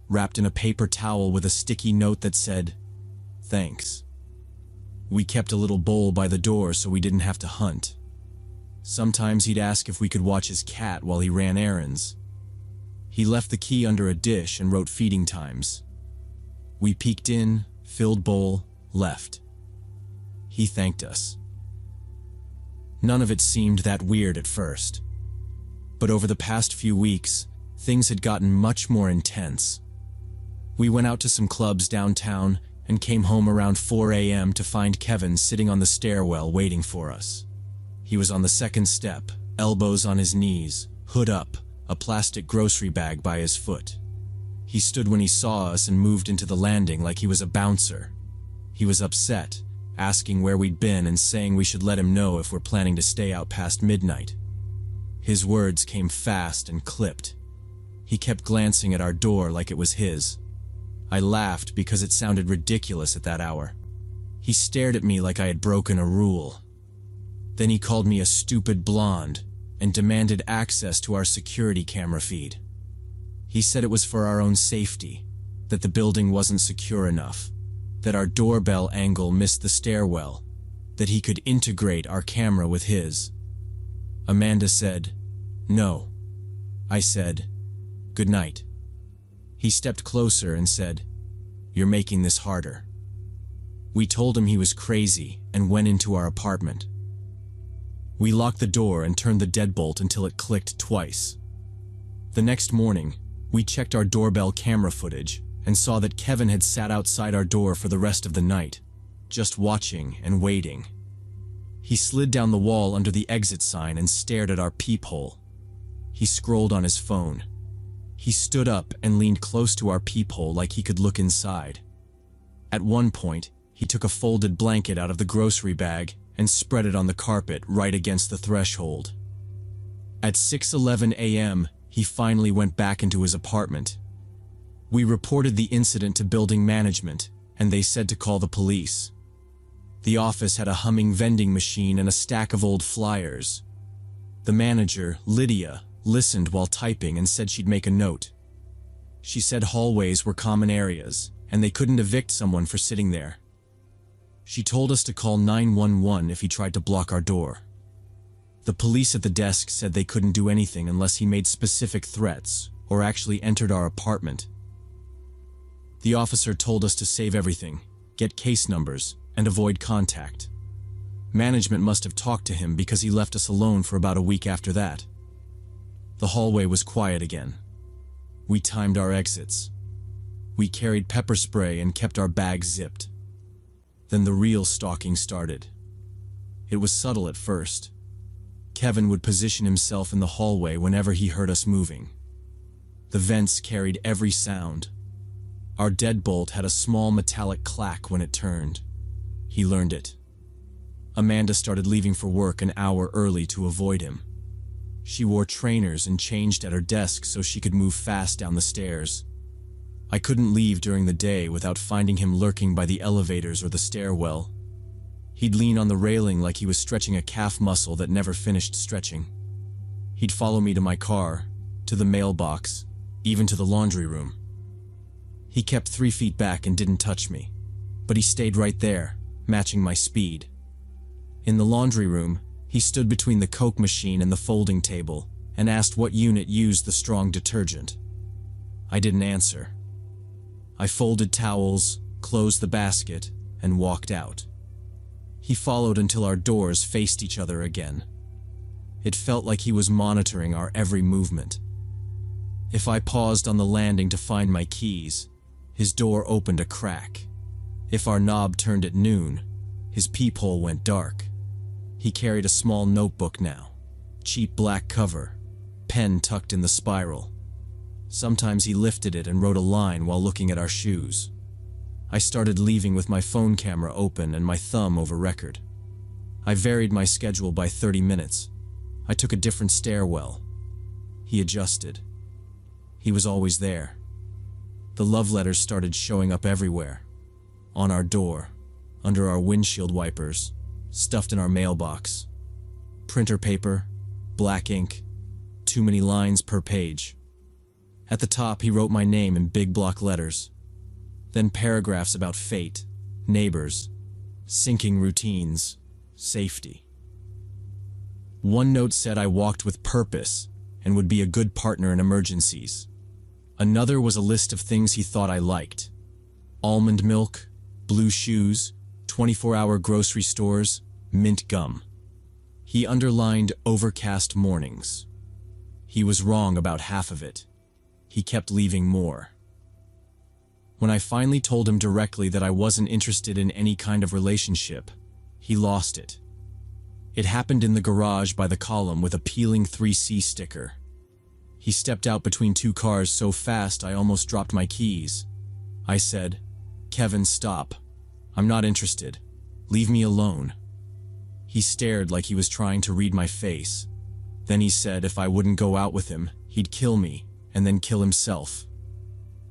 wrapped in a paper towel with a sticky note that said, "Thanks." We kept a little bowl by the door so we didn't have to hunt. Sometimes he'd ask if we could watch his cat while he ran errands. He left the key under a dish and wrote feeding times. We peeked in, filled bowl, left. He thanked us. None of it seemed that weird at first. But over the past few weeks, things had gotten much more intense. We went out to some clubs downtown and came home around 4 a.m. to find Kevin sitting on the stairwell waiting for us. He was on the second step, elbows on his knees, hood up, a plastic grocery bag by his foot. He stood when he saw us and moved into the landing like he was a bouncer. He was upset, asking where we'd been and saying we should let him know if we're planning to stay out past midnight. His words came fast and clipped. He kept glancing at our door like it was his. I laughed because it sounded ridiculous at that hour. He stared at me like I had broken a rule. Then he called me a stupid blonde and demanded access to our security camera feed. He said it was for our own safety, that the building wasn't secure enough, that our doorbell angle missed the stairwell, that he could integrate our camera with his. Amanda said, "No." I said, "Good night." He stepped closer and said, "You're making this harder." We told him he was crazy and went into our apartment. We locked the door and turned the deadbolt until it clicked twice. The next morning, we checked our doorbell camera footage and saw that Kevin had sat outside our door for the rest of the night, just watching and waiting. He slid down the wall under the exit sign and stared at our peephole. He scrolled on his phone. He stood up and leaned close to our peephole like he could look inside. At one point, he took a folded blanket out of the grocery bag and spread it on the carpet right against the threshold. At 6:11 a.m., he finally went back into his apartment. We reported the incident to building management, and they said to call the police. The office had a humming vending machine and a stack of old flyers. The manager, Lydia, listened while typing and said she'd make a note. She said hallways were common areas, and they couldn't evict someone for sitting there. She told us to call 911 if he tried to block our door. The police at the desk said they couldn't do anything unless he made specific threats or actually entered our apartment. The officer told us to save everything, get case numbers, and avoid contact. Management must have talked to him because he left us alone for about a week after that. The hallway was quiet again. We timed our exits. We carried pepper spray and kept our bags zipped. Then the real stalking started. It was subtle at first. Kevin would position himself in the hallway whenever he heard us moving. The vents carried every sound. Our deadbolt had a small metallic clack when it turned. He learned it. Amanda started leaving for work an hour early to avoid him. She wore trainers and changed at her desk so she could move fast down the stairs. I couldn't leave during the day without finding him lurking by the elevators or the stairwell. He'd lean on the railing like he was stretching a calf muscle that never finished stretching. He'd follow me to my car, to the mailbox, even to the laundry room. He kept 3 feet back and didn't touch me, but he stayed right there, matching my speed. In the laundry room, he stood between the Coke machine and the folding table and asked what unit used the strong detergent. I didn't answer. I folded towels, closed the basket, and walked out. He followed until our doors faced each other again. It felt like he was monitoring our every movement. If I paused on the landing to find my keys, his door opened a crack. If our knob turned at noon, his peephole went dark. He carried a small notebook now, cheap black cover, pen tucked in the spiral. Sometimes he lifted it and wrote a line while looking at our shoes. I started leaving with my phone camera open and my thumb over record. I varied my schedule by 30 minutes. I took a different stairwell. He adjusted. He was always there. The love letters started showing up everywhere. On our door, under our windshield wipers, stuffed in our mailbox. Printer paper, black ink, too many lines per page. At the top, he wrote my name in big block letters. Then paragraphs about fate, neighbors, sinking routines, safety. One note said I walked with purpose and would be a good partner in emergencies. Another was a list of things he thought I liked. Almond milk, blue shoes, 24-hour grocery stores, mint gum. He underlined overcast mornings. He was wrong about half of it. He kept leaving more. When I finally told him directly that I wasn't interested in any kind of relationship, he lost it. It happened in the garage by the column with a peeling 3C sticker. He stepped out between two cars so fast I almost dropped my keys. I said, "Kevin, stop. I'm not interested. Leave me alone." He stared like he was trying to read my face. Then he said if I wouldn't go out with him, he'd kill me and then kill himself.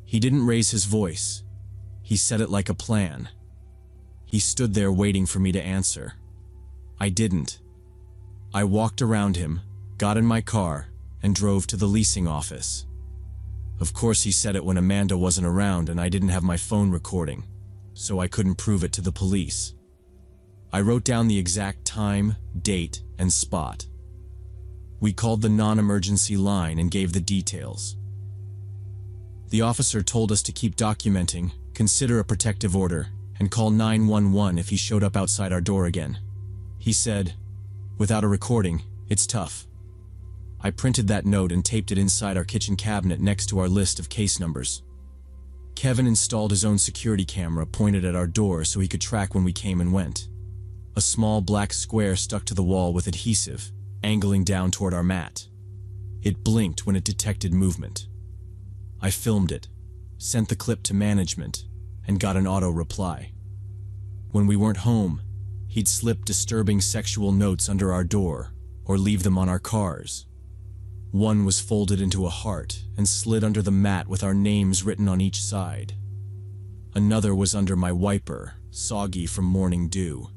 He didn't raise his voice. He said it like a plan. He stood there waiting for me to answer. I didn't. I walked around him, got in my car, and drove to the leasing office. Of course he said it when Amanda wasn't around and I didn't have my phone recording, so I couldn't prove it to the police. I wrote down the exact time, date, and spot. We called the non-emergency line and gave the details. The officer told us to keep documenting, consider a protective order, and call 911 if he showed up outside our door again. He said, "Without a recording, it's tough." I printed that note and taped it inside our kitchen cabinet next to our list of case numbers. Kevin installed his own security camera pointed at our door so he could track when we came and went. A small black square stuck to the wall with adhesive, angling down toward our mat. It blinked when it detected movement. I filmed it, sent the clip to management, and got an auto reply. When we weren't home, he'd slip disturbing sexual notes under our door or leave them on our cars. One was folded into a heart and slid under the mat with our names written on each side. Another was under my wiper, soggy from morning dew.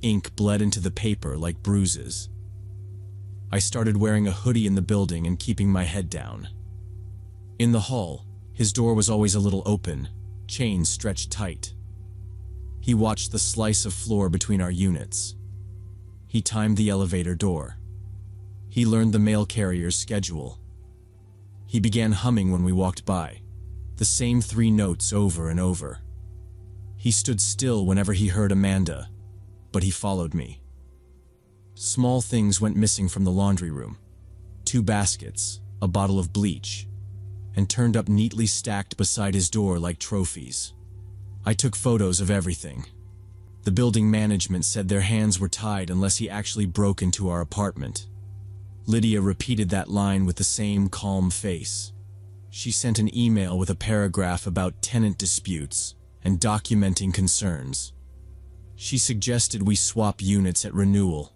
Ink bled into the paper like bruises. I started wearing a hoodie in the building and keeping my head down. In the hall, his door was always a little open, chains stretched tight. He watched the slice of floor between our units. He timed the elevator door. He learned the mail carrier's schedule. He began humming when we walked by, the same 3 notes over and over. He stood still whenever he heard Amanda, but he followed me. Small things went missing from the laundry room. 2 baskets, a bottle of bleach, and turned up neatly stacked beside his door like trophies. I took photos of everything. The building management said their hands were tied unless he actually broke into our apartment. Lydia repeated that line with the same calm face. She sent an email with a paragraph about tenant disputes and documenting concerns. She suggested we swap units at renewal.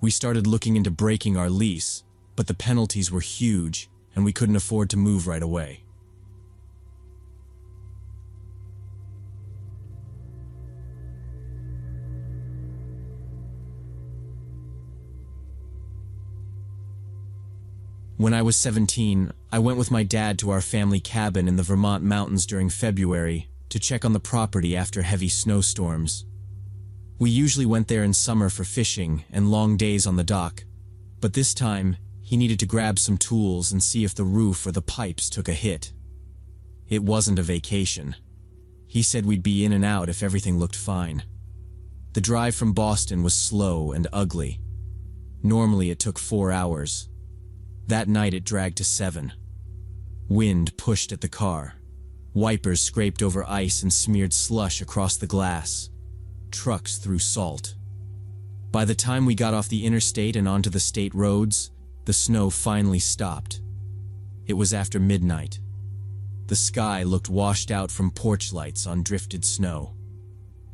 We started looking into breaking our lease, but the penalties were huge and we couldn't afford to move right away. When I was 17, I went with my dad to our family cabin in the Vermont mountains during February to check on the property after heavy snowstorms. We usually went there in summer for fishing and long days on the dock, but this time he needed to grab some tools and see if the roof or the pipes took a hit. It wasn't a vacation. He said we'd be in and out if everything looked fine. The drive from Boston was slow and ugly. Normally it took 4 hours. That night it dragged to 7. Wind pushed at the car. Wipers scraped over ice and smeared slush across the glass. Trucks threw salt. By the time we got off the interstate and onto the state roads, the snow finally stopped. It was after midnight. The sky looked washed out from porch lights on drifted snow.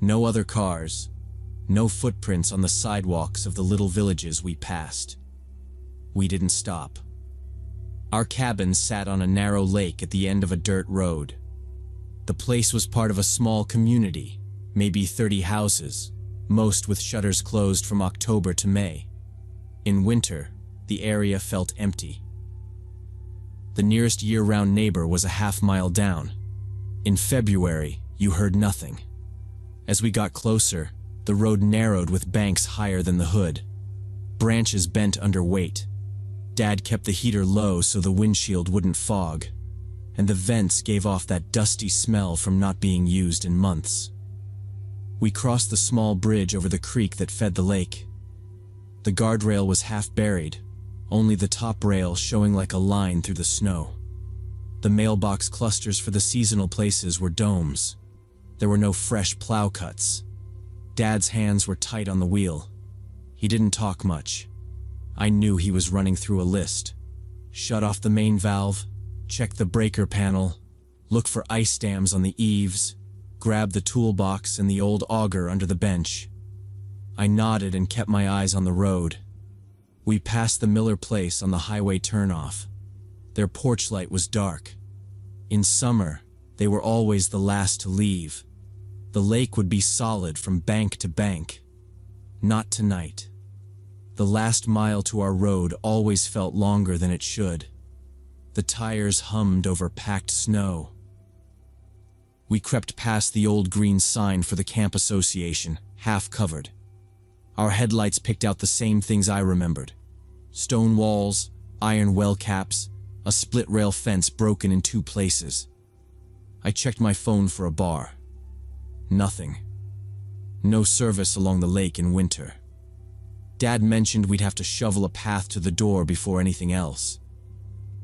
No other cars, no footprints on the sidewalks of the little villages we passed. We didn't stop. Our cabin sat on a narrow lake at the end of a dirt road. The place was part of a small community, maybe 30 houses, most with shutters closed from October to May. In winter, the area felt empty. The nearest year-round neighbor was a half-mile down. In February, you heard nothing. As we got closer, the road narrowed with banks higher than the hood. Branches bent under weight. Dad kept the heater low so the windshield wouldn't fog, and the vents gave off that dusty smell from not being used in months. We crossed the small bridge over the creek that fed the lake. The guardrail was half buried, only the top rail showing like a line through the snow. The mailbox clusters for the seasonal places were domes. There were no fresh plow cuts. Dad's hands were tight on the wheel. He didn't talk much. I knew he was running through a list. Shut off the main valve, check the breaker panel, look for ice dams on the eaves, grab the toolbox and the old auger under the bench. I nodded and kept my eyes on the road. We passed the Miller place on the highway turnoff. Their porch light was dark. In summer, they were always the last to leave. The lake would be solid from bank to bank. Not tonight. The last mile to our road always felt longer than it should. The tires hummed over packed snow. We crept past the old green sign for the camp association, half covered. Our headlights picked out the same things I remembered. Stone walls, iron well caps, a split rail fence broken in 2 places. I checked my phone for a bar. Nothing. No service along the lake in winter. Dad mentioned we'd have to shovel a path to the door before anything else.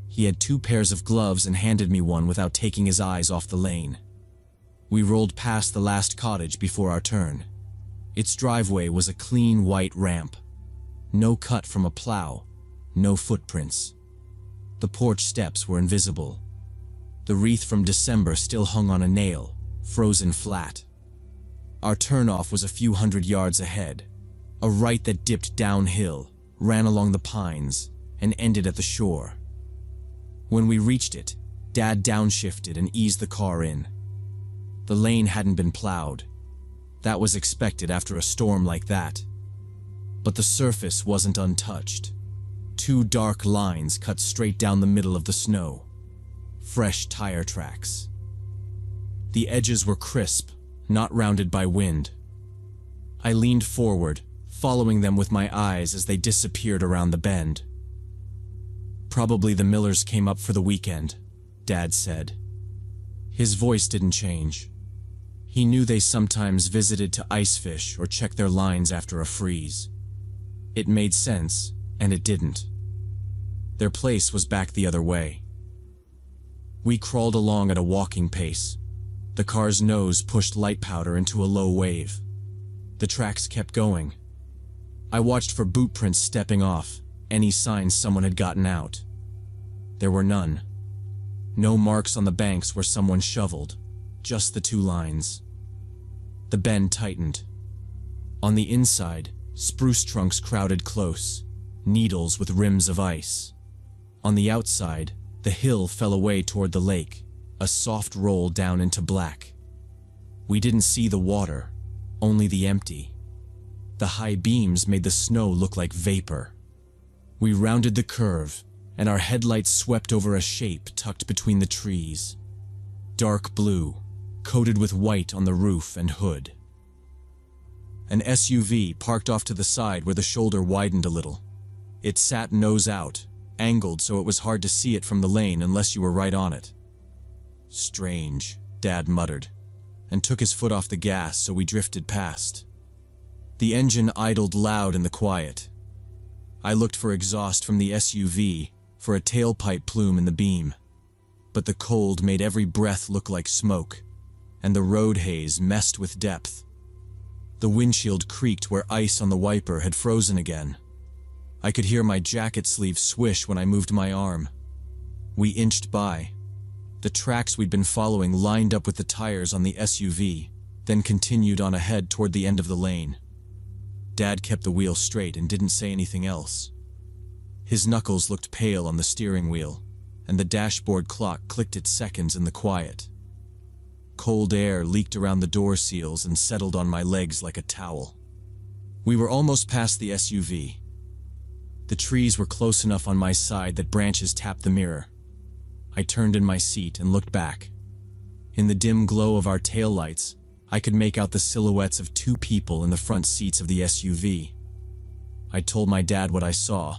He had 2 pairs of gloves and handed me one without taking his eyes off the lane. We rolled past the last cottage before our turn. Its driveway was a clean white ramp. No cut from a plow, no footprints. The porch steps were invisible. The wreath from December still hung on a nail, frozen flat. Our turnoff was a few hundred yards ahead. A right that dipped downhill, ran along the pines, and ended at the shore. When we reached it, Dad downshifted and eased the car in. The lane hadn't been plowed. That was expected after a storm like that. But the surface wasn't untouched. 2 dark lines cut straight down the middle of the snow. Fresh tire tracks. The edges were crisp, not rounded by wind. I leaned forward, following them with my eyes as they disappeared around the bend. Probably the Millers came up for the weekend, Dad said. His voice didn't change. He knew they sometimes visited to ice fish or check their lines after a freeze. It made sense, and it didn't. Their place was back the other way. We crawled along at a walking pace. The car's nose pushed light powder into a low wave. The tracks kept going. I watched for boot prints stepping off, any signs someone had gotten out. There were none. No marks on the banks where someone shoveled, just the 2 lines. The bend tightened. On the inside, spruce trunks crowded close, needles with rims of ice. On the outside, the hill fell away toward the lake, a soft roll down into black. We didn't see the water, only the empty. The high beams made the snow look like vapor. We rounded the curve, and our headlights swept over a shape tucked between the trees. Dark blue, coated with white on the roof and hood. An SUV parked off to the side where the shoulder widened a little. It sat nose out, angled so it was hard to see it from the lane unless you were right on it. Strange, Dad muttered, and took his foot off the gas, so we drifted past. The engine idled loud in the quiet. I looked for exhaust from the SUV, for a tailpipe plume in the beam. But the cold made every breath look like smoke, and the road haze messed with depth. The windshield creaked where ice on the wiper had frozen again. I could hear my jacket sleeve swish when I moved my arm. We inched by. The tracks we'd been following lined up with the tires on the SUV, then continued on ahead toward the end of the lane. Dad kept the wheel straight and didn't say anything else. His knuckles looked pale on the steering wheel, and the dashboard clock clicked its seconds in the quiet. Cold air leaked around the door seals and settled on my legs like a towel. We were almost past the SUV. The trees were close enough on my side that branches tapped the mirror. I turned in my seat and looked back. In the dim glow of our taillights, I could make out the silhouettes of two people in the front seats of the SUV. I told my dad what I saw.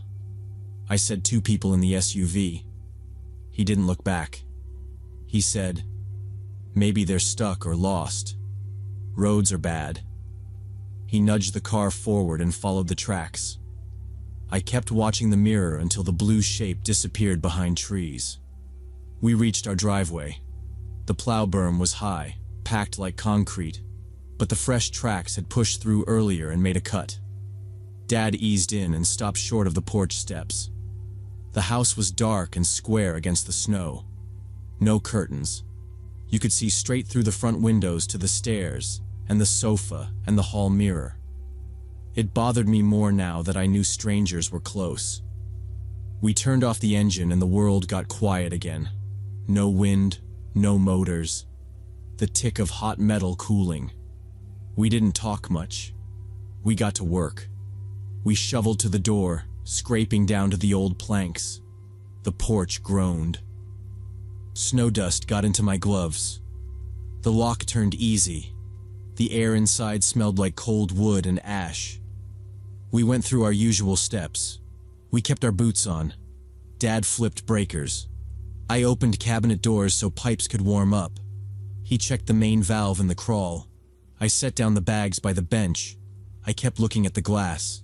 I said 2 people in the SUV. He didn't look back. He said, "Maybe they're stuck or lost. Roads are bad." He nudged the car forward and followed the tracks. I kept watching the mirror until the blue shape disappeared behind trees. We reached our driveway. The plow berm was high, packed like concrete, but the fresh tracks had pushed through earlier and made a cut. Dad eased in and stopped short of the porch steps. The house was dark and square against the snow. No curtains. You could see straight through the front windows to the stairs, and the sofa, and the hall mirror. It bothered me more now that I knew strangers were close. We turned off the engine and the world got quiet again. No wind, no motors. The tick of hot metal cooling. We didn't talk much. We got to work. We shoveled to the door, scraping down to the old planks. The porch groaned. Snow dust got into my gloves. The lock turned easy. The air inside smelled like cold wood and ash. We went through our usual steps. We kept our boots on. Dad flipped breakers. I opened cabinet doors so pipes could warm up. He checked the main valve in the crawl. I set down the bags by the bench. I kept looking at the glass.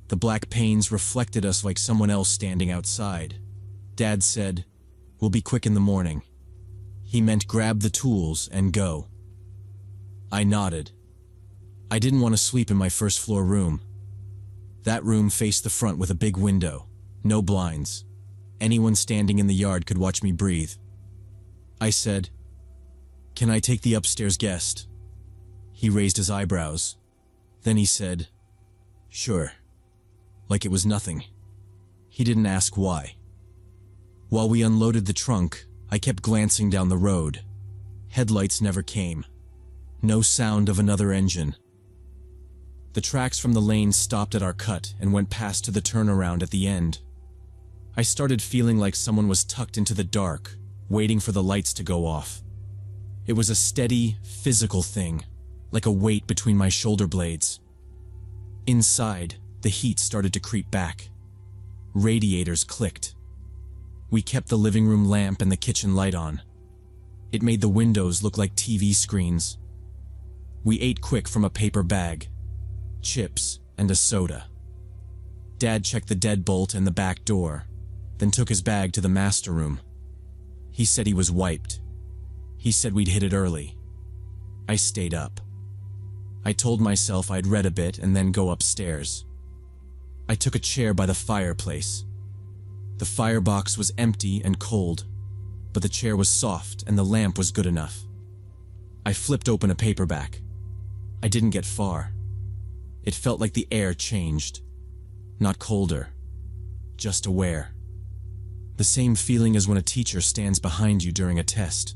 The black panes reflected us like someone else standing outside. Dad said, "We'll be quick in the morning." He meant grab the tools and go. I nodded. I didn't want to sleep in my first floor room. That room faced the front with a big window, no blinds. Anyone standing in the yard could watch me breathe. I said, "Can I take the upstairs guest?" He raised his eyebrows. Then he said, "Sure," like it was nothing. He didn't ask why. While we unloaded the trunk, I kept glancing down the road. Headlights never came. No sound of another engine. The tracks from the lane stopped at our cut and went past to the turnaround at the end. I started feeling like someone was tucked into the dark, waiting for the lights to go off. It was a steady, physical thing, like a weight between my shoulder blades. Inside, the heat started to creep back. Radiators clicked. We kept the living room lamp and the kitchen light on. It made the windows look like TV screens. We ate quick from a paper bag, chips and a soda. Dad checked the deadbolt and the back door, then took his bag to the master room. He said he was wiped. He said we'd hit it early. I stayed up. I told myself I'd read a bit and then go upstairs. I took a chair by the fireplace. The firebox was empty and cold, but the chair was soft and the lamp was good enough. I flipped open a paperback. I didn't get far. It felt like the air changed. Not colder, just aware. The same feeling as when a teacher stands behind you during a test.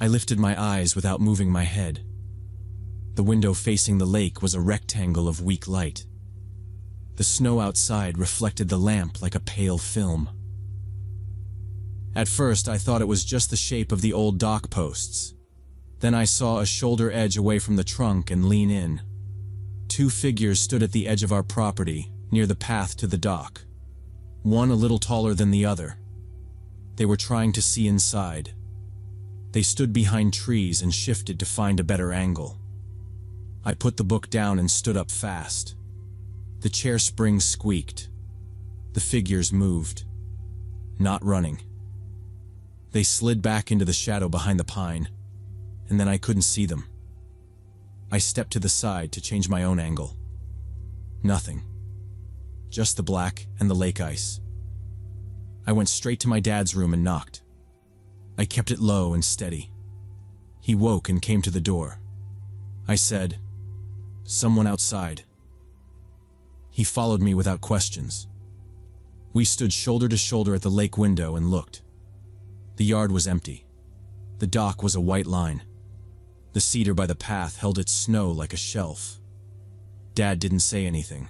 I lifted my eyes without moving my head. The window facing the lake was a rectangle of weak light. The snow outside reflected the lamp like a pale film. At first, I thought it was just the shape of the old dock posts. Then I saw a shoulder edge away from the trunk and lean in. 2 figures stood at the edge of our property, near the path to the dock. One a little taller than the other. They were trying to see inside. They stood behind trees and shifted to find a better angle. I put the book down and stood up fast. The chair springs squeaked. The figures moved. Not running. They slid back into the shadow behind the pine, and then I couldn't see them. I stepped to the side to change my own angle. Nothing. Just the black and the lake ice. I went straight to my dad's room and knocked. I kept it low and steady. He woke and came to the door. I said, "Someone outside." He followed me without questions. We stood shoulder to shoulder at the lake window and looked. The yard was empty. The dock was a white line. The cedar by the path held its snow like a shelf. Dad didn't say anything.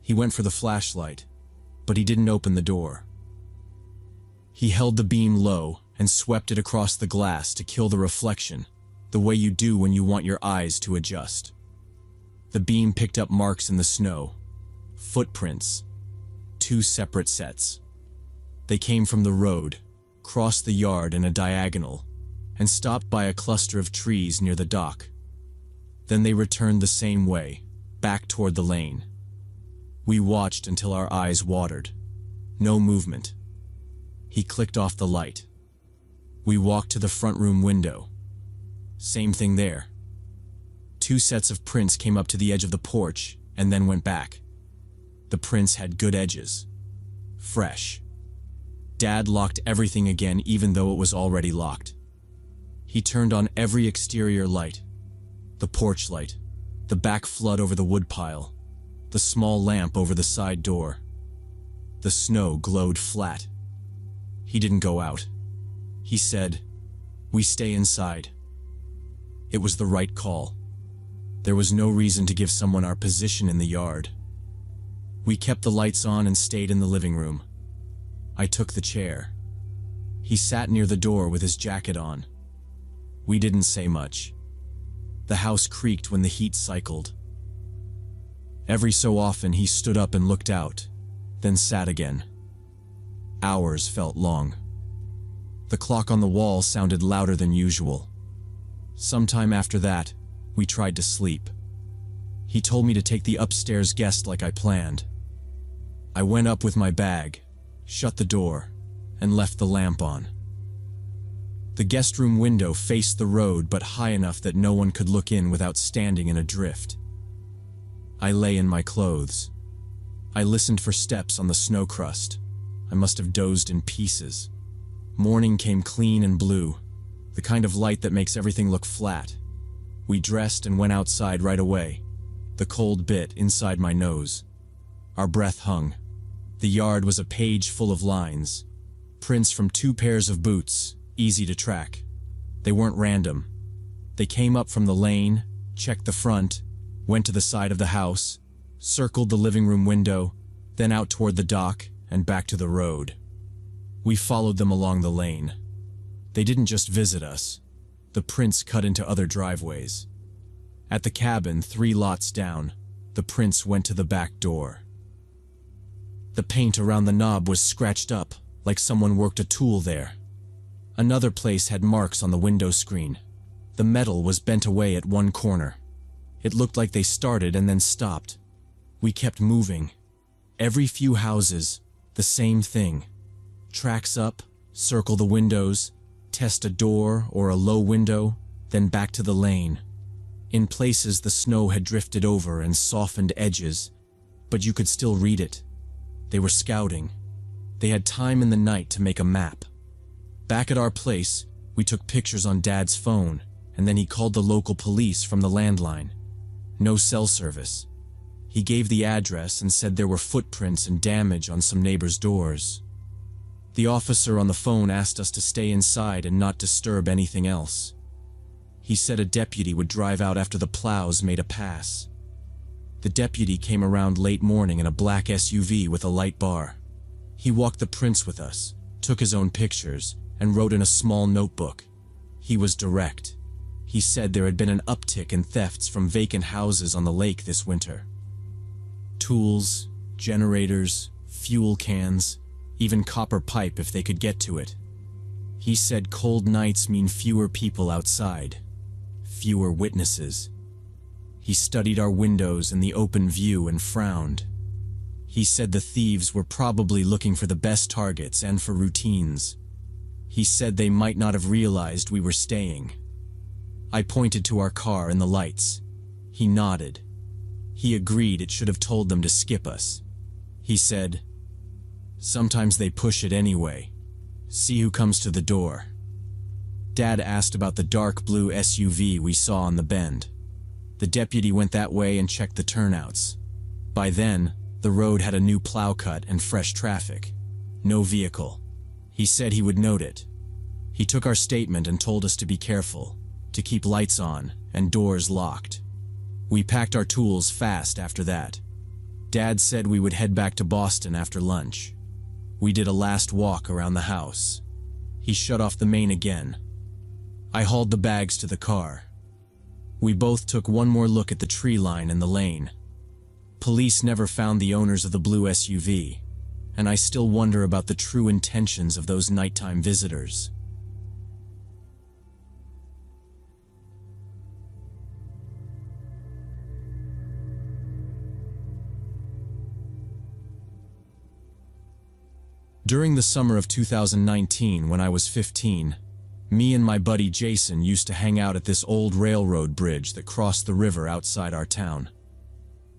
He went for the flashlight, but he didn't open the door. He held the beam low and swept it across the glass to kill the reflection, the way you do when you want your eyes to adjust. The beam picked up marks in the snow, footprints, 2 separate sets. They came from the road, crossed the yard in a diagonal, and stopped by a cluster of trees near the dock. Then they returned the same way, back toward the lane. We watched until our eyes watered. No movement. He clicked off the light. We walked to the front room window. Same thing there. 2 sets of prints came up to the edge of the porch and then went back. The prints had good edges. Fresh. Dad locked everything again even though it was already locked. He turned on every exterior light. The porch light, the back flood over the woodpile, the small lamp over the side door. The snow glowed flat. He didn't go out. He said, "We stay inside." It was the right call. There was no reason to give someone our position in the yard. We kept the lights on and stayed in the living room. I took the chair. He sat near the door with his jacket on. We didn't say much. The house creaked when the heat cycled. Every so often he stood up and looked out, then sat again. Hours felt long. The clock on the wall sounded louder than usual. Sometime after that, we tried to sleep. He told me to take the upstairs guest like I planned. I went up with my bag, shut the door, and left the lamp on. The guest room window faced the road but high enough that no one could look in without standing in a drift. I lay in my clothes. I listened for steps on the snow crust. I must have dozed in pieces. Morning came clean and blue, the kind of light that makes everything look flat. We dressed and went outside right away. The cold bit inside my nose. Our breath hung. The yard was a page full of lines. Prints from 2 pairs of boots, easy to track. They weren't random. They came up from the lane, checked the front, went to the side of the house, circled the living room window, then out toward the dock and back to the road. We followed them along the lane. They didn't just visit us. The prints cut into other driveways. At the cabin, 3 lots down, the prints went to the back door. The paint around the knob was scratched up, like someone worked a tool there. Another place had marks on the window screen. The metal was bent away at one corner. It looked like they started and then stopped. We kept moving. Every few houses, the same thing. Tracks up, circle the windows, test a door or a low window, then back to the lane. In places the snow had drifted over and softened edges, but you could still read it. They were scouting. They had time in the night to make a map. Back at our place, we took pictures on Dad's phone, and then he called the local police from the landline. No cell service. He gave the address and said there were footprints and damage on some neighbors' doors. The officer on the phone asked us to stay inside and not disturb anything else. He said a deputy would drive out after the plows made a pass. The deputy came around late morning in a black SUV with a light bar. He walked the prints with us, took his own pictures, and wrote in a small notebook. He was direct. He said there had been an uptick in thefts from vacant houses on the lake this winter. Tools, generators, fuel cans, even copper pipe if they could get to it. He said cold nights mean fewer people outside, fewer witnesses. He studied our windows and the open view and frowned. He said the thieves were probably looking for the best targets and for routines. He said they might not have realized we were staying. I pointed to our car and the lights. He nodded. He agreed it should have told them to skip us. He said, "Sometimes they push it anyway. See who comes to the door." Dad asked about the dark blue SUV we saw on the bend. The deputy went that way and checked the turnouts. By then, the road had a new plow cut and fresh traffic. No vehicle. He said he would note it. He took our statement and told us to be careful, to keep lights on and doors locked. We packed our tools fast after that. Dad said we would head back to Boston after lunch. We did a last walk around the house. He shut off the main again. I hauled the bags to the car. We both took one more look at the tree line and the lane. Police never found the owners of the blue SUV, and I still wonder about the true intentions of those nighttime visitors. During the summer of 2019, when I was 15, me and my buddy Jason used to hang out at this old railroad bridge that crossed the river outside our town.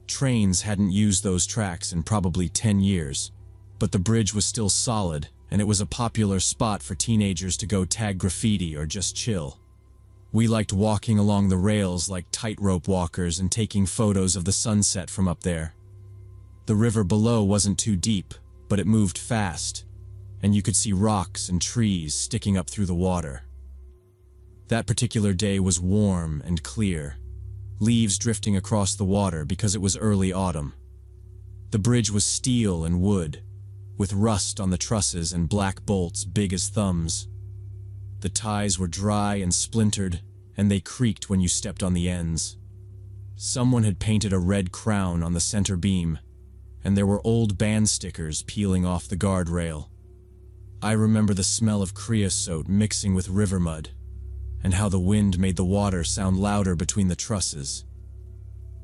Trains hadn't used those tracks in probably 10 years, but the bridge was still solid, and it was a popular spot for teenagers to go tag graffiti or just chill. We liked walking along the rails like tightrope walkers and taking photos of the sunset from up there. The river below wasn't too deep, but it moved fast, and you could see rocks and trees sticking up through the water. That particular day was warm and clear, leaves drifting across the water because it was early autumn. The bridge was steel and wood, with rust on the trusses and black bolts big as thumbs. The ties were dry and splintered, and they creaked when you stepped on the ends. Someone had painted a red crown on the center beam, and there were old band stickers peeling off the guardrail. I remember the smell of creosote mixing with river mud, and how the wind made the water sound louder between the trusses.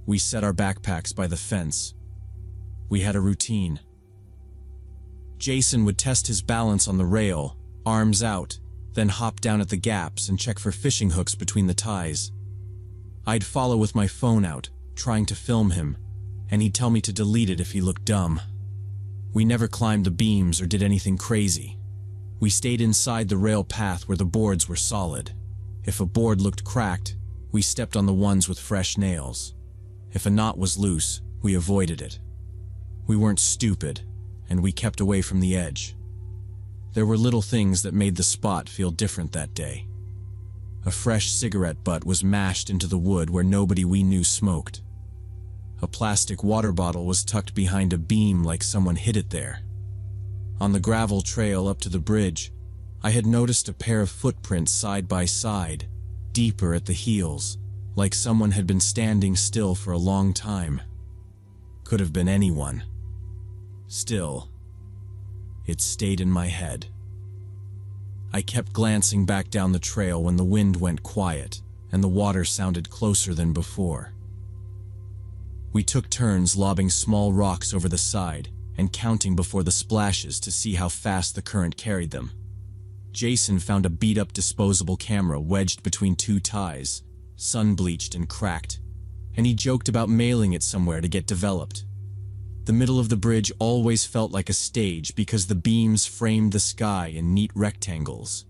We set our backpacks by the fence. We had a routine. Jason would test his balance on the rail, arms out, then hop down at the gaps and check for fishing hooks between the ties. I'd follow with my phone out, trying to film him, and he'd tell me to delete it if he looked dumb. We never climbed the beams or did anything crazy. We stayed inside the rail path where the boards were solid. If a board looked cracked, we stepped on the ones with fresh nails. If a knot was loose, we avoided it. We weren't stupid, and we kept away from the edge. There were little things that made the spot feel different that day. A fresh cigarette butt was mashed into the wood where nobody we knew smoked. A plastic water bottle was tucked behind a beam like someone hid it there. On the gravel trail up to the bridge, I had noticed a pair of footprints side by side, deeper at the heels, like someone had been standing still for a long time. Could have been anyone. Still, it stayed in my head. I kept glancing back down the trail when the wind went quiet and the water sounded closer than before. We took turns lobbing small rocks over the side and counting before the splashes to see how fast the current carried them. Jason found a beat-up disposable camera wedged between two ties, sun-bleached and cracked, and he joked about mailing it somewhere to get developed. The middle of the bridge always felt like a stage because the beams framed the sky in neat rectangles.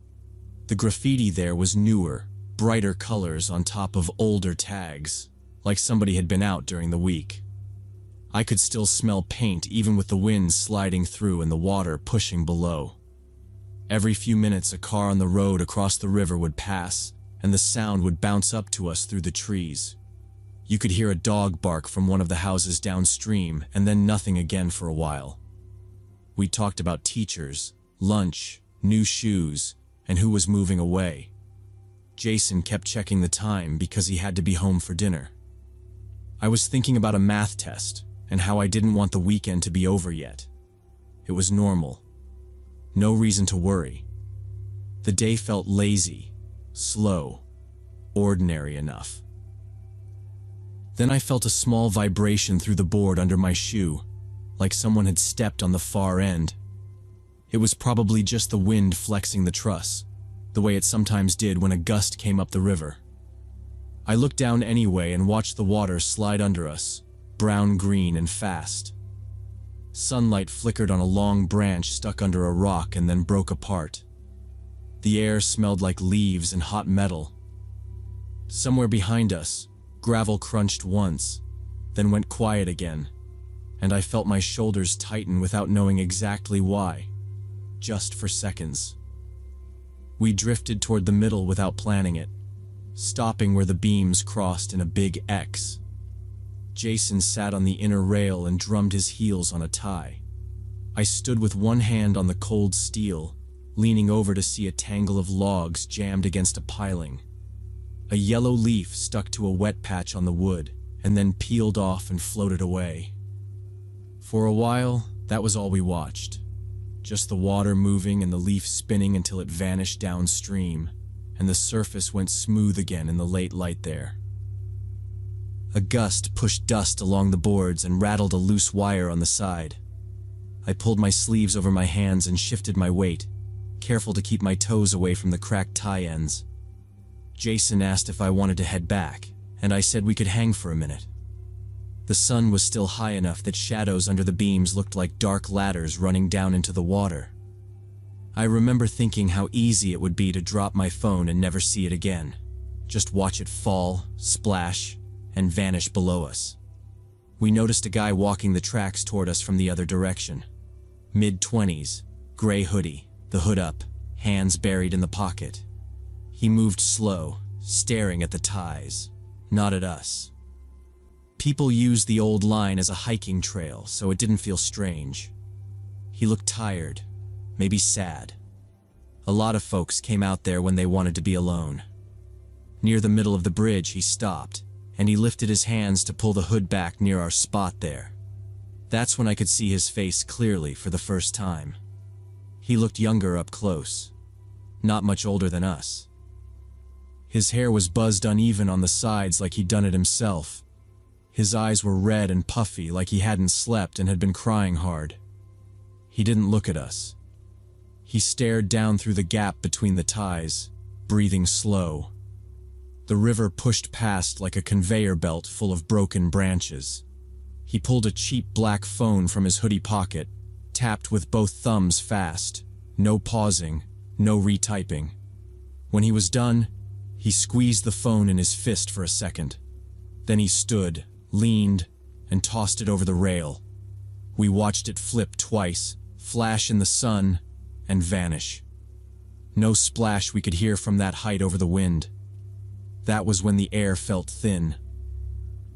The graffiti there was newer, brighter colors on top of older tags, like somebody had been out during the week. I could still smell paint even with the wind sliding through and the water pushing below. Every few minutes a car on the road across the river would pass, and the sound would bounce up to us through the trees. You could hear a dog bark from one of the houses downstream, and then nothing again for a while. We talked about teachers, lunch, new shoes, and who was moving away. Jason kept checking the time because he had to be home for dinner. I was thinking about a math test and how I didn't want the weekend to be over yet. It was normal. No reason to worry. The day felt lazy, slow, ordinary enough. Then I felt a small vibration through the board under my shoe, like someone had stepped on the far end. It was probably just the wind flexing the truss, the way it sometimes did when a gust came up the river. I looked down anyway and watched the water slide under us, brown-green and fast. Sunlight flickered on a long branch stuck under a rock and then broke apart. The air smelled like leaves and hot metal. Somewhere behind us, gravel crunched once, then went quiet again, and I felt my shoulders tighten without knowing exactly why, just for seconds. We drifted toward the middle without planning it, stopping where the beams crossed in a big X. Jason sat on the inner rail and drummed his heels on a tie. I stood with one hand on the cold steel, leaning over to see a tangle of logs jammed against a piling. A yellow leaf stuck to a wet patch on the wood, and then peeled off and floated away. For a while, that was all we watched. Just the water moving and the leaf spinning until it vanished downstream, and the surface went smooth again in the late light there. A gust pushed dust along the boards and rattled a loose wire on the side. I pulled my sleeves over my hands and shifted my weight, careful to keep my toes away from the cracked tie ends. Jason asked if I wanted to head back, and I said we could hang for a minute. The sun was still high enough that shadows under the beams looked like dark ladders running down into the water. I remember thinking how easy it would be to drop my phone and never see it again. Just watch it fall, splash, and vanish below us. We noticed a guy walking the tracks toward us from the other direction. Mid-20s, gray hoodie, the hood up, hands buried in the pocket. He moved slow, staring at the ties, not at us. People used the old line as a hiking trail, so it didn't feel strange. He looked tired, maybe sad. A lot of folks came out there when they wanted to be alone. Near the middle of the bridge, he stopped, and he lifted his hands to pull the hood back near our spot there. That's when I could see his face clearly for the first time. He looked younger up close, not much older than us. His hair was buzzed uneven on the sides like he'd done it himself. His eyes were red and puffy like he hadn't slept and had been crying hard. He didn't look at us. He stared down through the gap between the ties, breathing slow. The river pushed past like a conveyor belt full of broken branches. He pulled a cheap black phone from his hoodie pocket, tapped with both thumbs fast, no pausing, no retyping. When he was done, he squeezed the phone in his fist for a second. Then he stood, leaned, and tossed it over the rail. We watched it flip twice, flash in the sun, and vanish. No splash we could hear from that height over the wind. That was when the air felt thin.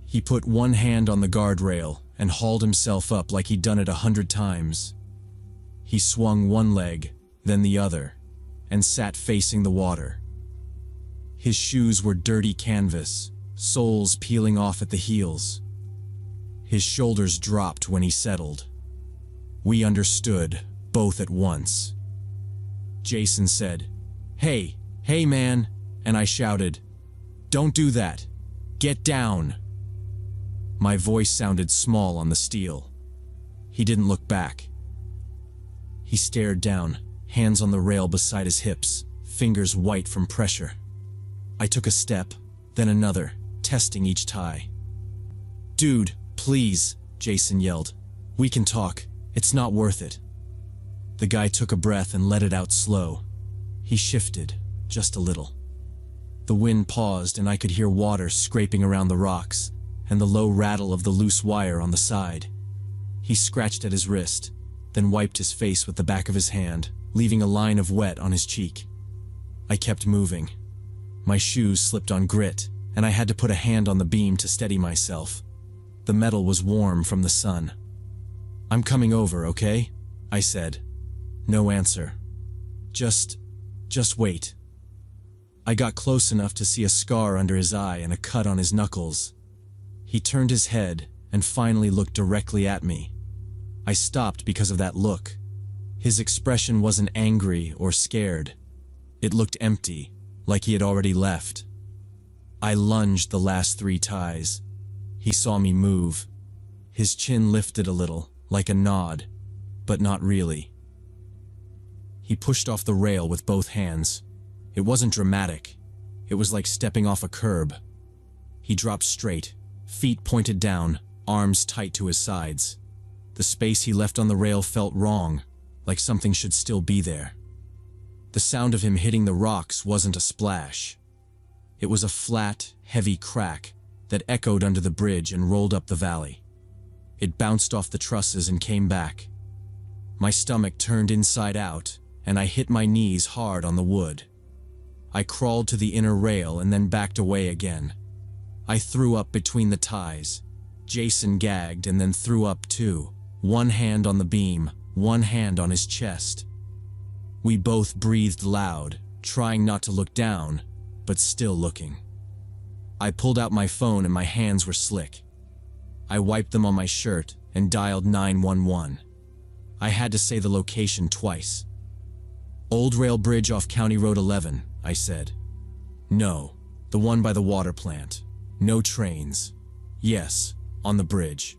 He put one hand on the guardrail and hauled himself up like he'd done it 100 times. He swung one leg, then the other, and sat facing the water. His shoes were dirty canvas, soles peeling off at the heels. His shoulders dropped when he settled. We understood, both at once. Jason said, "Hey, hey man," and I shouted, "Don't do that. Get down." My voice sounded small on the steel. He didn't look back. He stared down, hands on the rail beside his hips, fingers white from pressure. I took a step, then another, testing each tie. "Dude, please," Jason yelled. "We can talk. It's not worth it." The guy took a breath and let it out slow. He shifted, just a little. The wind paused and I could hear water scraping around the rocks, and the low rattle of the loose wire on the side. He scratched at his wrist, then wiped his face with the back of his hand, leaving a line of wet on his cheek. I kept moving. My shoes slipped on grit, and I had to put a hand on the beam to steady myself. The metal was warm from the sun. "I'm coming over, okay?" I said. No answer. Just wait." I got close enough to see a scar under his eye and a cut on his knuckles. He turned his head and finally looked directly at me. I stopped because of that look. His expression wasn't angry or scared. It looked empty, like he had already left. I lunged the last 3 ties. He saw me move. His chin lifted a little, like a nod, but not really. He pushed off the rail with both hands. It wasn't dramatic. It was like stepping off a curb. He dropped straight, feet pointed down, arms tight to his sides. The space he left on the rail felt wrong, like something should still be there. The sound of him hitting the rocks wasn't a splash. It was a flat, heavy crack that echoed under the bridge and rolled up the valley. It bounced off the trusses and came back. My stomach turned inside out, and I hit my knees hard on the wood. I crawled to the inner rail and then backed away again. I threw up between the ties. Jason gagged and then threw up too, one hand on the beam, one hand on his chest. We both breathed loud, trying not to look down, but still looking. I pulled out my phone and my hands were slick. I wiped them on my shirt and dialed 911. I had to say the location twice. Old Rail Bridge off County Road 11, I said. No, the one by the water plant. No trains. Yes, on the bridge.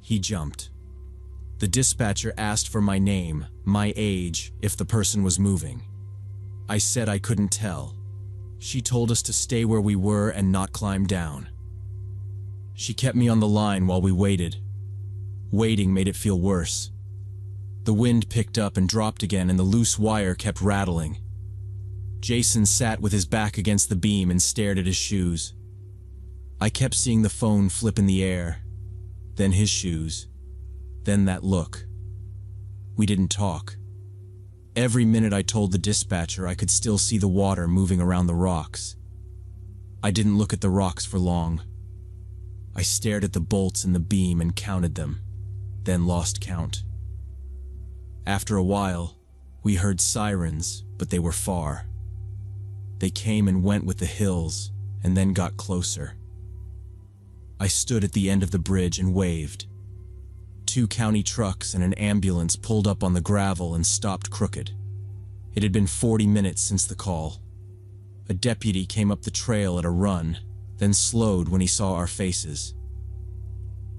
He jumped. The dispatcher asked for my name, my age, if the person was moving. I said I couldn't tell. She told us to stay where we were and not climb down. She kept me on the line while we waited. Waiting made it feel worse. The wind picked up and dropped again, and the loose wire kept rattling. Jason sat with his back against the beam and stared at his shoes. I kept seeing the phone flip in the air, then his shoes, then that look. We didn't talk. Every minute I told the dispatcher I could still see the water moving around the rocks. I didn't look at the rocks for long. I stared at the bolts in the beam and counted them, then lost count. After a while, we heard sirens, but they were far. They came and went with the hills, and then got closer. I stood at the end of the bridge and waved. 2 county trucks and an ambulance pulled up on the gravel and stopped crooked. It had been 40 minutes since the call. A deputy came up the trail at a run, then slowed when he saw our faces.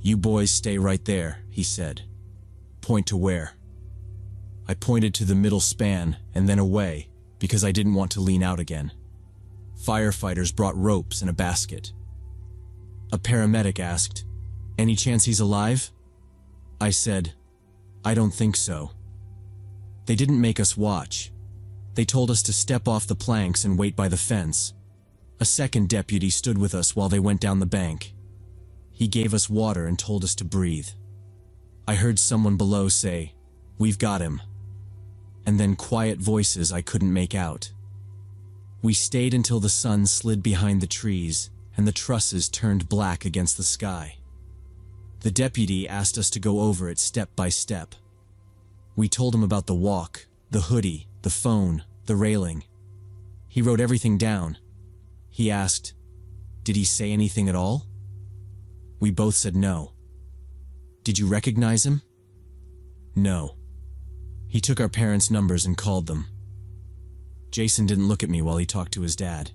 "You boys stay right there," he said. "Point to where?" I pointed to the middle span and then away, because I didn't want to lean out again. Firefighters brought ropes and a basket. A paramedic asked, "Any chance he's alive?" I said, "I don't think so." They didn't make us watch. They told us to step off the planks and wait by the fence. A second deputy stood with us while they went down the bank. He gave us water and told us to breathe. I heard someone below say, "We've got him." And then quiet voices I couldn't make out. We stayed until the sun slid behind the trees and the trusses turned black against the sky. The deputy asked us to go over it step by step. We told him about the walk, the hoodie, the phone, the railing. He wrote everything down. He asked, "Did he say anything at all?" We both said no. "Did you recognize him?" "No." He took our parents' numbers and called them. Jason didn't look at me while he talked to his dad.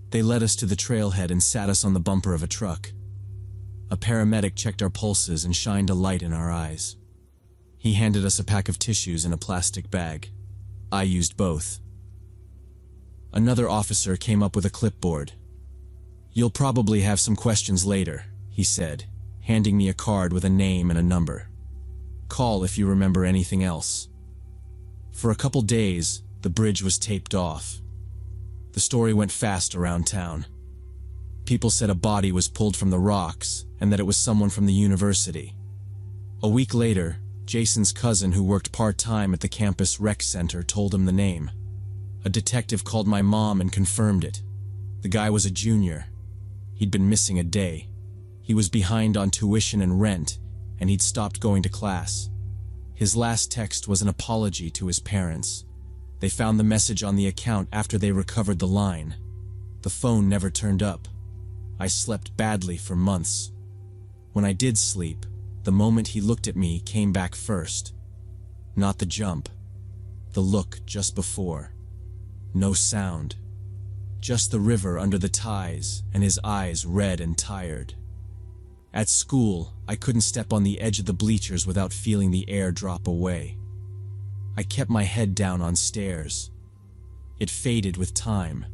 They led us to the trailhead and sat us on the bumper of a truck. A paramedic checked our pulses and shined a light in our eyes. He handed us a pack of tissues in a plastic bag. I used both. Another officer came up with a clipboard. "You'll probably have some questions later," he said, handing me a card with a name and a number. "Call if you remember anything else." For a couple days, the bridge was taped off. The story went fast around town. People said a body was pulled from the rocks and that it was someone from the university. A week later, Jason's cousin, who worked part-time at the campus rec center, told him the name. A detective called my mom and confirmed it. The guy was a junior. He'd been missing a day. He was behind on tuition and rent, and he'd stopped going to class. His last text was an apology to his parents. They found the message on the account after they recovered the line. The phone never turned up. I slept badly for months. When I did sleep, the moment he looked at me came back first. Not the jump. The look just before. No sound. Just the river under the ties and his eyes red and tired. At school, I couldn't step on the edge of the bleachers without feeling the air drop away. I kept my head down on stairs. It faded with time,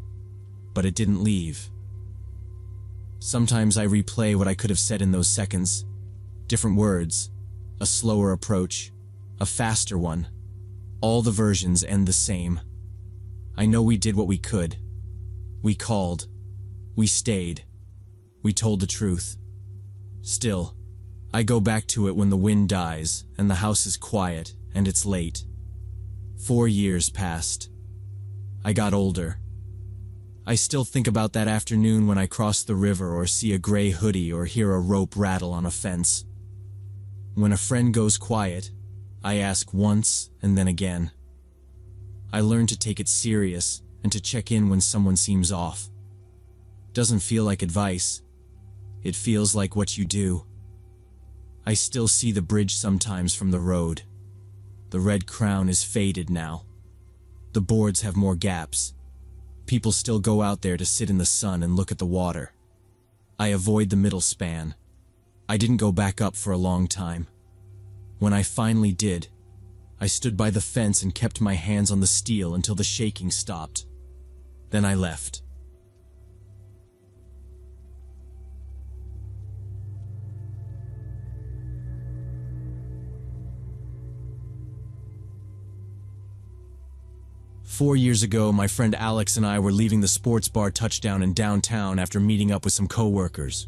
but it didn't leave. Sometimes I replay what I could have said in those seconds. Different words, a slower approach, a faster one. All the versions end the same. I know we did what we could. We called. We stayed. We told the truth. Still, I go back to it when the wind dies and the house is quiet and it's late. 4 years passed. I got older. I still think about that afternoon when I crossed the river or see a gray hoodie or hear a rope rattle on a fence. When a friend goes quiet, I ask once and then again. I learn to take it serious and to check in when someone seems off. Doesn't feel like advice. It feels like what you do. I still see the bridge sometimes from the road. The red crown is faded now. The boards have more gaps. People still go out there to sit in the sun and look at the water. I avoid the middle span. I didn't go back up for a long time. When I finally did, I stood by the fence and kept my hands on the steel until the shaking stopped. Then I left. "4 years ago, my friend Alex and I were leaving the sports bar Touchdown in downtown after meeting up with some coworkers.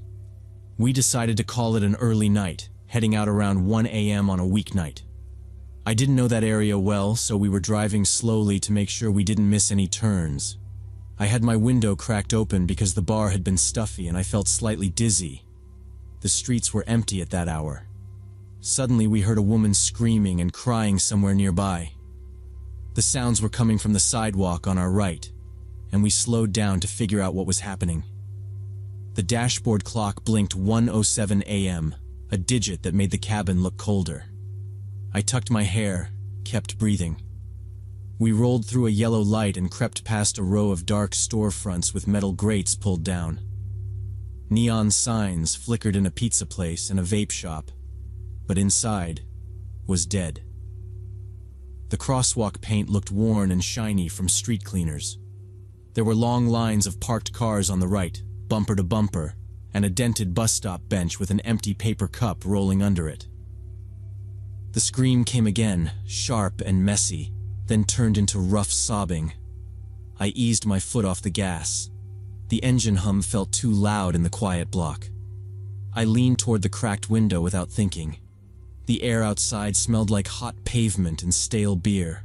We decided to call it an early night, heading out around 1 a.m. on a weeknight. I didn't know that area well, so we were driving slowly to make sure we didn't miss any turns. I had my window cracked open because the bar had been stuffy and I felt slightly dizzy. The streets were empty at that hour. Suddenly we heard a woman screaming and crying somewhere nearby. The sounds were coming from the sidewalk on our right, and we slowed down to figure out what was happening. The dashboard clock blinked 1:07 a.m., a digit that made the cabin look colder. I tucked my hair, kept breathing. We rolled through a yellow light and crept past a row of dark storefronts with metal grates pulled down. Neon signs flickered in a pizza place and a vape shop, but inside was dead. The crosswalk paint looked worn and shiny from street cleaners. There were long lines of parked cars on the right, bumper to bumper, and a dented bus stop bench with an empty paper cup rolling under it. The scream came again, sharp and messy, then turned into rough sobbing. I eased my foot off the gas. The engine hum felt too loud in the quiet block. I leaned toward the cracked window without thinking. The air outside smelled like hot pavement and stale beer.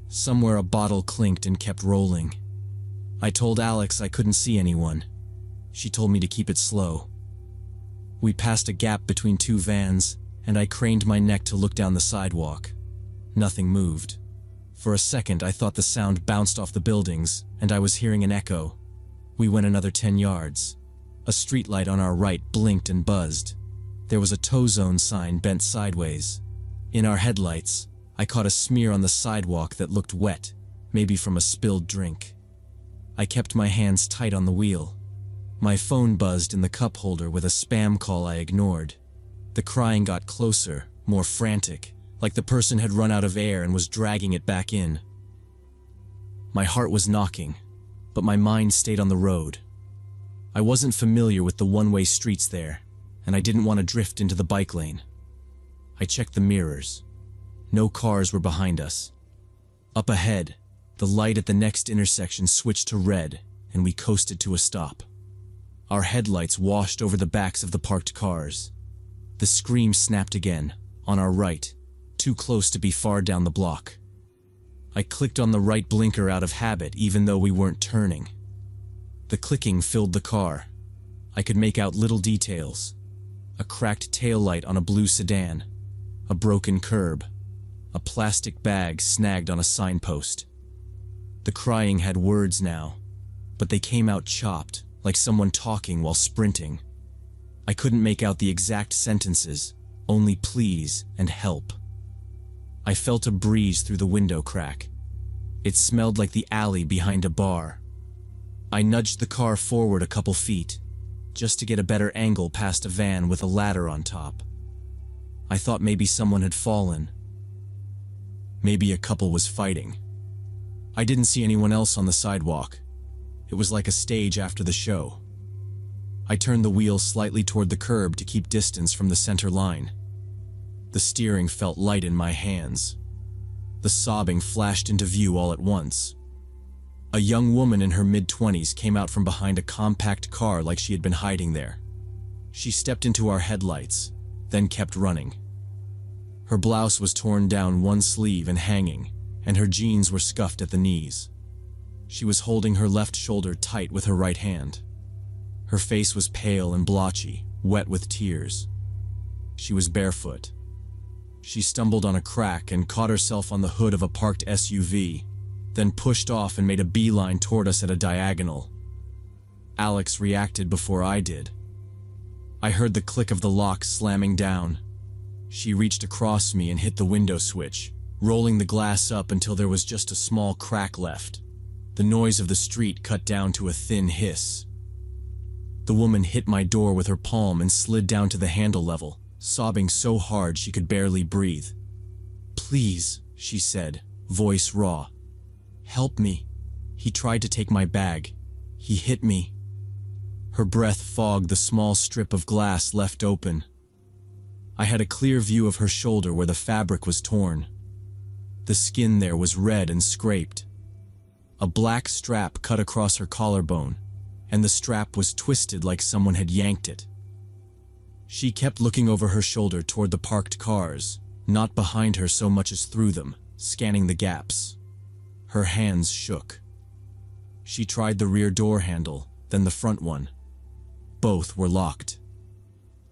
Somewhere a bottle clinked and kept rolling. I told Alex I couldn't see anyone. She told me to keep it slow. We passed a gap between two vans, and I craned my neck to look down the sidewalk. Nothing moved. For a second I thought the sound bounced off the buildings, and I was hearing an echo. We went another 10 yards. A streetlight on our right blinked and buzzed. There was a tow zone sign bent sideways. In our headlights, I caught a smear on the sidewalk that looked wet, maybe from a spilled drink. I kept my hands tight on the wheel. My phone buzzed in the cup holder with a spam call I ignored. The crying got closer, more frantic, like the person had run out of air and was dragging it back in. My heart was knocking, but my mind stayed on the road. I wasn't familiar with the one-way streets there, and I didn't want to drift into the bike lane. I checked the mirrors. No cars were behind us. Up ahead, the light at the next intersection switched to red, and we coasted to a stop. Our headlights washed over the backs of the parked cars. The scream snapped again, on our right, too close to be far down the block. I clicked on the right blinker out of habit even though we weren't turning. The clicking filled the car. I could make out little details. A cracked taillight on a blue sedan, a broken curb, a plastic bag snagged on a signpost. The crying had words now, but they came out chopped, like someone talking while sprinting. I couldn't make out the exact sentences, only please and help. I felt a breeze through the window crack. It smelled like the alley behind a bar. I nudged the car forward a couple feet, just to get a better angle past a van with a ladder on top. I thought maybe someone had fallen. Maybe a couple was fighting. I didn't see anyone else on the sidewalk. It was like a stage after the show. I turned the wheel slightly toward the curb to keep distance from the center line. The steering felt light in my hands. The sobbing flashed into view all at once. A young woman in her mid-20s came out from behind a compact car like she had been hiding there. She stepped into our headlights, then kept running. Her blouse was torn down one sleeve and hanging, and her jeans were scuffed at the knees. She was holding her left shoulder tight with her right hand. Her face was pale and blotchy, wet with tears. She was barefoot. She stumbled on a crack and caught herself on the hood of a parked SUV, then pushed off and made a beeline toward us at a diagonal. Alex reacted before I did. I heard the click of the lock slamming down. She reached across me and hit the window switch, rolling the glass up until there was just a small crack left. The noise of the street cut down to a thin hiss. The woman hit my door with her palm and slid down to the handle level, sobbing so hard she could barely breathe. "Please," she said, voice raw. "Help me. He tried to take my bag. He hit me." Her breath fogged the small strip of glass left open. I had a clear view of her shoulder where the fabric was torn. The skin there was red and scraped. A black strap cut across her collarbone, and the strap was twisted like someone had yanked it. She kept looking over her shoulder toward the parked cars, not behind her so much as through them, scanning the gaps. Her hands shook. She tried the rear door handle, then the front one. Both were locked.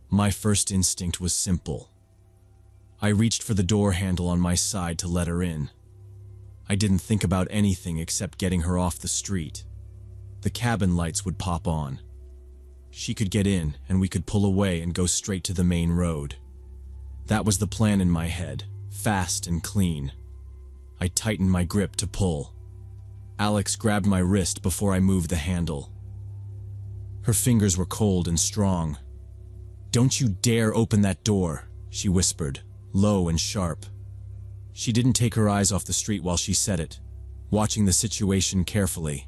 My first instinct was simple. I reached for the door handle on my side to let her in. I didn't think about anything except getting her off the street. The cabin lights would pop on. She could get in, and we could pull away and go straight to the main road. That was the plan in my head, fast and clean. I tightened my grip to pull. Alex grabbed my wrist before I moved the handle. Her fingers were cold and strong. "Don't you dare open that door," she whispered, low and sharp. She didn't take her eyes off the street while she said it, watching the situation carefully.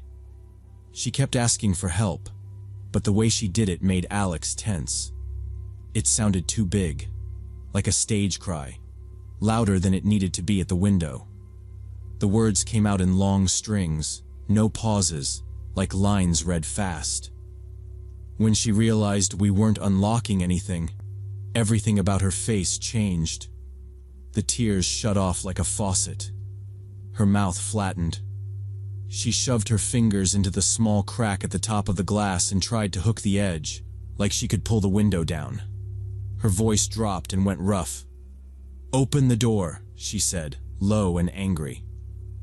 She kept asking for help, but the way she did it made Alex tense. It sounded too big, like a stage cry, louder than it needed to be at the window. The words came out in long strings, no pauses, like lines read fast. When she realized we weren't unlocking anything, everything about her face changed. The tears shut off like a faucet. Her mouth flattened. She shoved her fingers into the small crack at the top of the glass and tried to hook the edge, like she could pull the window down. Her voice dropped and went rough. "Open the door," she said, low and angry.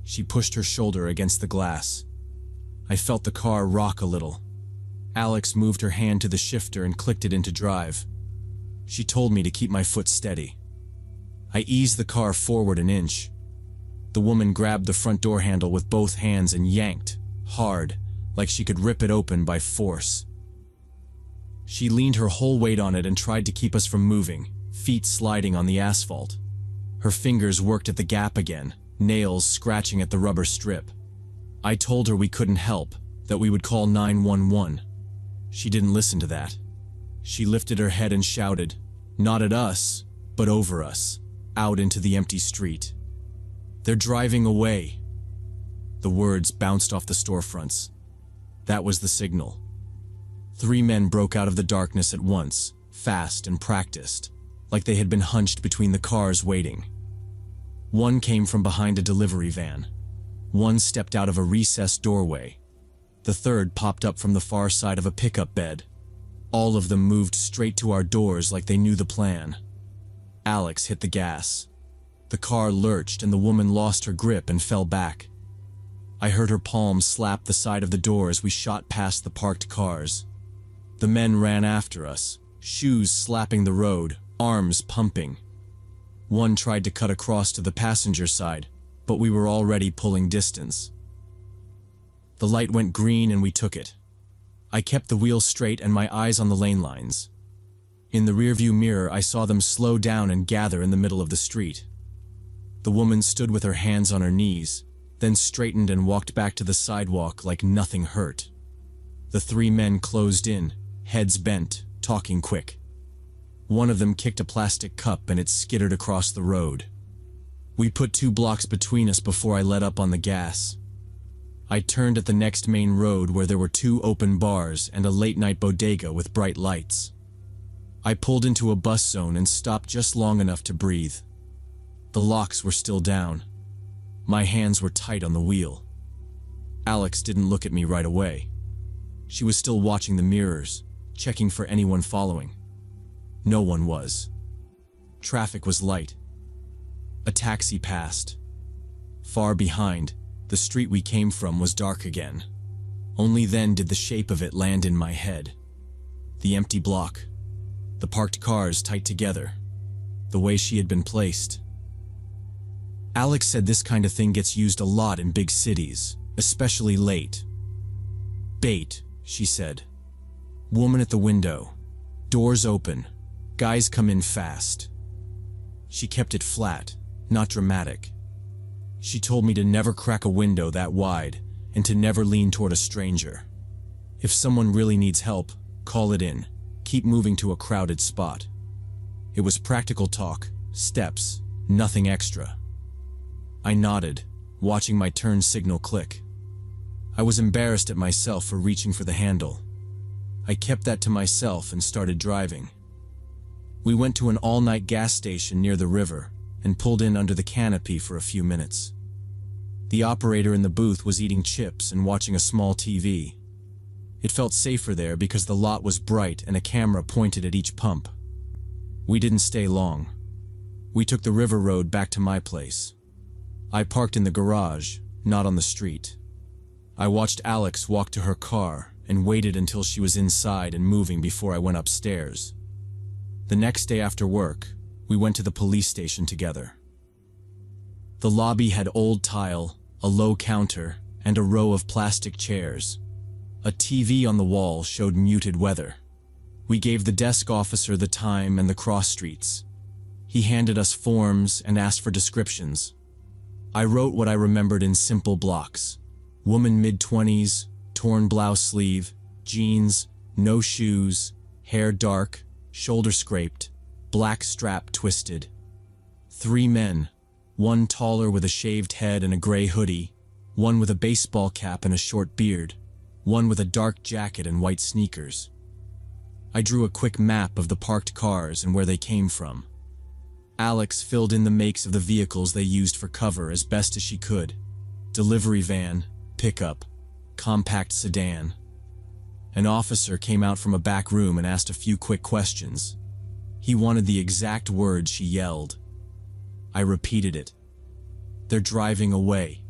She pushed her shoulder against the glass. I felt the car rock a little. Alex moved her hand to the shifter and clicked it into drive. She told me to keep my foot steady. I eased the car forward an inch. The woman grabbed the front door handle with both hands and yanked, hard, like she could rip it open by force. She leaned her whole weight on it and tried to keep us from moving, feet sliding on the asphalt. Her fingers worked at the gap again, nails scratching at the rubber strip. I told her we couldn't help, that we would call 911. She didn't listen to that. She lifted her head and shouted, not at us, but over us, out into the empty street. "They're driving away." The words bounced off the storefronts. That was the signal. 3 men broke out of the darkness at once, fast and practiced, like they had been hunched between the cars waiting. One came from behind a delivery van. One stepped out of a recessed doorway. The third popped up from the far side of a pickup bed. All of them moved straight to our doors like they knew the plan. Alex hit the gas. The car lurched and the woman lost her grip and fell back. I heard her palm slap the side of the door as we shot past the parked cars. The men ran after us, shoes slapping the road, arms pumping. One tried to cut across to the passenger side, but we were already pulling distance. The light went green and we took it. I kept the wheel straight and my eyes on the lane lines. In the rearview mirror, I saw them slow down and gather in the middle of the street. The woman stood with her hands on her knees, then straightened and walked back to the sidewalk like nothing hurt. The three men closed in, heads bent, talking quick. One of them kicked a plastic cup and it skittered across the road. We put 2 blocks between us before I let up on the gas. I turned at the next main road where there were 2 open bars and a late-night bodega with bright lights. I pulled into a bus zone and stopped just long enough to breathe. The locks were still down. My hands were tight on the wheel. Alex didn't look at me right away. She was still watching the mirrors, checking for anyone following. No one was. Traffic was light. A taxi passed. Far behind, the street we came from was dark again. Only then did the shape of it land in my head. The empty block. The parked cars tight together. The way she had been placed. Alex said this kind of thing gets used a lot in big cities, especially late. Bait, she said. Woman at the window. Doors open. Guys come in fast. She kept it flat, not dramatic. She told me to never crack a window that wide and to never lean toward a stranger. If someone really needs help, call it in. Keep moving to a crowded spot. It was practical talk, steps, nothing extra. I nodded, watching my turn signal click. I was embarrassed at myself for reaching for the handle. I kept that to myself and started driving. We went to an all-night gas station near the river and pulled in under the canopy for a few minutes. The operator in the booth was eating chips and watching a small TV. It felt safer there because the lot was bright and a camera pointed at each pump. We didn't stay long. We took the river road back to my place. I parked in the garage, not on the street. I watched Alex walk to her car and waited until she was inside and moving before I went upstairs. The next day after work, we went to the police station together. The lobby had old tile, a low counter, and a row of plastic chairs. A TV on the wall showed muted weather. We gave the desk officer the time and the cross streets. He handed us forms and asked for descriptions. I wrote what I remembered in simple blocks. Woman mid-20s, torn blouse sleeve, jeans, no shoes, hair dark, shoulder scraped, black strap twisted. 3 men, one taller with a shaved head and a gray hoodie, one with a baseball cap and a short beard, one with a dark jacket and white sneakers. I drew a quick map of the parked cars and where they came from. Alex filled in the makes of the vehicles they used for cover as best as she could. Delivery van, pickup, compact sedan. An officer came out from a back room and asked a few quick questions. He wanted the exact words she yelled. I repeated it. They're driving away.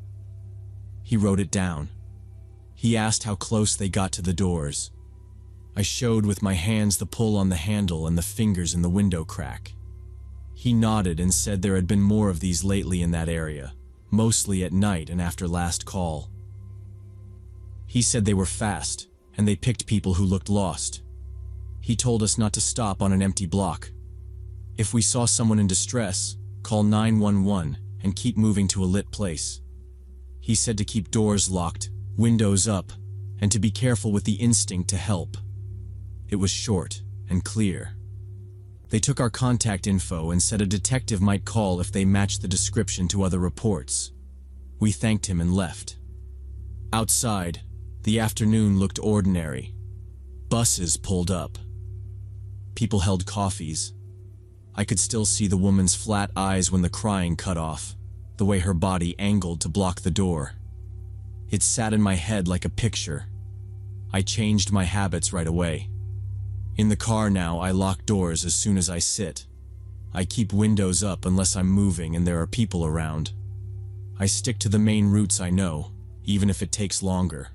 He wrote it down. He asked how close they got to the doors. I showed with my hands the pull on the handle and the fingers in the window crack. He nodded and said there had been more of these lately in that area, mostly at night and after last call. He said they were fast, and they picked people who looked lost. He told us not to stop on an empty block. If we saw someone in distress, call 911 and keep moving to a lit place. He said to keep doors locked, windows up, and to be careful with the instinct to help. It was short and clear. They took our contact info and said a detective might call if they matched the description to other reports. We thanked him and left. Outside, the afternoon looked ordinary. Buses pulled up. People held coffees. I could still see the woman's flat eyes when the crying cut off, the way her body angled to block the door. It sat in my head like a picture. I changed my habits right away. In the car now, I lock doors as soon as I sit. I keep windows up unless I'm moving and there are people around. I stick to the main routes I know, even if it takes longer.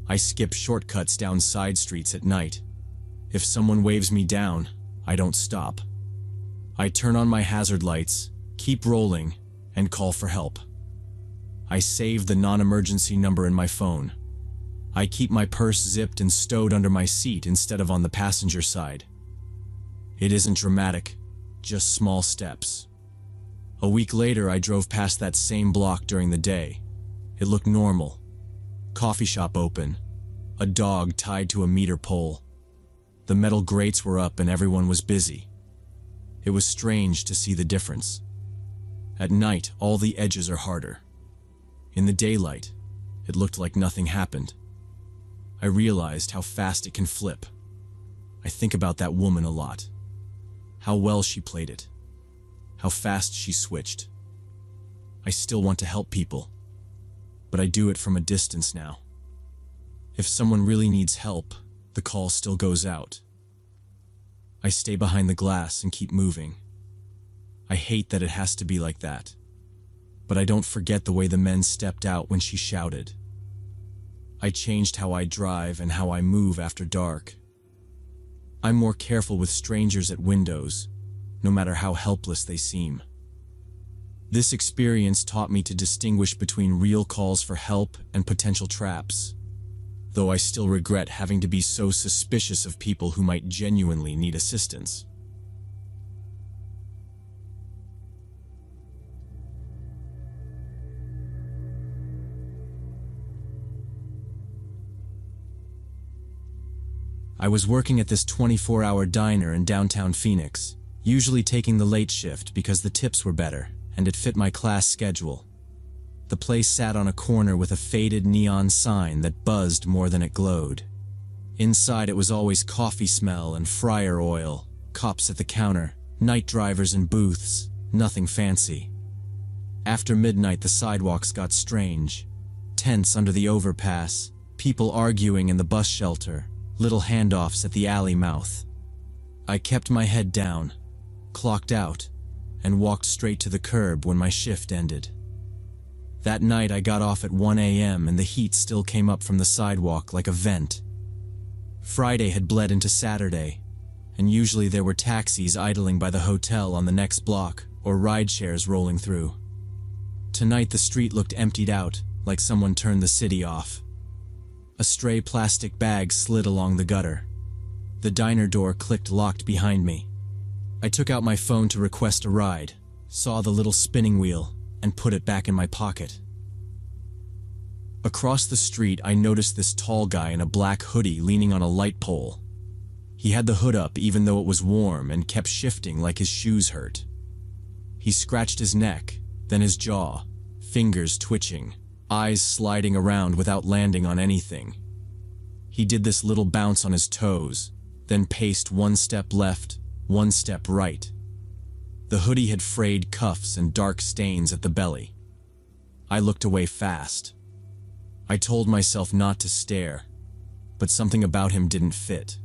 I skip shortcuts down side streets at night. If someone waves me down, I don't stop. I turn on my hazard lights, keep rolling, and call for help. I saved the non-emergency number in my phone. I keep my purse zipped and stowed under my seat instead of on the passenger side. It isn't dramatic, just small steps. A week later, I drove past that same block during the day. It looked normal. Coffee shop open. A dog tied to a meter pole. The metal grates were up and everyone was busy. It was strange to see the difference. At night, all the edges are harder. In the daylight, it looked like nothing happened. I realized how fast it can flip. I think about that woman a lot. How well she played it. How fast she switched. I still want to help people, but I do it from a distance now. If someone really needs help, the call still goes out. I stay behind the glass and keep moving. I hate that it has to be like that, but I don't forget the way the men stepped out when she shouted. I changed how I drive and how I move after dark. I'm more careful with strangers at windows, no matter how helpless they seem. This experience taught me to distinguish between real calls for help and potential traps, though I still regret having to be so suspicious of people who might genuinely need assistance. I was working at this 24-hour diner in downtown Phoenix, usually taking the late shift because the tips were better, and it fit my class schedule. The place sat on a corner with a faded neon sign that buzzed more than it glowed. Inside it was always coffee smell and fryer oil, cops at the counter, night drivers in booths, nothing fancy. After midnight the sidewalks got strange. Tents under the overpass, people arguing in the bus shelter, little handoffs at the alley mouth. I kept my head down, clocked out, and walked straight to the curb when my shift ended. That night I got off at 1 a.m. and the heat still came up from the sidewalk like a vent. Friday had bled into Saturday, and usually there were taxis idling by the hotel on the next block or ride shares rolling through. Tonight the street looked emptied out, like someone turned the city off. A stray plastic bag slid along the gutter. The diner door clicked locked behind me. I took out my phone to request a ride, saw the little spinning wheel, and put it back in my pocket. Across the street, I noticed this tall guy in a black hoodie leaning on a light pole. He had the hood up even though it was warm and kept shifting like his shoes hurt. He scratched his neck, then his jaw, fingers twitching, eyes sliding around without landing on anything. He did this little bounce on his toes, then paced one step left, one step right. The hoodie had frayed cuffs and dark stains at the belly. I looked away fast. I told myself not to stare, but something about him didn't fit.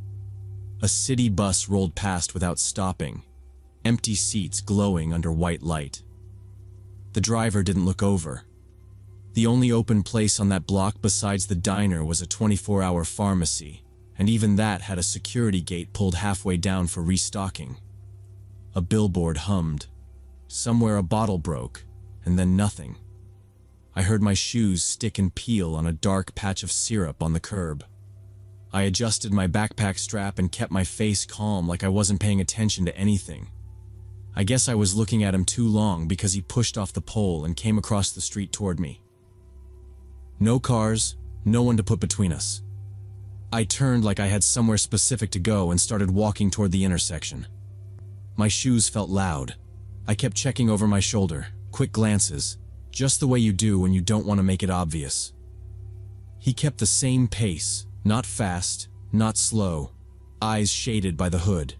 A city bus rolled past without stopping, empty seats glowing under white light. The driver didn't look over. The only open place on that block besides the diner was a 24-hour pharmacy, and even that had a security gate pulled halfway down for restocking. A billboard hummed. Somewhere a bottle broke, and then nothing. I heard my shoes stick and peel on a dark patch of syrup on the curb. I adjusted my backpack strap and kept my face calm like I wasn't paying attention to anything. I guess I was looking at him too long because he pushed off the pole and came across the street toward me. No cars, no one to put between us. I turned like I had somewhere specific to go and started walking toward the intersection. My shoes felt loud. I kept checking over my shoulder, quick glances, just the way you do when you don't want to make it obvious. He kept the same pace, not fast, not slow, eyes shaded by the hood.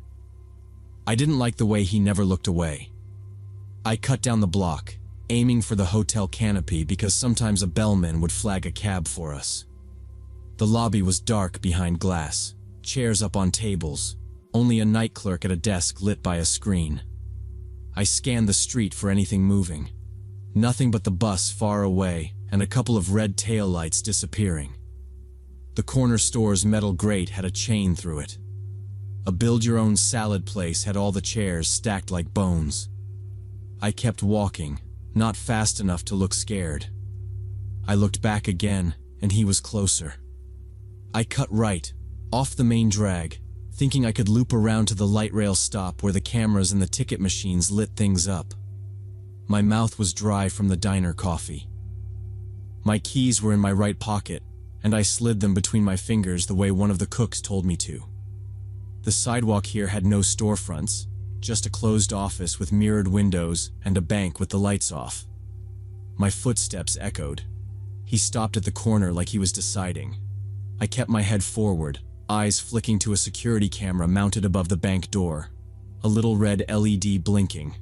I didn't like the way he never looked away. I cut down the block, aiming for the hotel canopy because sometimes a bellman would flag a cab for us. The lobby was dark behind glass, chairs up on tables, only a night clerk at a desk lit by a screen. I scanned the street for anything moving. Nothing but the bus far away and a couple of red taillights disappearing. The corner store's metal grate had a chain through it. A build-your-own salad place had all the chairs stacked like bones. I kept walking, not fast enough to look scared. I looked back again, and he was closer. I cut right, off the main drag, thinking I could loop around to the light rail stop where the cameras and the ticket machines lit things up. My mouth was dry from the diner coffee. My keys were in my right pocket, and I slid them between my fingers the way one of the cooks told me to. The sidewalk here had no storefronts, just a closed office with mirrored windows and a bank with the lights off. My footsteps echoed. He stopped at the corner like he was deciding. I kept my head forward, eyes flicking to a security camera mounted above the bank door, a little red LED blinking.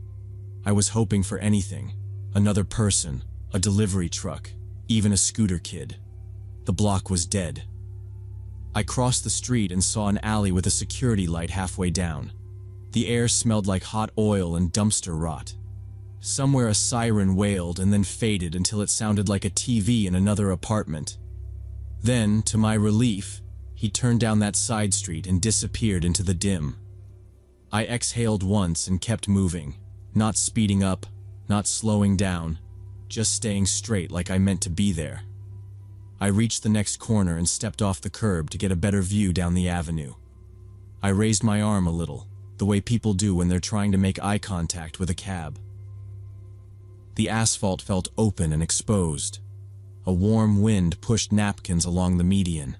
I was hoping for anything, another person, a delivery truck, even a scooter kid. The block was dead. I crossed the street and saw an alley with a security light halfway down. The air smelled like hot oil and dumpster rot. Somewhere a siren wailed and then faded until it sounded like a TV in another apartment. Then, to my relief, he turned down that side street and disappeared into the dim. I exhaled once and kept moving, not speeding up, not slowing down, just staying straight like I meant to be there. I reached the next corner and stepped off the curb to get a better view down the avenue. I raised my arm a little, the way people do when they're trying to make eye contact with a cab. The asphalt felt open and exposed. A warm wind pushed napkins along the median.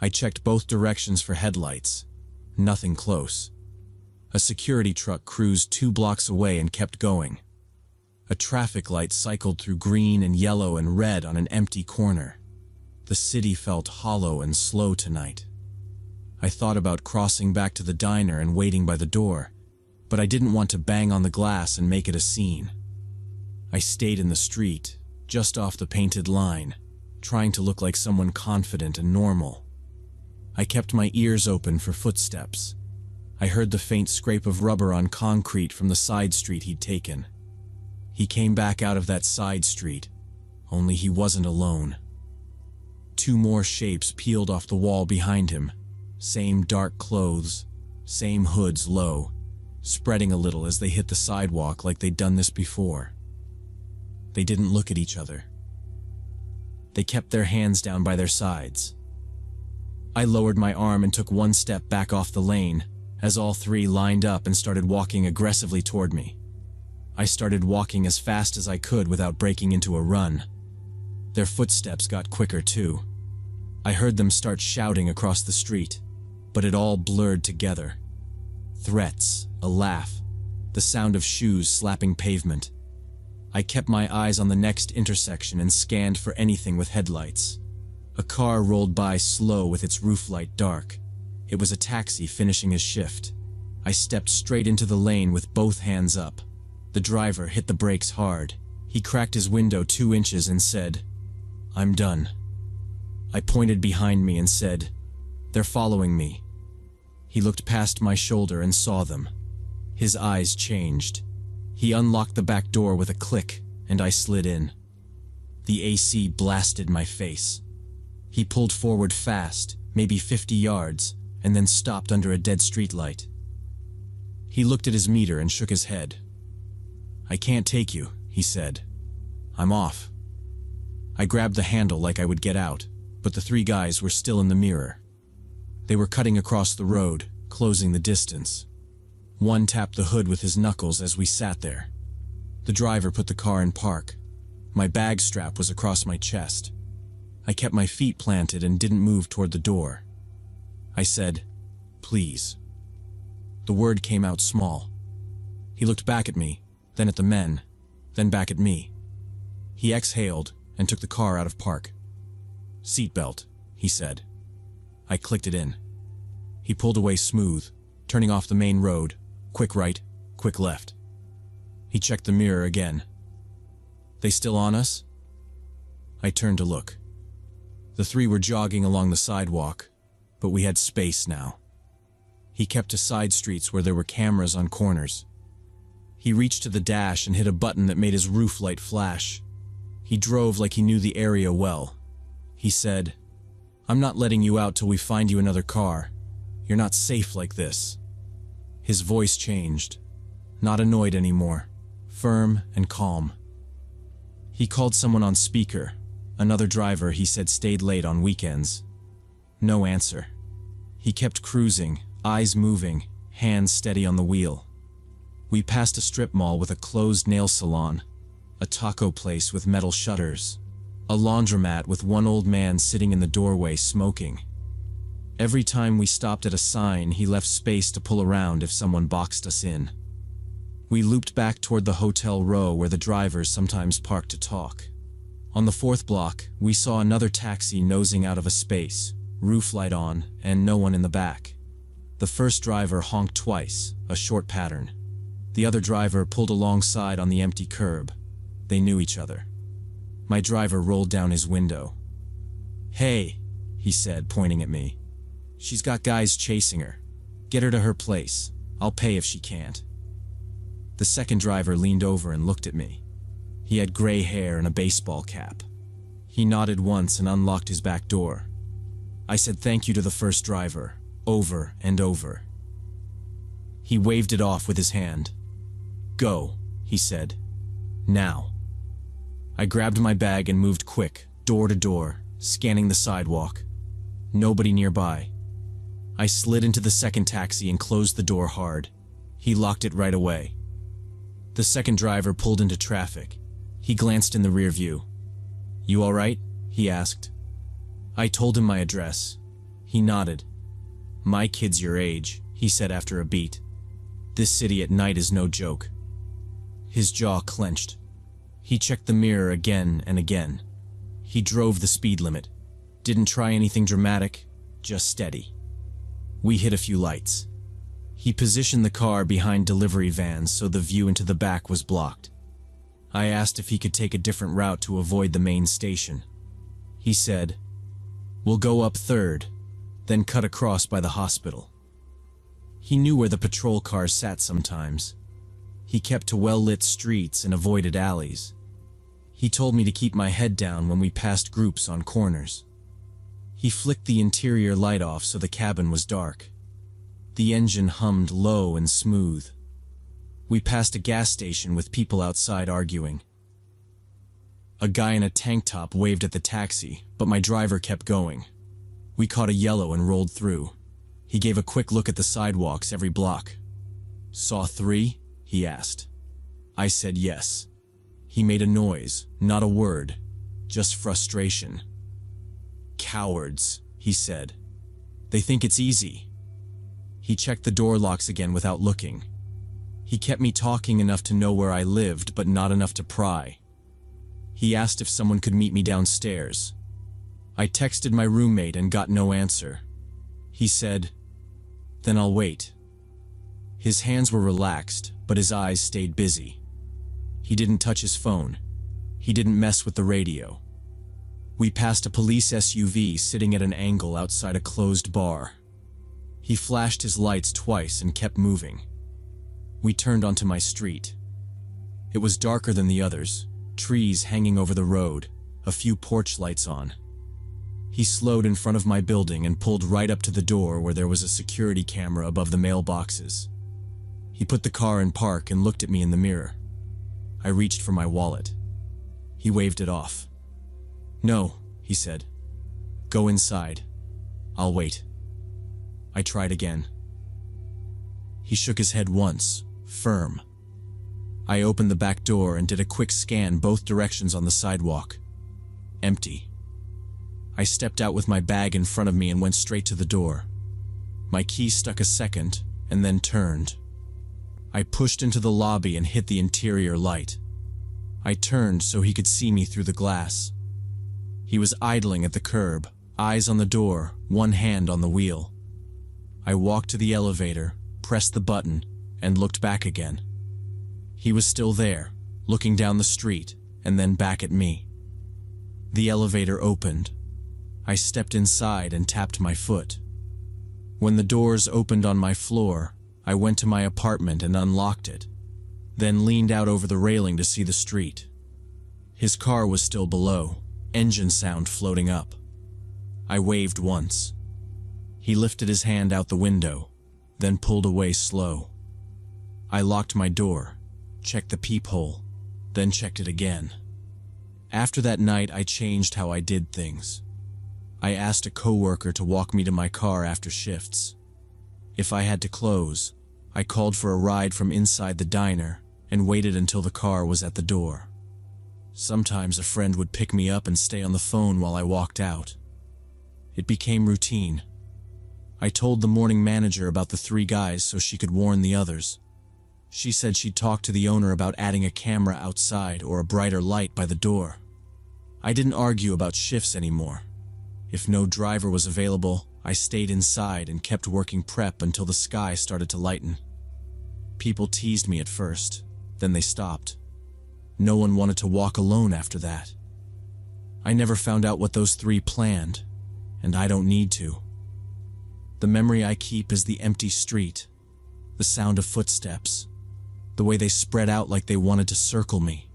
I checked both directions for headlights. Nothing close. A security truck cruised 2 blocks away and kept going. A traffic light cycled through green and yellow and red on an empty corner. The city felt hollow and slow tonight. I thought about crossing back to the diner and waiting by the door, but I didn't want to bang on the glass and make it a scene. I stayed in the street, just off the painted line, trying to look like someone confident and normal. I kept my ears open for footsteps. I heard the faint scrape of rubber on concrete from the side street he'd taken. He came back out of that side street, only he wasn't alone. 2 more shapes peeled off the wall behind him. Same dark clothes, same hoods low, spreading a little as they hit the sidewalk like they'd done this before. They didn't look at each other. They kept their hands down by their sides. I lowered my arm and took 1 step back off the lane as all 3 lined up and started walking aggressively toward me. I started walking as fast as I could without breaking into a run. Their footsteps got quicker too. I heard them start shouting across the street, but it all blurred together. Threats, a laugh, the sound of shoes slapping pavement. I kept my eyes on the next intersection and scanned for anything with headlights. A car rolled by slow with its roof light dark. It was a taxi finishing his shift. I stepped straight into the lane with both hands up. The driver hit the brakes hard. He cracked his window 2 inches and said, "I'm done." I pointed behind me and said, "They're following me." He looked past my shoulder and saw them. His eyes changed. He unlocked the back door with a click, and I slid in. The AC blasted my face. He pulled forward fast, maybe 50 yards, and then stopped under a dead streetlight. He looked at his meter and shook his head. "I can't take you," he said. "I'm off." I grabbed the handle like I would get out, but the 3 guys were still in the mirror. They were cutting across the road, closing the distance. One tapped the hood with his knuckles as we sat there. The driver put the car in park. My bag strap was across my chest. I kept my feet planted and didn't move toward the door. I said, "Please." The word came out small. He looked back at me, then at the men, then back at me. He exhaled and took the car out of park. "Seatbelt," he said. I clicked it in. He pulled away smooth, turning off the main road, quick right, quick left. He checked the mirror again. "They still on us?" I turned to look. The 3 were jogging along the sidewalk, but we had space now. He kept to side streets where there were cameras on corners. He reached to the dash and hit a button that made his roof light flash. He drove like he knew the area well. He said, "I'm not letting you out till we find you another car. You're not safe like this." His voice changed. Not annoyed anymore. Firm and calm. He called someone on speaker, Another driver, he said, stayed late on weekends. No answer. He kept cruising, eyes moving, hands steady on the wheel. We passed a strip mall with a closed nail salon, a taco place with metal shutters, a laundromat with one old man sitting in the doorway smoking. Every time we stopped at a sign, he left space to pull around if someone boxed us in. We looped back toward the hotel row where the drivers sometimes parked to talk. On the fourth block, we saw another taxi nosing out of a space, roof light on, and no one in the back. The first driver honked twice, a short pattern. The other driver pulled alongside on the empty curb. They knew each other. My driver rolled down his window. "Hey," he said, pointing at me. "She's got guys chasing her. Get her to her place. I'll pay if she can't." The second driver leaned over and looked at me. He had gray hair and a baseball cap. He nodded once and unlocked his back door. I said thank you to the first driver, over and over. He waved it off with his hand. "Go," he said. "Now." I grabbed my bag and moved quick, door to door, scanning the sidewalk. Nobody nearby. I slid into the second taxi and closed the door hard. He locked it right away. The second driver pulled into traffic. He glanced in the rear view. "You all right?" he asked. I told him my address. He nodded. "My kid's your age," he said after a beat. "This city at night is no joke." His jaw clenched. He checked the mirror again and again. He drove the speed limit. Didn't try anything dramatic, just steady. We hit a few lights. He positioned the car behind delivery vans so the view into the back was blocked. I asked if he could take a different route to avoid the main station. He said, "We'll go up 3rd, then cut across by the hospital." He knew where the patrol cars sat sometimes. He kept to well-lit streets and avoided alleys. He told me to keep my head down when we passed groups on corners. He flicked the interior light off so the cabin was dark. The engine hummed low and smooth. We passed a gas station with people outside arguing. A guy in a tank top waved at the taxi, but my driver kept going. We caught a yellow and rolled through. He gave a quick look at the sidewalks every block. "Saw 3?" he asked. I said yes. He made a noise, not a word, just frustration. "Cowards," he said. "They think it's easy." He checked the door locks again without looking. He kept me talking enough to know where I lived, but not enough to pry. He asked if someone could meet me downstairs. I texted my roommate and got no answer. He said, "Then I'll wait." His hands were relaxed, but his eyes stayed busy. He didn't touch his phone. He didn't mess with the radio. We passed a police SUV sitting at an angle outside a closed bar. He flashed his lights twice and kept moving. We turned onto my street. It was darker than the others, trees hanging over the road, a few porch lights on. He slowed in front of my building and pulled right up to the door where there was a security camera above the mailboxes. He put the car in park and looked at me in the mirror. I reached for my wallet. He waved it off. "No," he said. "Go inside. I'll wait." I tried again. He shook his head once, firm. I opened the back door and did a quick scan both directions on the sidewalk. Empty. I stepped out with my bag in front of me and went straight to the door. My key stuck a second and then turned. I pushed into the lobby and hit the interior light. I turned so he could see me through the glass. He was idling at the curb, eyes on the door, one hand on the wheel. I walked to the elevator, pressed the button, and looked back again. He was still there, looking down the street, and then back at me. The elevator opened. I stepped inside and tapped my foot. When the doors opened on my floor, I went to my apartment and unlocked it, then leaned out over the railing to see the street. His car was still below, engine sound floating up. I waved once. He lifted his hand out the window, then pulled away slow. I locked my door, checked the peephole, then checked it again. After that night, I changed how I did things. I asked a coworker to walk me to my car after shifts. If I had to close, I called for a ride from inside the diner and waited until the car was at the door. Sometimes a friend would pick me up and stay on the phone while I walked out. It became routine. I told the morning manager about the 3 guys so she could warn the others. She said she'd talk to the owner about adding a camera outside or a brighter light by the door. I didn't argue about shifts anymore. If no driver was available, I stayed inside and kept working prep until the sky started to lighten. People teased me at first, then they stopped. No one wanted to walk alone after that. I never found out what those 3 planned, and I don't need to. The memory I keep is the empty street, the sound of footsteps, the way they spread out like they wanted to circle me.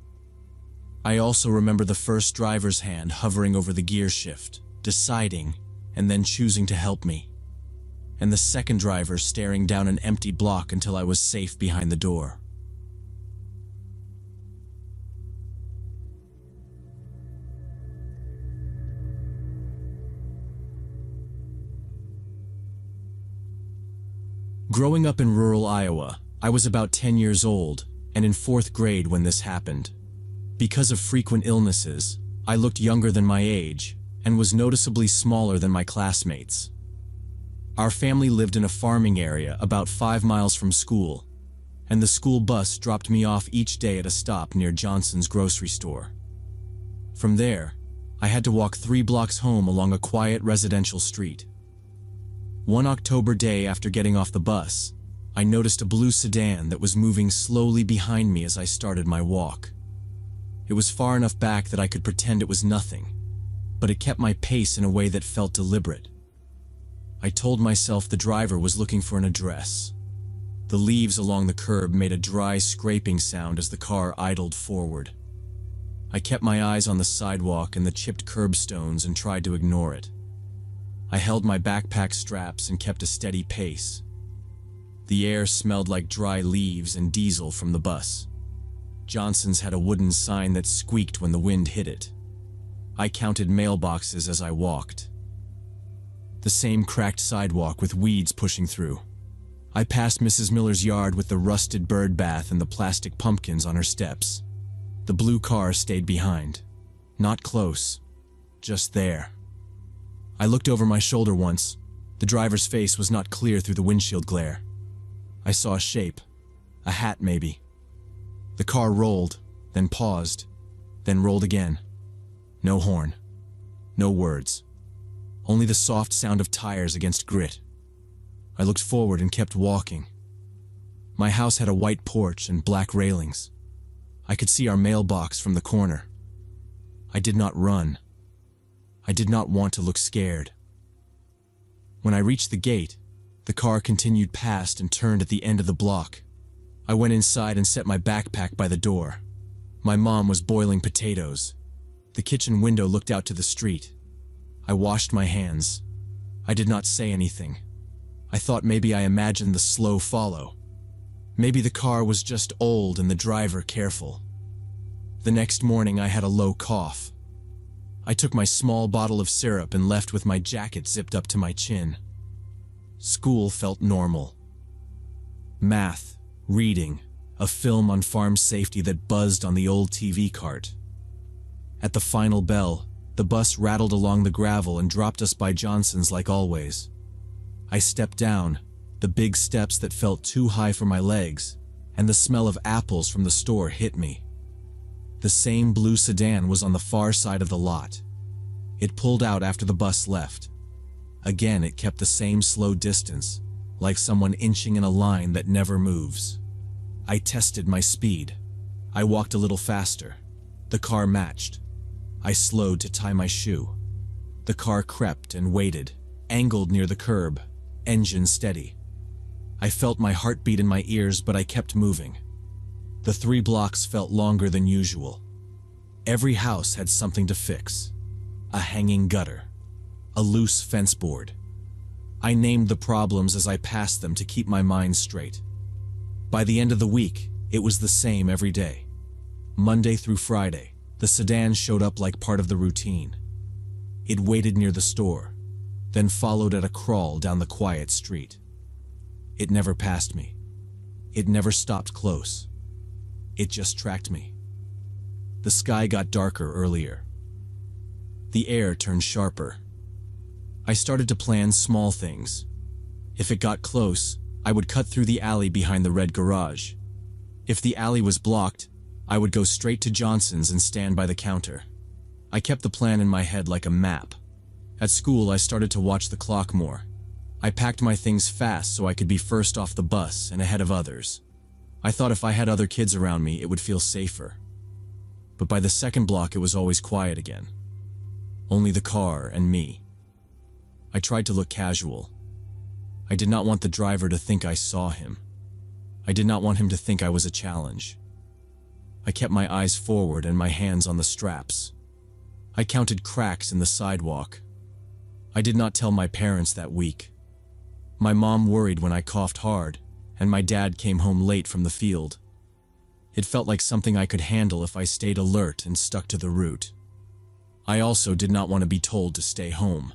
I also remember the first driver's hand hovering over the gear shift, deciding, and then choosing to help me, and the second driver staring down an empty block until I was safe behind the door. Growing up in rural Iowa, I was about 10 years old and in 4th grade when this happened. Because of frequent illnesses, I looked younger than my age and was noticeably smaller than my classmates. Our family lived in a farming area about 5 miles from school, and the school bus dropped me off each day at a stop near Johnson's grocery store. From there, I had to walk 3 blocks home along a quiet residential street. One October day after getting off the bus, I noticed a blue sedan that was moving slowly behind me as I started my walk. It was far enough back that I could pretend it was nothing, but it kept my pace in a way that felt deliberate. I told myself the driver was looking for an address. The leaves along the curb made a dry scraping sound as the car idled forward. I kept my eyes on the sidewalk and the chipped curbstones and tried to ignore it. I held my backpack straps and kept a steady pace. The air smelled like dry leaves and diesel from the bus. Johnson's had a wooden sign that squeaked when the wind hit it. I counted mailboxes as I walked. The same cracked sidewalk with weeds pushing through. I passed Mrs. Miller's yard with the rusted bird bath and the plastic pumpkins on her steps. The blue car stayed behind. Not close, just there. I looked over my shoulder once. The driver's face was not clear through the windshield glare. I saw a shape, a hat maybe. The car rolled, then paused, then rolled again. No horn, no words, only the soft sound of tires against grit. I looked forward and kept walking. My house had a white porch and black railings. I could see our mailbox from the corner. I did not run. I did not want to look scared. When I reached the gate, the car continued past and turned at the end of the block. I went inside and set my backpack by the door. My mom was boiling potatoes. The kitchen window looked out to the street. I washed my hands. I did not say anything. I thought maybe I imagined the slow follow. Maybe the car was just old and the driver careful. The next morning I had a low cough. I took my small bottle of syrup and left with my jacket zipped up to my chin. School felt normal. Math, reading, a film on farm safety that buzzed on the old TV cart. At the final bell, the bus rattled along the gravel and dropped us by Johnson's like always. I stepped down, the big steps that felt too high for my legs, and the smell of apples from the store hit me. The same blue sedan was on the far side of the lot. It pulled out after the bus left. Again, it kept the same slow distance, like someone inching in a line that never moves. I tested my speed. I walked a little faster. The car matched. I slowed to tie my shoe. The car crept and waited, angled near the curb, engine steady. I felt my heartbeat in my ears, but I kept moving. The 3 blocks felt longer than usual. Every house had something to fix. A hanging gutter, a loose fence board. I named the problems as I passed them to keep my mind straight. By the end of the week, it was the same every day. Monday through Friday, The sedan showed up like part of the routine. It waited near the store, then followed at a crawl down the quiet street. It never passed me. It never stopped close. It just tracked me. The sky got darker earlier. The air turned sharper. I started to plan small things. If it got close, I would cut through the alley behind the red garage. If the alley was blocked, I would go straight to Johnson's and stand by the counter. I kept the plan in my head like a map. At school, I started to watch the clock more. I packed my things fast so I could be first off the bus and ahead of others. I thought if I had other kids around me, it would feel safer. But by the second block, it was always quiet again. Only the car and me. I tried to look casual. I did not want the driver to think I saw him. I did not want him to think I was a challenge. I kept my eyes forward and my hands on the straps. I counted cracks in the sidewalk. I did not tell my parents that week. My mom worried when I coughed hard, and my dad came home late from the field. It felt like something I could handle if I stayed alert and stuck to the route. I also did not want to be told to stay home.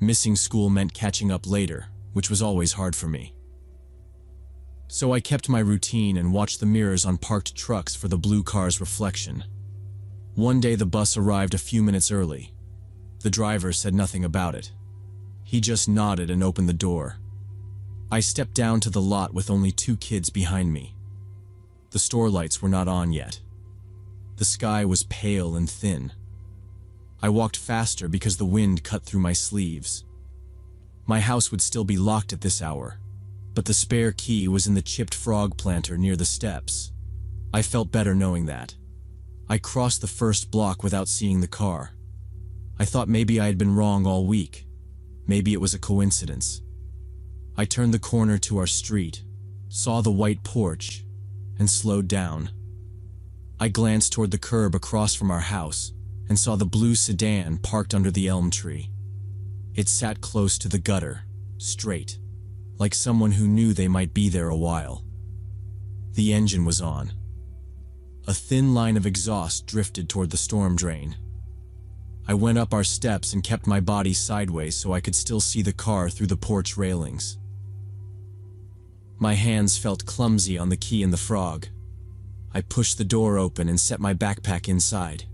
Missing school meant catching up later, which was always hard for me. So I kept my routine and watched the mirrors on parked trucks for the blue car's reflection. One day the bus arrived a few minutes early. The driver said nothing about it. He just nodded and opened the door. I stepped down to the lot with only 2 kids behind me. The store lights were not on yet. The sky was pale and thin. I walked faster because the wind cut through my sleeves. My house would still be locked at this hour, but the spare key was in the chipped frog planter near the steps. I felt better knowing that. I crossed the first block without seeing the car. I thought maybe I had been wrong all week. Maybe it was a coincidence. I turned the corner to our street, saw the white porch, and slowed down. I glanced toward the curb across from our house and saw the blue sedan parked under the elm tree. It sat close to the gutter, straight, like someone who knew they might be there a while. The engine was on. A thin line of exhaust drifted toward the storm drain. I went up our steps and kept my body sideways so I could still see the car through the porch railings. My hands felt clumsy on the key in the frog. I pushed the door open and set my backpack inside.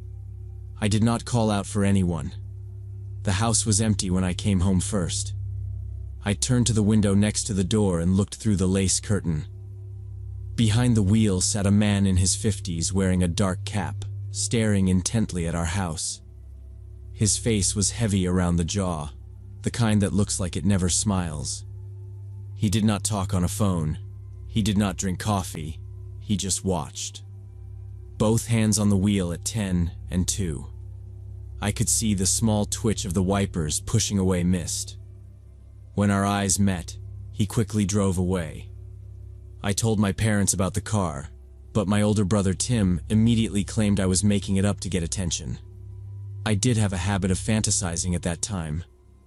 I did not call out for anyone. The house was empty when I came home first. I turned to the window next to the door and looked through the lace curtain. Behind the wheel sat a man in his 50s wearing a dark cap, staring intently at our house. His face was heavy around the jaw, the kind that looks like it never smiles. He did not talk on a phone. He did not drink coffee. He just watched. Both hands on the wheel at 10 and 2. I could see the small twitch of the wipers pushing away mist. When our eyes met, he quickly drove away. I told my parents about the car, but my older brother Tim immediately claimed I was making it up to get attention. I did have a habit of fantasizing at that time,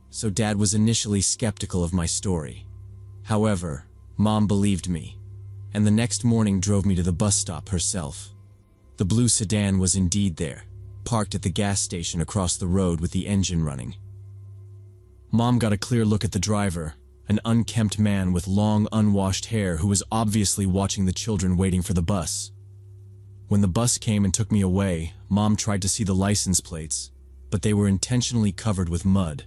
so Dad was initially skeptical of my story. However, Mom believed me, and the next morning drove me to the bus stop herself. The blue sedan was indeed there, parked at the gas station across the road with the engine running. Mom got a clear look at the driver, an unkempt man with long, unwashed hair who was obviously watching the children waiting for the bus. When the bus came and took me away, Mom tried to see the license plates, but they were intentionally covered with mud.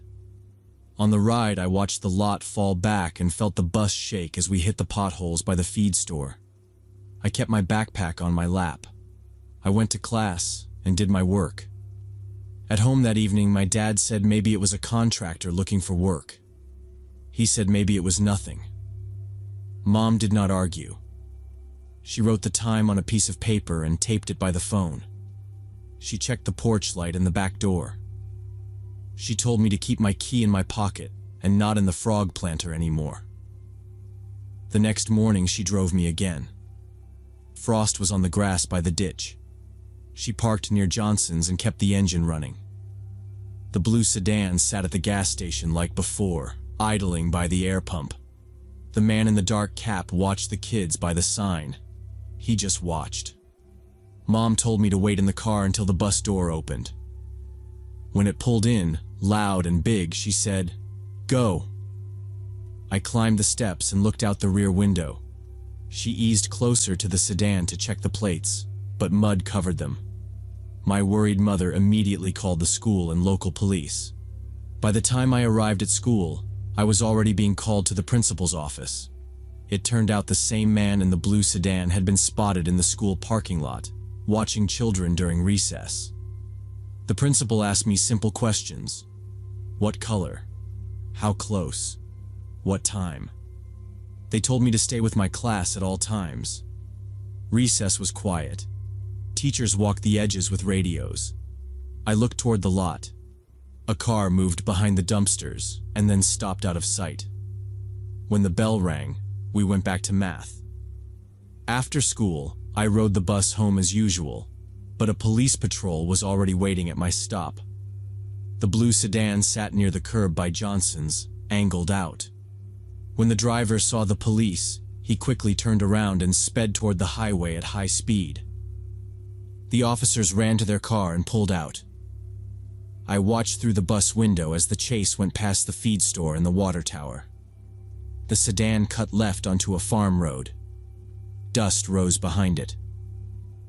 On the ride, I watched the lot fall back and felt the bus shake as we hit the potholes by the feed store. I kept my backpack on my lap. I went to class and did my work. At home that evening, my dad said maybe it was a contractor looking for work. He said maybe it was nothing. Mom did not argue. She wrote the time on a piece of paper and taped it by the phone. She checked the porch light and the back door. She told me to keep my key in my pocket and not in the frog planter anymore. The next morning, she drove me again. Frost was on the grass by the ditch. She parked near Johnson's and kept the engine running. The blue sedan sat at the gas station like before, idling by the air pump. The man in the dark cap watched the kids by the sign. He just watched. Mom told me to wait in the car until the bus door opened. When it pulled in, loud and big, she said, "Go." I climbed the steps and looked out the rear window. She eased closer to the sedan to check the plates, but mud covered them. My worried mother immediately called the school and local police. By the time I arrived at school, I was already being called to the principal's office. It turned out the same man in the blue sedan had been spotted in the school parking lot, watching children during recess. The principal asked me simple questions. What color? How close? What time? They told me to stay with my class at all times. Recess was quiet. Teachers walked the edges with radios. I looked toward the lot. A car moved behind the dumpsters and then stopped out of sight. When the bell rang, we went back to math. After school, I rode the bus home as usual, but a police patrol was already waiting at my stop. The blue sedan sat near the curb by Johnson's, angled out. When the driver saw the police, he quickly turned around and sped toward the highway at high speed. The officers ran to their car and pulled out. I watched through the bus window as the chase went past the feed store and the water tower. The sedan cut left onto a farm road. Dust rose behind it.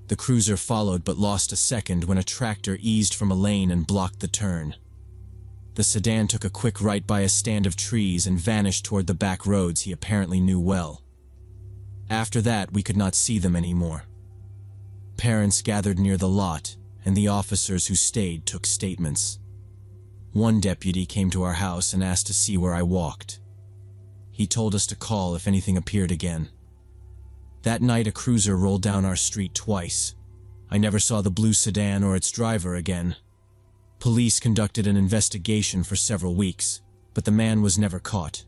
The cruiser followed but lost a second when a tractor eased from a lane and blocked the turn. The sedan took a quick right by a stand of trees and vanished toward the back roads he apparently knew well. After that, we could not see them anymore. Parents gathered near the lot, and the officers who stayed took statements. One deputy came to our house and asked to see where I walked. He told us to call if anything appeared again. That night, a cruiser rolled down our street twice. I never saw the blue sedan or its driver again. Police conducted an investigation for several weeks, but the man was never caught.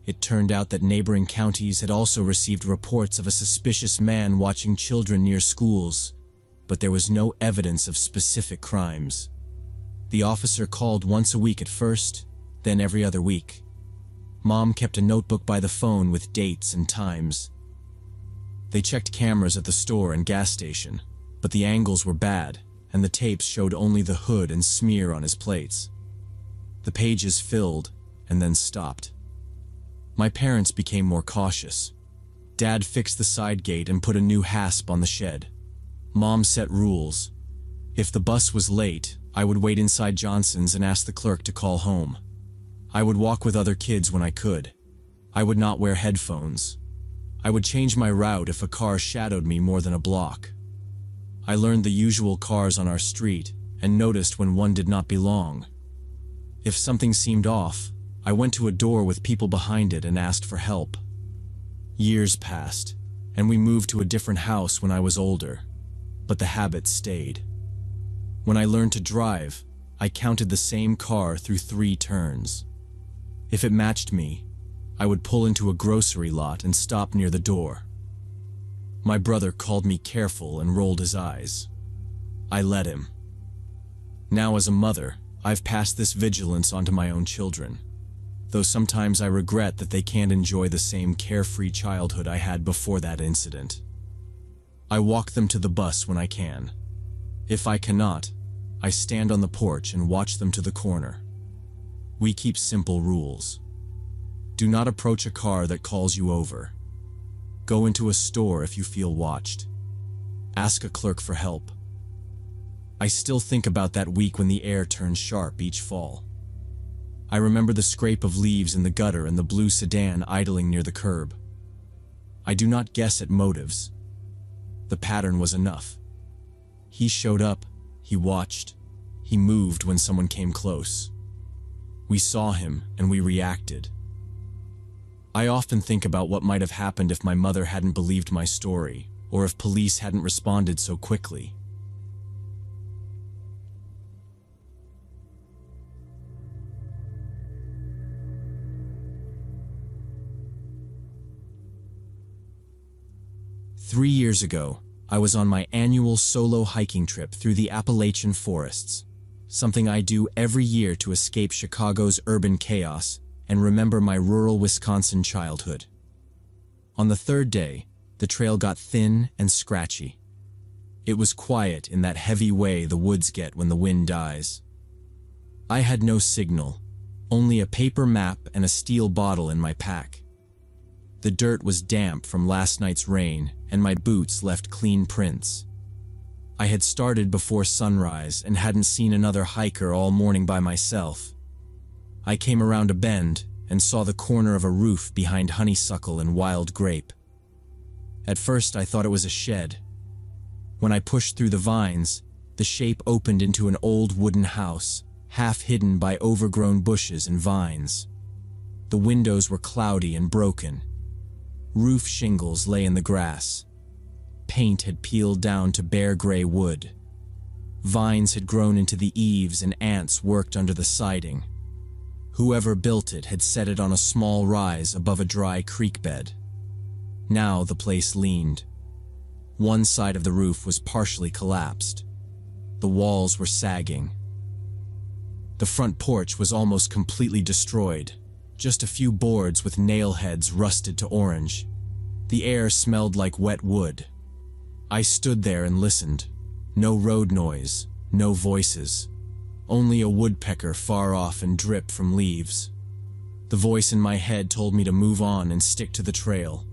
It turned out that neighboring counties had also received reports of a suspicious man watching children near schools, but there was no evidence of specific crimes. The officer called once a week at first, then every other week. Mom kept a notebook by the phone with dates and times. They checked cameras at the store and gas station, but the angles were bad, and the tapes showed only the hood and smear on his plates. The pages filled and then stopped. My parents became more cautious. Dad fixed the side gate and put a new hasp on the shed. Mom set rules. If the bus was late, I would wait inside Johnson's and ask the clerk to call home. I would walk with other kids when I could. I would not wear headphones. I would change my route if a car shadowed me more than a block. I learned the usual cars on our street and noticed when one did not belong. If something seemed off, I went to a door with people behind it and asked for help. Years passed, and we moved to a different house when I was older, but the habit stayed. When I learned to drive, I counted the same car through 3 turns. If it matched me, I would pull into a grocery lot and stop near the door. My brother called me careful and rolled his eyes. I let him. Now as a mother, I've passed this vigilance onto my own children, though sometimes I regret that they can't enjoy the same carefree childhood I had before that incident. I walk them to the bus when I can. If I cannot, I stand on the porch and watch them to the corner. We keep simple rules. Do not approach a car that calls you over. Go into a store if you feel watched. Ask a clerk for help. I still think about that week when the air turned sharp each fall. I remember the scrape of leaves in the gutter and the blue sedan idling near the curb. I do not guess at motives. The pattern was enough. He showed up, he watched, he moved when someone came close. We saw him and we reacted. I often think about what might have happened if my mother hadn't believed my story, or if police hadn't responded so quickly. Three years ago, I was on my annual solo hiking trip through the Appalachian forests, something I do every year to escape Chicago's urban chaos and remember my rural Wisconsin childhood. On the third day, the trail got thin and scratchy. It was quiet in that heavy way the woods get when the wind dies. I had no signal, only a paper map and a steel bottle in my pack. The dirt was damp from last night's rain, and my boots left clean prints. I had started before sunrise and hadn't seen another hiker all morning by myself. I came around a bend and saw the corner of a roof behind honeysuckle and wild grape. At first I thought it was a shed. When I pushed through the vines, the shape opened into an old wooden house, half hidden by overgrown bushes and vines. The windows were cloudy and broken. Roof shingles lay in the grass. Paint had peeled down to bare gray wood. Vines had grown into the eaves and ants worked under the siding. Whoever built it had set it on a small rise above a dry creek bed. Now the place leaned. One side of the roof was partially collapsed. The walls were sagging. The front porch was almost completely destroyed. Just a few boards with nail heads rusted to orange. The air smelled like wet wood. I stood there and listened. No road noise, no voices. Only a woodpecker far off and drip from leaves. The voice in my head told me to move on and stick to the trail.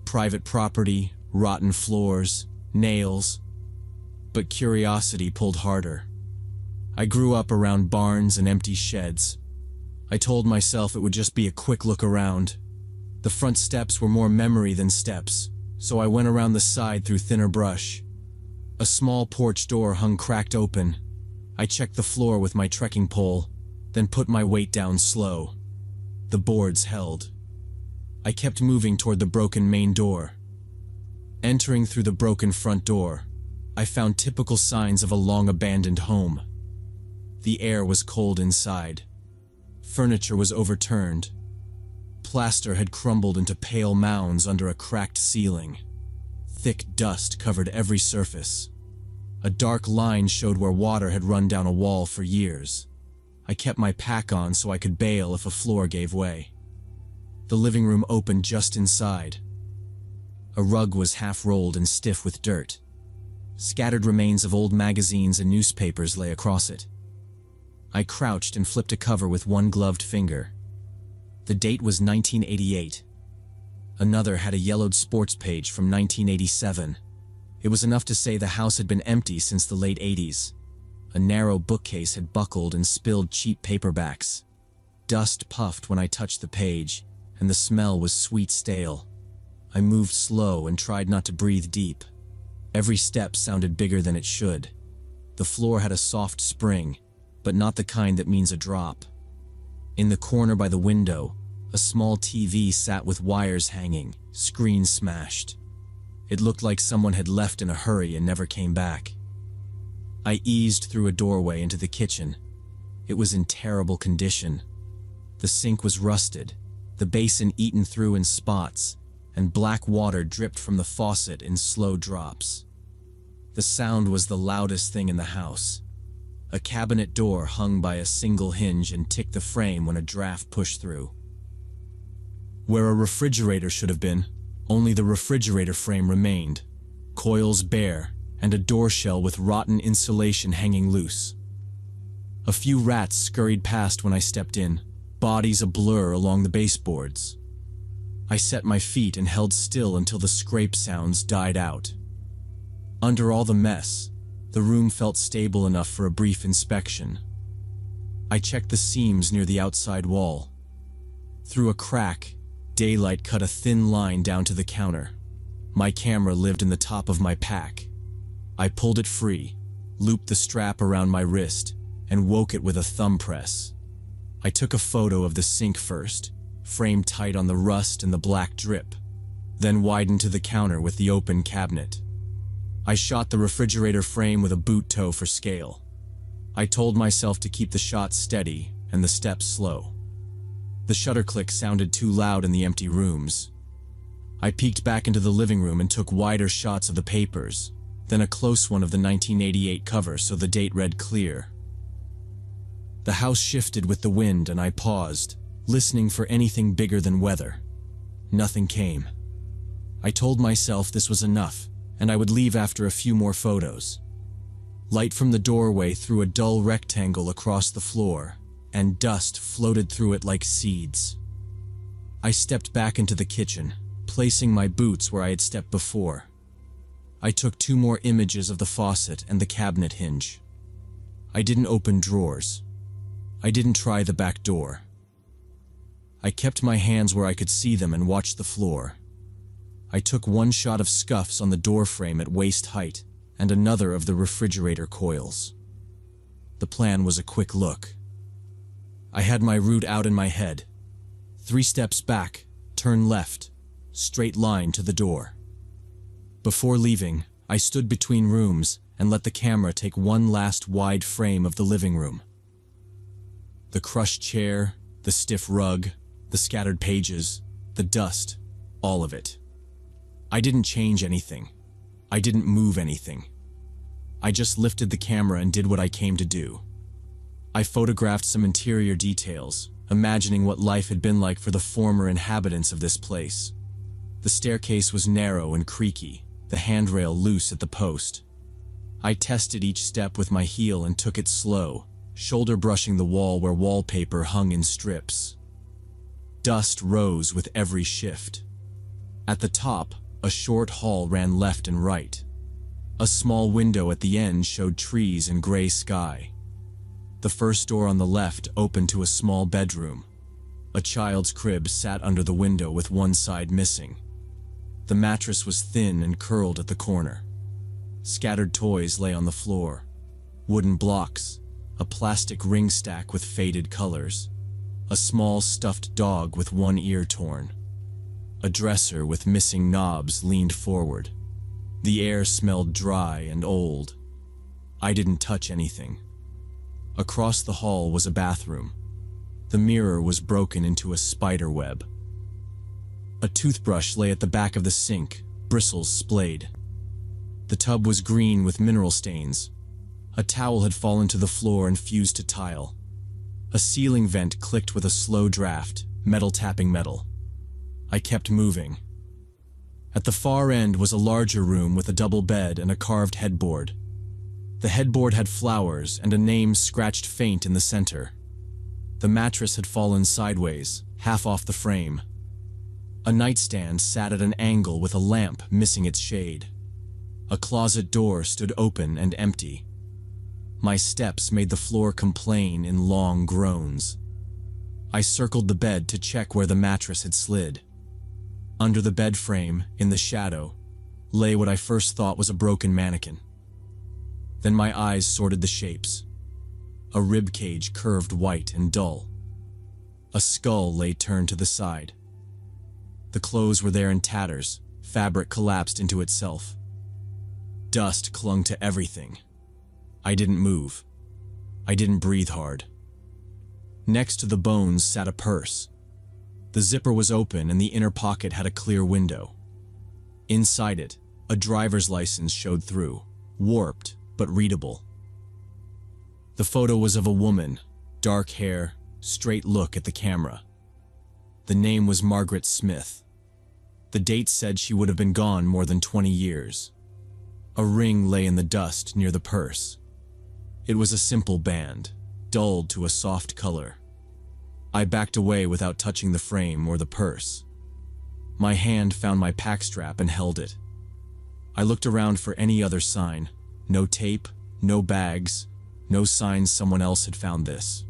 Private property, rotten floors, nails. But curiosity pulled harder. I grew up around barns and empty sheds. I told myself it would just be a quick look around. The front steps were more memory than steps, so I went around the side through thinner brush. A small porch door hung cracked open. I checked the floor with my trekking pole, then put my weight down slow. The boards held. I kept moving toward the broken main door. Entering through the broken front door, I found typical signs of a long-abandoned home. The air was cold inside. Furniture was overturned. Plaster had crumbled into pale mounds under a cracked ceiling. Thick dust covered every surface. A dark line showed where water had run down a wall for years. I kept my pack on so I could bail if a floor gave way. The living room opened just inside. A rug was half-rolled and stiff with dirt. Scattered remains of old magazines and newspapers lay across it. I crouched and flipped a cover with one gloved finger. The date was 1988. Another had a yellowed sports page from 1987. It was enough to say the house had been empty since the late 80s. A narrow bookcase had buckled and spilled cheap paperbacks. Dust puffed when I touched the page, and the smell was sweet stale. I moved slow and tried not to breathe deep. Every step sounded bigger than it should. The floor had a soft spring, but not the kind that means a drop. In the corner by the window, a small TV sat with wires hanging, screen smashed. It looked like someone had left in a hurry and never came back. I eased through a doorway into the kitchen. It was in terrible condition. The sink was rusted, the basin eaten through in spots, and black water dripped from the faucet in slow drops. The sound was the loudest thing in the house. A cabinet door hung by a single hinge and ticked the frame when a draft pushed through. Where a refrigerator should have been, only the refrigerator frame remained, coils bare, and a door shell with rotten insulation hanging loose. A few rats scurried past when I stepped in, bodies a blur along the baseboards. I set my feet and held still until the scrape sounds died out. Under all the mess, the room felt stable enough for a brief inspection. I checked the seams near the outside wall. Through a crack, daylight cut a thin line down to the counter. My camera lived in the top of my pack. I pulled it free, looped the strap around my wrist, and woke it with a thumb press. I took a photo of the sink first, framed tight on the rust and the black drip, then widened to the counter with the open cabinet. I shot the refrigerator frame with a boot toe for scale. I told myself to keep the shot steady and the steps slow. The shutter click sounded too loud in the empty rooms. I peeked back into the living room and took wider shots of the papers, then a close one of the 1988 cover so the date read clear. The house shifted with the wind and I paused, listening for anything bigger than weather. Nothing came. I told myself this was enough, and I would leave after a few more photos. Light from the doorway threw a dull rectangle across the floor, and dust floated through it like seeds. I stepped back into the kitchen, placing my boots where I had stepped before. I took 2 more images of the faucet and the cabinet hinge. I didn't open drawers. I didn't try the back door. I kept my hands where I could see them and watched the floor. I took 1 shot of scuffs on the door frame at waist height and another of the refrigerator coils. The plan was a quick look. I had my route out in my head. 3 steps back, turn left, straight line to the door. Before leaving, I stood between rooms and let the camera take 1 last wide frame of the living room. The crushed chair, the stiff rug, the scattered pages, the dust, all of it. I didn't change anything. I didn't move anything. I just lifted the camera and did what I came to do. I photographed some interior details, imagining what life had been like for the former inhabitants of this place. The staircase was narrow and creaky, the handrail loose at the post. I tested each step with my heel and took it slow, shoulder brushing the wall where wallpaper hung in strips. Dust rose with every shift. At the top, a short hall ran left and right. A small window at the end showed trees and gray sky. The first door on the left opened to a small bedroom. A child's crib sat under the window with 1 side missing. The mattress was thin and curled at the corner. Scattered toys lay on the floor. Wooden blocks, a plastic ring stack with faded colors, a small stuffed dog with 1 ear torn. A dresser with missing knobs leaned forward. The air smelled dry and old. I didn't touch anything. Across the hall was a bathroom. The mirror was broken into a spider web. A toothbrush lay at the back of the sink, bristles splayed. The tub was green with mineral stains. A towel had fallen to the floor and fused to tile. A ceiling vent clicked with a slow draft, metal tapping metal. I kept moving. At the far end was a larger room with a double bed and a carved headboard. The headboard had flowers and a name scratched faint in the center. The mattress had fallen sideways, half off the frame. A nightstand sat at an angle with a lamp missing its shade. A closet door stood open and empty. My steps made the floor complain in long groans. I circled the bed to check where the mattress had slid. Under the bed frame, in the shadow, lay what I first thought was a broken mannequin. Then my eyes sorted the shapes. A rib cage curved white and dull. A skull lay turned to the side. The clothes were there in tatters, fabric collapsed into itself. Dust clung to everything. I didn't move. I didn't breathe hard. Next to the bones sat a purse. The zipper was open and the inner pocket had a clear window. Inside it, a driver's license showed through, warped but readable. The photo was of a woman, dark hair, straight look at the camera. The name was Margaret Smith. The date said she would have been gone more than 20 years. A ring lay in the dust near the purse. It was a simple band, dulled to a soft color. I backed away without touching the frame or the purse. My hand found my pack strap and held it. I looked around for any other sign. No tape, no bags, no signs someone else had found this.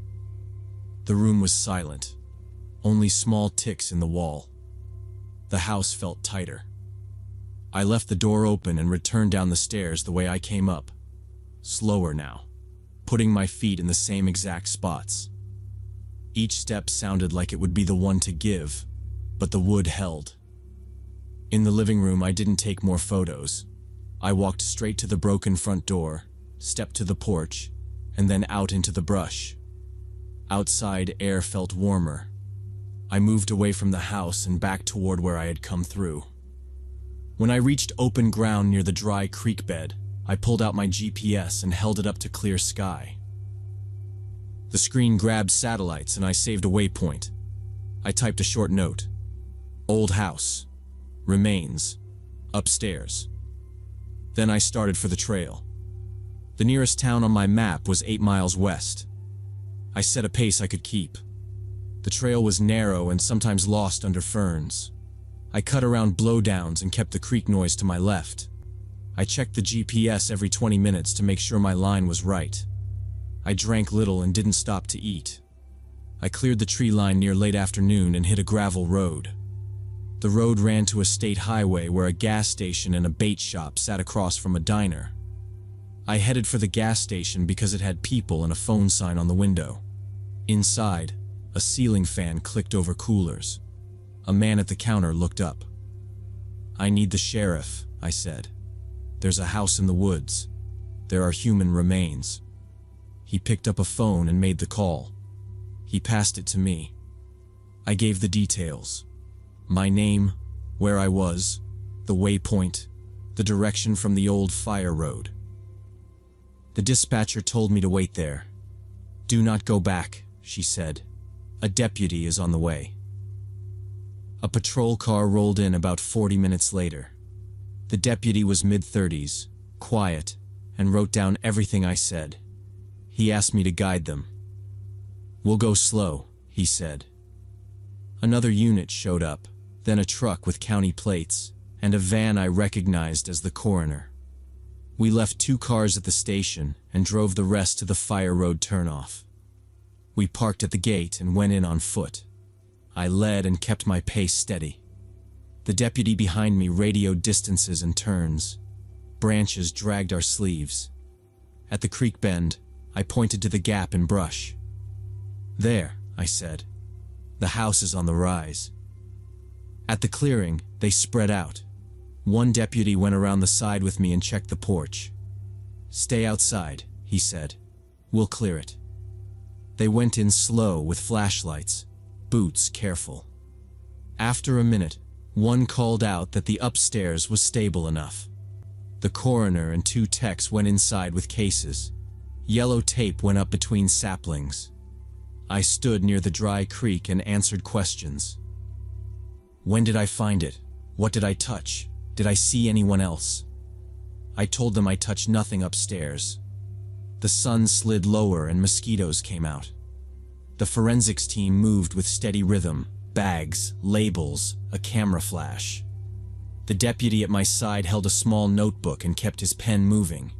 The room was silent, only small ticks in the wall. The house felt tighter. I left the door open and returned down the stairs the way I came up, slower now, putting my feet in the same exact spots. Each step sounded like it would be the one to give, but the wood held. In the living room, I didn't take more photos. I walked straight to the broken front door, stepped to the porch, and then out into the brush. Outside, air felt warmer. I moved away from the house and back toward where I had come through. When I reached open ground near the dry creek bed, I pulled out my GPS and held it up to clear sky. The screen grabbed satellites and I saved a waypoint. I typed a short note. Old house. Remains. Upstairs. Then I started for the trail. The nearest town on my map was 8 miles west. I set a pace I could keep. The trail was narrow and sometimes lost under ferns. I cut around blowdowns and kept the creek noise to my left. I checked the GPS every 20 minutes to make sure my line was right. I drank little and didn't stop to eat. I cleared the tree line near late afternoon and hit a gravel road. The road ran to a state highway where a gas station and a bait shop sat across from a diner. I headed for the gas station because it had people and a phone sign on the window. Inside, a ceiling fan clicked over coolers. A man at the counter looked up. "I need the sheriff," I said. "There's a house in the woods. There are human remains." He picked up a phone and made the call. He passed it to me. I gave the details. My name, where I was, the waypoint, the direction from the old fire road. The dispatcher told me to wait there. "Do not go back," she said. "A deputy is on the way." A patrol car rolled in about 40 minutes later. The deputy was mid-30s, quiet, and wrote down everything I said. He asked me to guide them. "We'll go slow," he said. Another unit showed up, then a truck with county plates, and a van I recognized as the coroner. We left 2 cars at the station and drove the rest to the fire road turnoff. We parked at the gate and went in on foot. I led and kept my pace steady. The deputy behind me radioed distances and turns. Branches dragged our sleeves. At the creek bend, I pointed to the gap in brush. "There," I said. "The house is on the rise." At the clearing, they spread out. One deputy went around the side with me and checked the porch. "Stay outside," he said. "We'll clear it." They went in slow with flashlights, boots careful. After a minute, one called out that the upstairs was stable enough. The coroner and 2 techs went inside with cases. Yellow tape went up between saplings. I stood near the dry creek and answered questions. "When did I find it? What did I touch? Did I see anyone else?" I told them I touched nothing upstairs. The sun slid lower and mosquitoes came out. The forensics team moved with steady rhythm, bags, labels, a camera flash. The deputy at my side held a small notebook and kept his pen moving.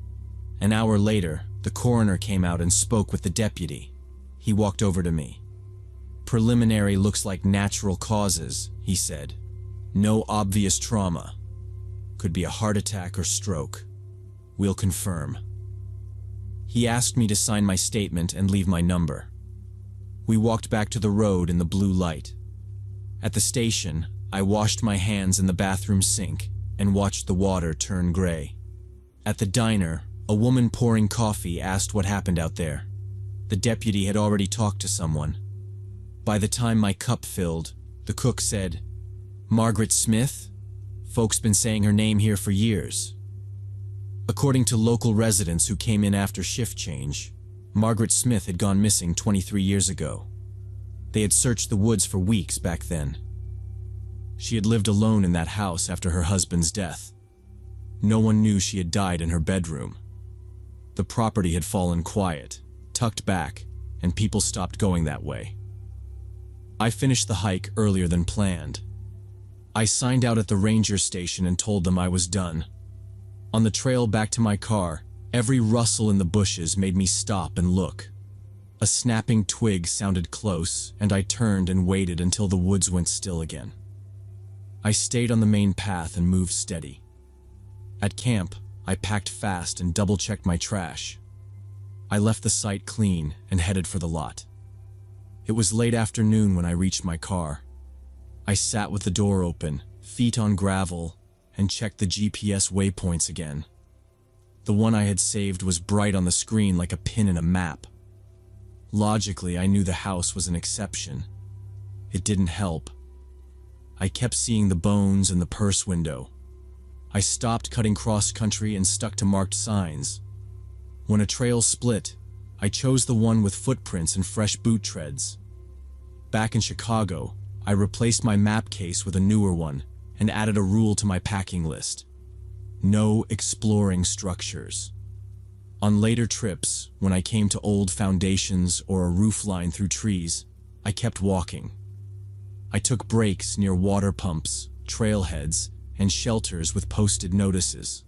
An hour later, the coroner came out and spoke with the deputy. He walked over to me. "Preliminary looks like natural causes," he said. "No obvious trauma. Could be a heart attack or stroke. We'll confirm." He asked me to sign my statement and leave my number. We walked back to the road in the blue light. At the station, I washed my hands in the bathroom sink and watched the water turn gray. At the diner, a woman pouring coffee asked what happened out there. The deputy had already talked to someone. By the time my cup filled, the cook said, "Margaret Smith? Folks been saying her name here for years." According to local residents who came in after shift change, Margaret Smith had gone missing 23 years ago. They had searched the woods for weeks back then. She had lived alone in that house after her husband's death. No one knew she had died in her bedroom. The property had fallen quiet, tucked back, and people stopped going that way. I finished the hike earlier than planned. I signed out at the ranger station and told them I was done. On the trail back to my car, every rustle in the bushes made me stop and look. A snapping twig sounded close, and I turned and waited until the woods went still again. I stayed on the main path and moved steady. At camp, I packed fast and double-checked my trash. I left the site clean and headed for the lot. It was late afternoon when I reached my car. I sat with the door open, feet on gravel, and checked the GPS waypoints again. The one I had saved was bright on the screen like a pin in a map. Logically, I knew the house was an exception. It didn't help. I kept seeing the bones in the purse window. I stopped cutting cross-country and stuck to marked signs. When a trail split, I chose the one with footprints and fresh boot treads. Back in Chicago, I replaced my map case with a newer one and added a rule to my packing list. No exploring structures. On later trips, when I came to old foundations or a roof line through trees, I kept walking. I took breaks near water pumps, trailheads, and shelters with posted notices.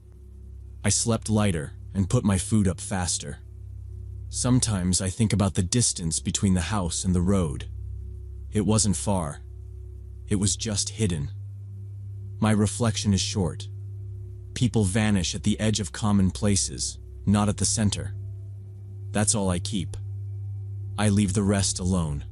I slept lighter and put my food up faster. Sometimes I think about the distance between the house and the road. It wasn't far. It was just hidden. My reflection is short. People vanish at the edge of common places, not at the center. That's all I keep. I leave the rest alone.